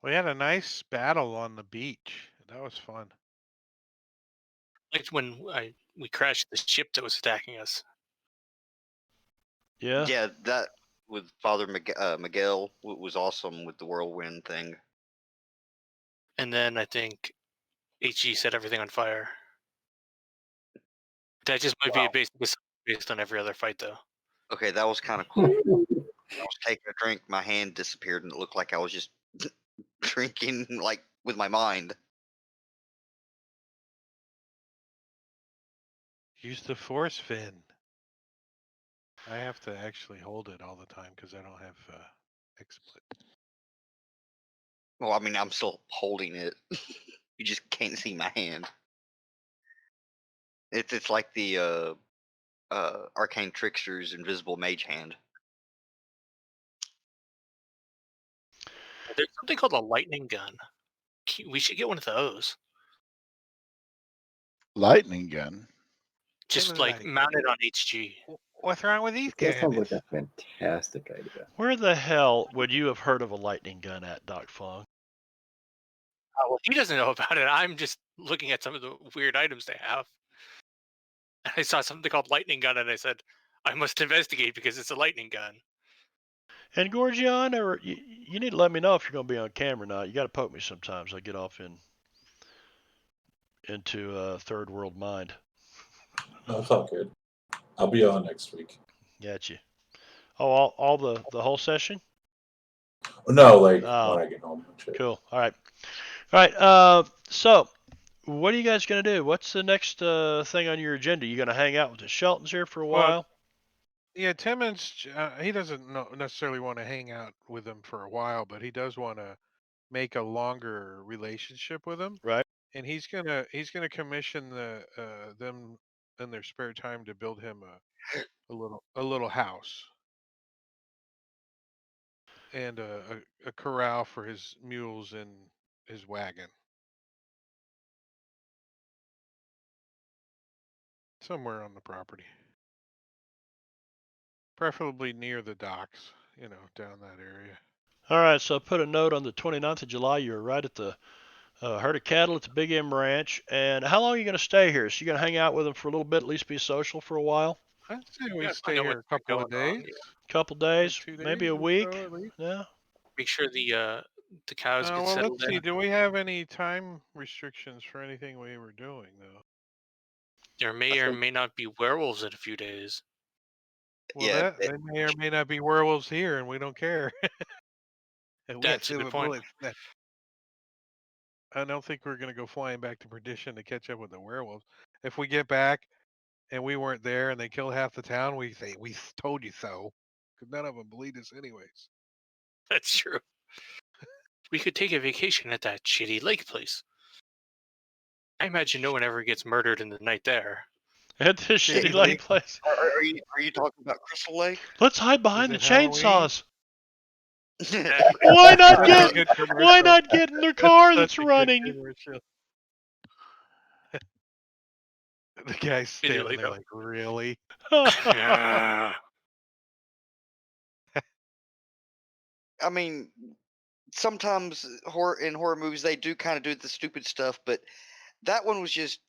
We had a nice battle on the beach. That was fun. Like when we crashed the ship that was attacking us. Yeah. Yeah, that with Father Miguel was awesome with the whirlwind thing. And then I think HG set everything on fire. That just might be based on every other fight, though. Okay, that was kind of cool. I was taking a drink, my hand disappeared, and it looked like I was just drinking like with my mind. Use the force fin. I have to actually hold it all the time because I don't have XSplit. Well, I mean, I'm still holding it. You just can't see my hand. It's like the Arcane Trickster's invisible mage hand. There's something called a lightning gun. We should get one of those. Lightning gun. Just like mounted on HG. What's wrong with these That sounds cannons? like a fantastic idea. Where the hell would you have heard of a lightning gun at, Doc Fong? Well, he doesn't know about it. I'm just looking at some of the weird items they have. And I saw something called lightning gun, and I said, I must investigate because it's a lightning gun. And Gorgion, you need to let me know if you're going to be on camera or not. You got to poke me sometimes. I get off into third world mind. No, it's all good. I'll be on next week. Got you. Oh, all the whole session? No, like Oh. when I get home. And shit. Cool. All right. So, what are you guys going to do? What's the next thing on your agenda? You going to hang out with the Sheltons here for a Well, while? yeah, Timmons, he doesn't necessarily want to hang out with them for a while, but he does want to make a longer relationship with them, Right. and he's gonna commission them in their spare time to build him a little house and a corral for his mules and his wagon somewhere on the property, preferably near the docks, down that area. All right. So, put a note on the 29th of July. You're right at the herd of cattle at the Big M Ranch. And how long are you going to stay here? So, you going to hang out with them for a little bit, at least be social for a while? I'd say we Yeah, stay find out here what's a couple of going on. days, Yeah. Couple or days, 2 maybe days a or week. so at least. Yeah. Make sure the cows get Well, settled let's see. in. Do we have any time restrictions for anything we were doing, though? There may or may not be werewolves in a few days. Well, Yeah, they may or may not be werewolves here, and we don't care. And we have That's a good silver point. bullets. I don't think we're going to go flying back to perdition to catch up with the werewolves. If we get back and we weren't there and they kill half the town, we say, we told you so. Because none of them believed us anyways. That's true. We could take a vacation at that shitty lake place. I imagine no one ever gets murdered in the night there. At this Shitty shitty Lake. lake place. are you talking about Crystal Lake? Let's hide Is behind the it Halloween? chainsaws. Exactly. Why not Such a get? good Why commercial. not get in the car Such that's a good running? commercial. The guy's standing there Illegal. like, really? Yeah. I mean, sometimes in horror movies they do kind of do the stupid stuff, but that one was just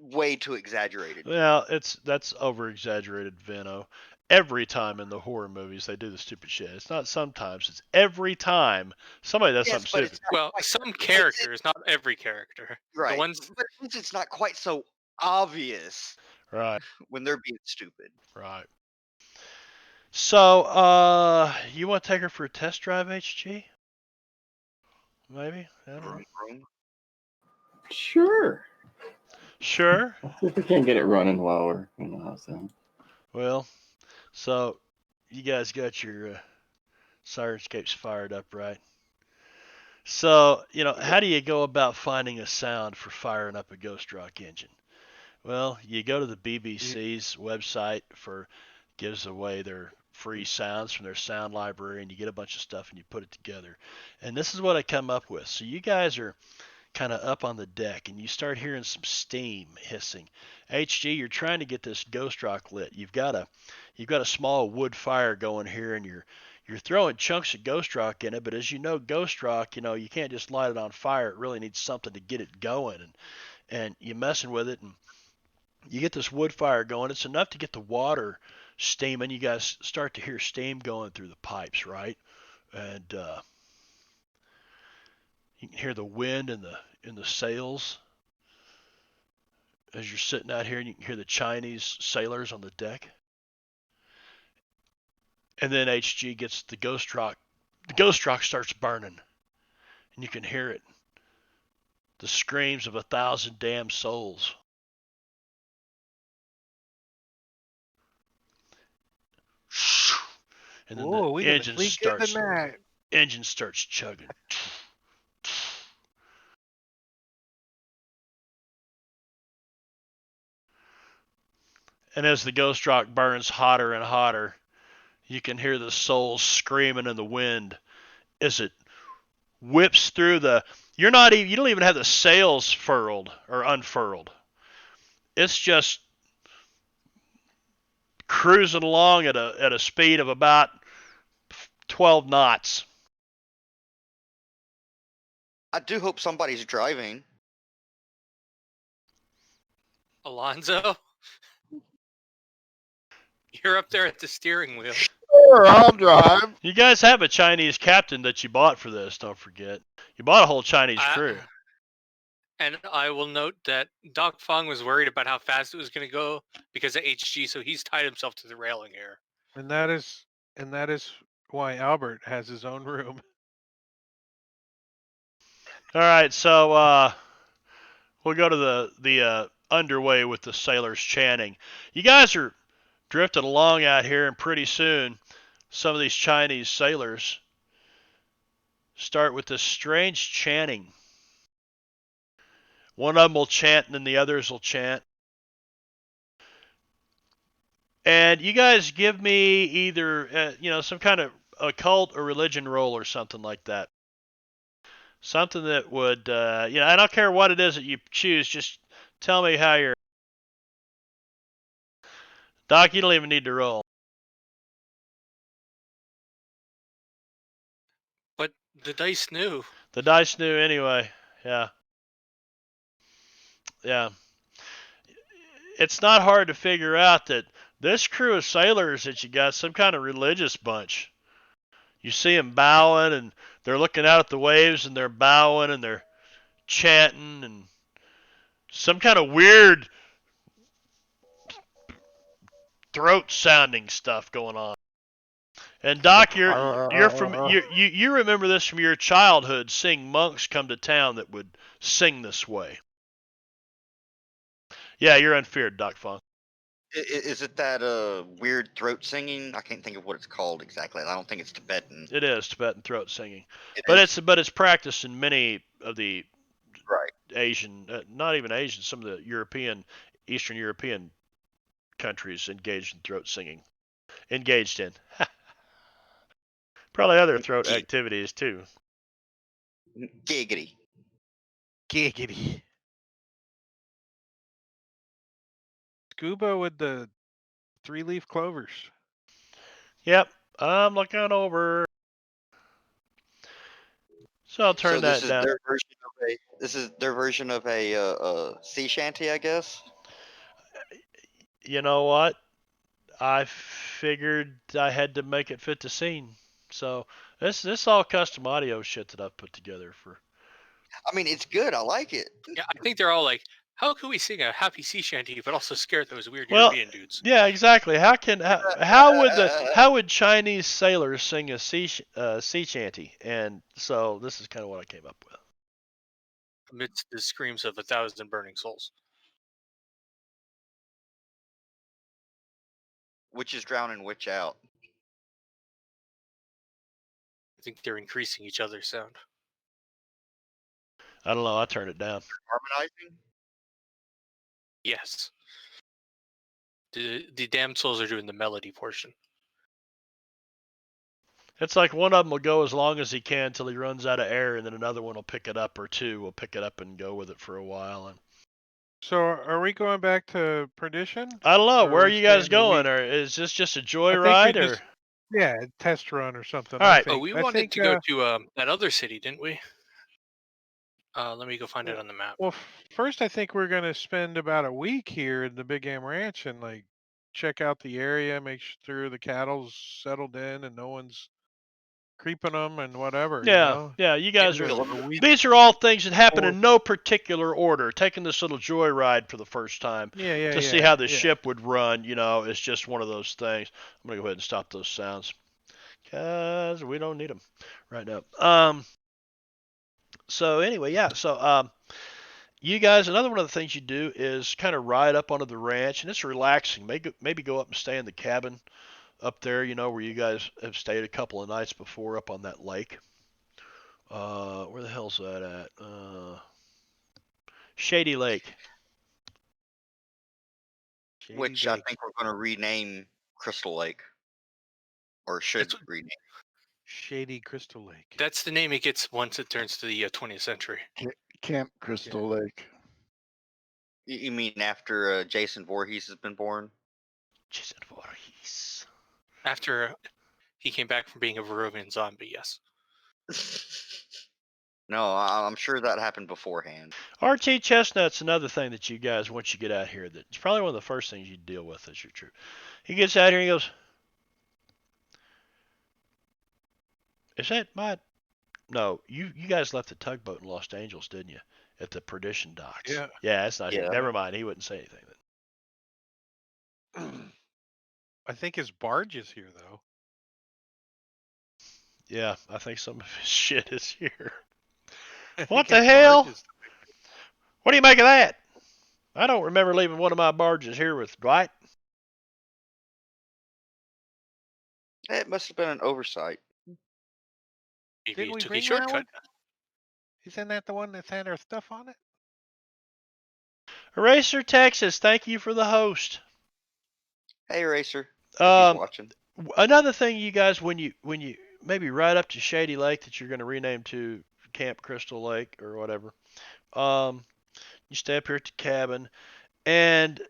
way too exaggerated. Well, that's over exaggerated, Vino. Every time in the horror movies they do the stupid shit. It's not sometimes, it's every time somebody does Yes, something but stupid. it's not Well, quite, some it's characters, not every character. right. The ones But at least it's not quite so obvious Right, when they're being stupid. right. So, you want to take her for a test drive, HG? Maybe? I don't know. Vroom, vroom. Sure. Sure. Let's see if we can't get it running while we're in the house then. Well, so you guys got your Sirenscapes fired up, right? So, how do you go about finding a sound for firing up a Ghost Rock engine? Well, you go to the BBC's website gives away their free sounds from their sound library, and you get a bunch of stuff and you put it together. And this is what I come up with. So you guys are kind of up on the deck and you start hearing some steam hissing. HG, you're trying to get this Ghost Rock lit. You've got a small wood fire going here, and you're throwing chunks of Ghost Rock in it, but as you know, Ghost Rock, you can't just light it on fire. It really needs something to get it going, and you're messing with it, and you get this wood fire going. It's enough to get the water steaming. You guys start to hear steam going through the pipes, right? And you can hear the wind in the sails as you're sitting out here, and you can hear the Chinese sailors on the deck. And then HG gets the Ghost Rock. The Ghost Rock starts burning, and you can hear it. The screams of 1,000 damned souls. And then Whoa, the we gonna sleep good tonight. engine starts chugging. And as the Ghost Rock burns hotter and hotter, you can hear the souls screaming in the wind as it whips through you don't even have the sails furled or unfurled. It's just cruising along at a speed of about 12 knots. I do hope somebody's driving. Alonzo, you're up there at the steering wheel. Sure, I'll drive. You guys have a Chinese captain that you bought for this, don't forget. You bought a whole Chinese crew. And I will note that Doc Fong was worried about how fast it was going to go because of HG, so he's tied himself to the railing here. And that is why Albert has his own room. All right, so we'll go to the underway with the sailors chanting. You guys are drifting along out here, and pretty soon some of these Chinese sailors start with this strange chanting. One of them will chant, and then the others will chant. And you guys give me either some kind of occult or religion roll or something like that. Something that would I don't care what it is that you choose. Just tell me how you're. Doc, you don't even need to roll. But the dice knew. The dice knew anyway. Yeah. Yeah. It's not hard to figure out that this crew of sailors that you got some kind of religious bunch. You see them bowing and they're looking out at the waves and they're bowing and they're chanting and some kind of weird throat sounding stuff going on. And Doc, you're from you remember this from your childhood, seeing monks come to town that would sing this way. Yeah, you're unfeared, Doc Funk. Is it that weird throat singing? I can't think of what it's called exactly. I don't think it's Tibetan. It is Tibetan throat singing, It but is? it's practiced in many of the Right. Asian, not even Asian, some of the European, Eastern European countries engaged in throat singing. Engaged in. Probably other throat Gi- activities too. Giggity. Giggity. Scuba with the 3-leaf clovers. Yep, I'm looking over. So I'll turn So that down. this is their version of a sea shanty, I guess. You know what? I figured I had to make it fit the scene. So this all custom audio shit that I've put together for. I mean, it's good. I like it. Yeah, I think they're all like, how can we sing a happy sea shanty but also scare those weird Well, European dudes? yeah, exactly. How would Chinese sailors sing a sea shanty? And so this is kind of what I came up with. Amidst the screams of 1,000 burning souls. Which is drowning which out. I think they're increasing each other's sound. I don't know. I turned it down. Harmonizing. Yes. The damn souls are doing the melody portion. It's like one of them will go as long as he can until he runs out of air, and then another one will pick it up, or two will pick it up and go with it for a while. And So are we going back to Perdition? I don't know. Or Where are we you guys staying the going? week? Or is this just a I think we joyride? Or just test run or something. All I right. think. Oh, we I wanted think, to go to that other city, didn't we? Let me go find it on the map. Well, first I think we're going to spend about a week here in the Big Game Ranch and like check out the area, make sure the cattle's settled in and no one's creeping them and whatever. yeah, yeah. You guys Give are. it a week. These are all things that happen Or- in no particular order. Taking this little joyride for the first time to see how the ship would run, is just one of those things. I'm gonna go ahead and stop those sounds because we don't need them right now. So anyway, yeah. So you guys, another one of the things you do is kind of ride up onto the ranch, and it's relaxing. Maybe go up and stay in the cabin up there, where you guys have stayed a couple of nights before up on that lake. Where the hell's that at? Shady Lake. Which I think we're going to rename Crystal Lake. Or should That's- rename. Shady Crystal Lake. That's the name it gets once it turns to the 20th century. Camp Crystal Lake. You mean after Jason Voorhees has been born? Jason Voorhees. After he came back from being a Varovian zombie, yes. No, I'm sure that happened beforehand. RT Chestnut's another thing that you guys, once you get out here, that's probably one of the first things you deal with as your troop. He gets out here and he goes, "Is that my?" No, you guys left the tugboat in Los Angeles, didn't you? At the Perdition docks. Yeah. Yeah, that's not Yeah. here. Never mind. He wouldn't say anything then. I think his barge is here though. Yeah, I think some of his shit is here. He What got the hell? barges. What do you make of that? I don't remember leaving one of my barges here with Dwight. It must have been an oversight. Maybe Didn't you we took a bring that shortcut. one? Isn't that the one that's had our stuff on it? Eraser, Texas, thank you for the host. Hey, Racer. If he's watching. Another thing, you guys, when you maybe ride up to Shady Lake that you're going to rename to Camp Crystal Lake or whatever, you stay up here at the cabin, and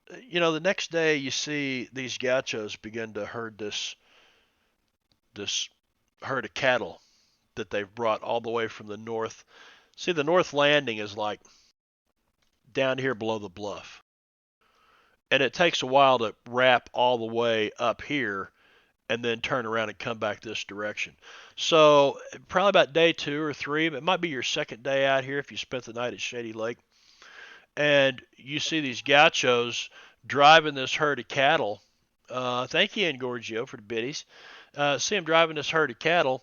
the next day you see these gauchos begin to herd this herd of cattle that they've brought all the way from the north. See, the North Landing is like down here below the bluff, and it takes a while to wrap all the way up here and then turn around and come back this direction. So probably about day 2 or 3, but it might be your second day out here if you spent the night at Shady Lake, and you see these gauchos driving this herd of cattle. Thank you, Engorgio, for the biddies. See them driving this herd of cattle,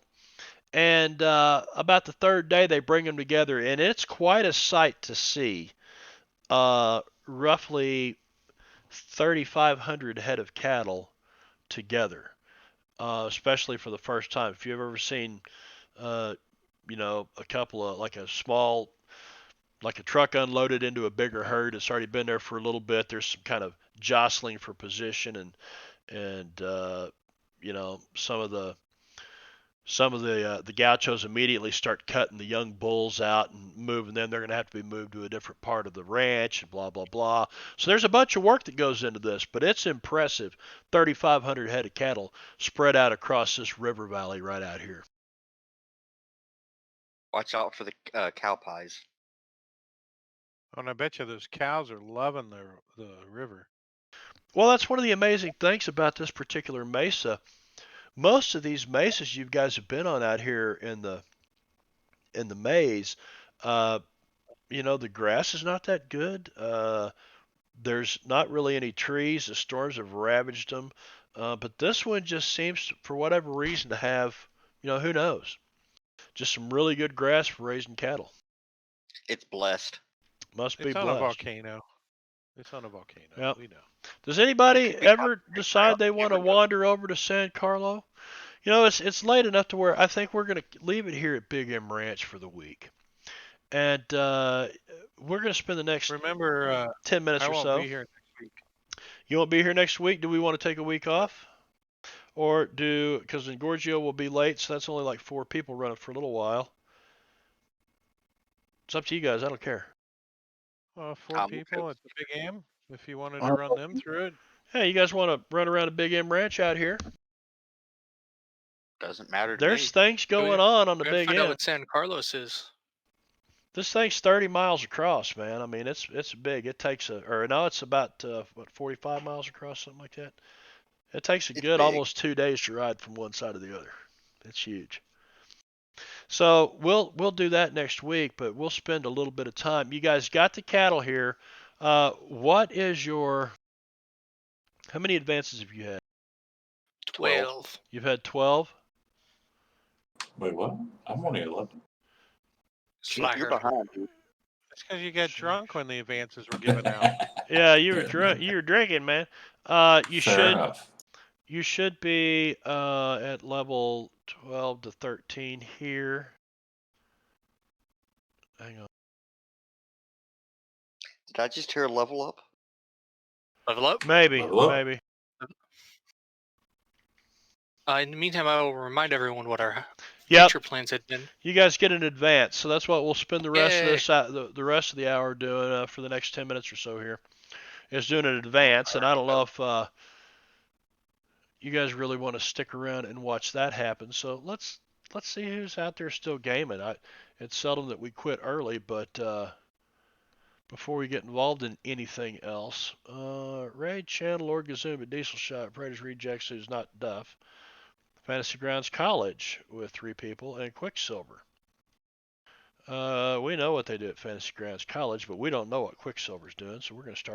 and about the third day they bring them together, and it's quite a sight to see. Roughly 3,500 head of cattle together, especially for the first time. If you've ever seen, uh, a couple of like a small, like a truck unloaded into a bigger herd, it's already been there for a little bit. There's some kind of jostling for position, and some of the gauchos immediately start cutting the young bulls out and moving them. They're going to have to be moved to a different part of the ranch and blah blah blah. So there's a bunch of work that goes into this, but it's impressive. 3,500 head of cattle spread out across this river valley right out here. Watch out for the cow pies. Oh, and I bet you those cows are loving the river. Well, that's one of the amazing things about this particular mesa. Most of these mesas you guys have been on out here in the maze, uh, the grass is not that good. There's not really any trees. The storms have ravaged them. But this one just seems, for whatever reason, to have, who knows, just some really good grass for raising cattle. It's blessed. Must be It's on a blessed. volcano. It's on a volcano. Yep. We know. Does anybody could be ever copyright, decide they you want to never know. wander over to San Carlo? It's late enough to where I think we're going to leave it here at Big M Ranch for the week. And we're going to spend the next Remember, 10 minutes I or won't so. be here next week. You won't be here next week? Do we want to take a week off? Or because Engorgio will be late, so that's only like 4 people running for a little while. It's up to you guys. I don't care. Well, 4 I'm people okay. at the Big Am. If you wanted to run them through it, Hey, you guys want to run around a Big M Ranch out here? Doesn't matter to There's me. things going on the We gotta Big find out M. what San Carlos is. This thing's 30 miles across, man. I mean, it's big. It takes it's about 45 miles across, something like that. It takes a It's good big. almost 2 days to ride from one side to the other. It's huge. So we'll do that next week, but we'll spend a little bit of time. You guys got the cattle here. What is your? How many advances have you had? 12. You've had 12. Wait, what? I'm only 11. You're Slacker. behind, dude. it's because you got drunk when the advances were given out. Yeah, you were drunk. You were drinking, man. You Fair should enough. you should be at level 12 to 13 here. Hang on. Did I just hear a level up? Level up. Maybe, Level up. maybe. In the meantime, I will remind everyone what our Yep. future plans had been. You guys get an advance, so that's what we'll spend the rest of Yay. this the rest of the hour doing for the next 10 minutes or so here. Is doing an advance, and I don't know if you guys really want to stick around and watch that happen. So let's see who's out there still gaming. It's seldom that we quit early, but before we get involved in anything else, Raid, Channel, Lord Gazuma, Diesel Shot, Predators Rejects, who's not Duff, Fantasy Grounds College with 3 people, and Quicksilver. We know what they do at Fantasy Grounds College, but we don't know what Quicksilver's doing, so we're going to start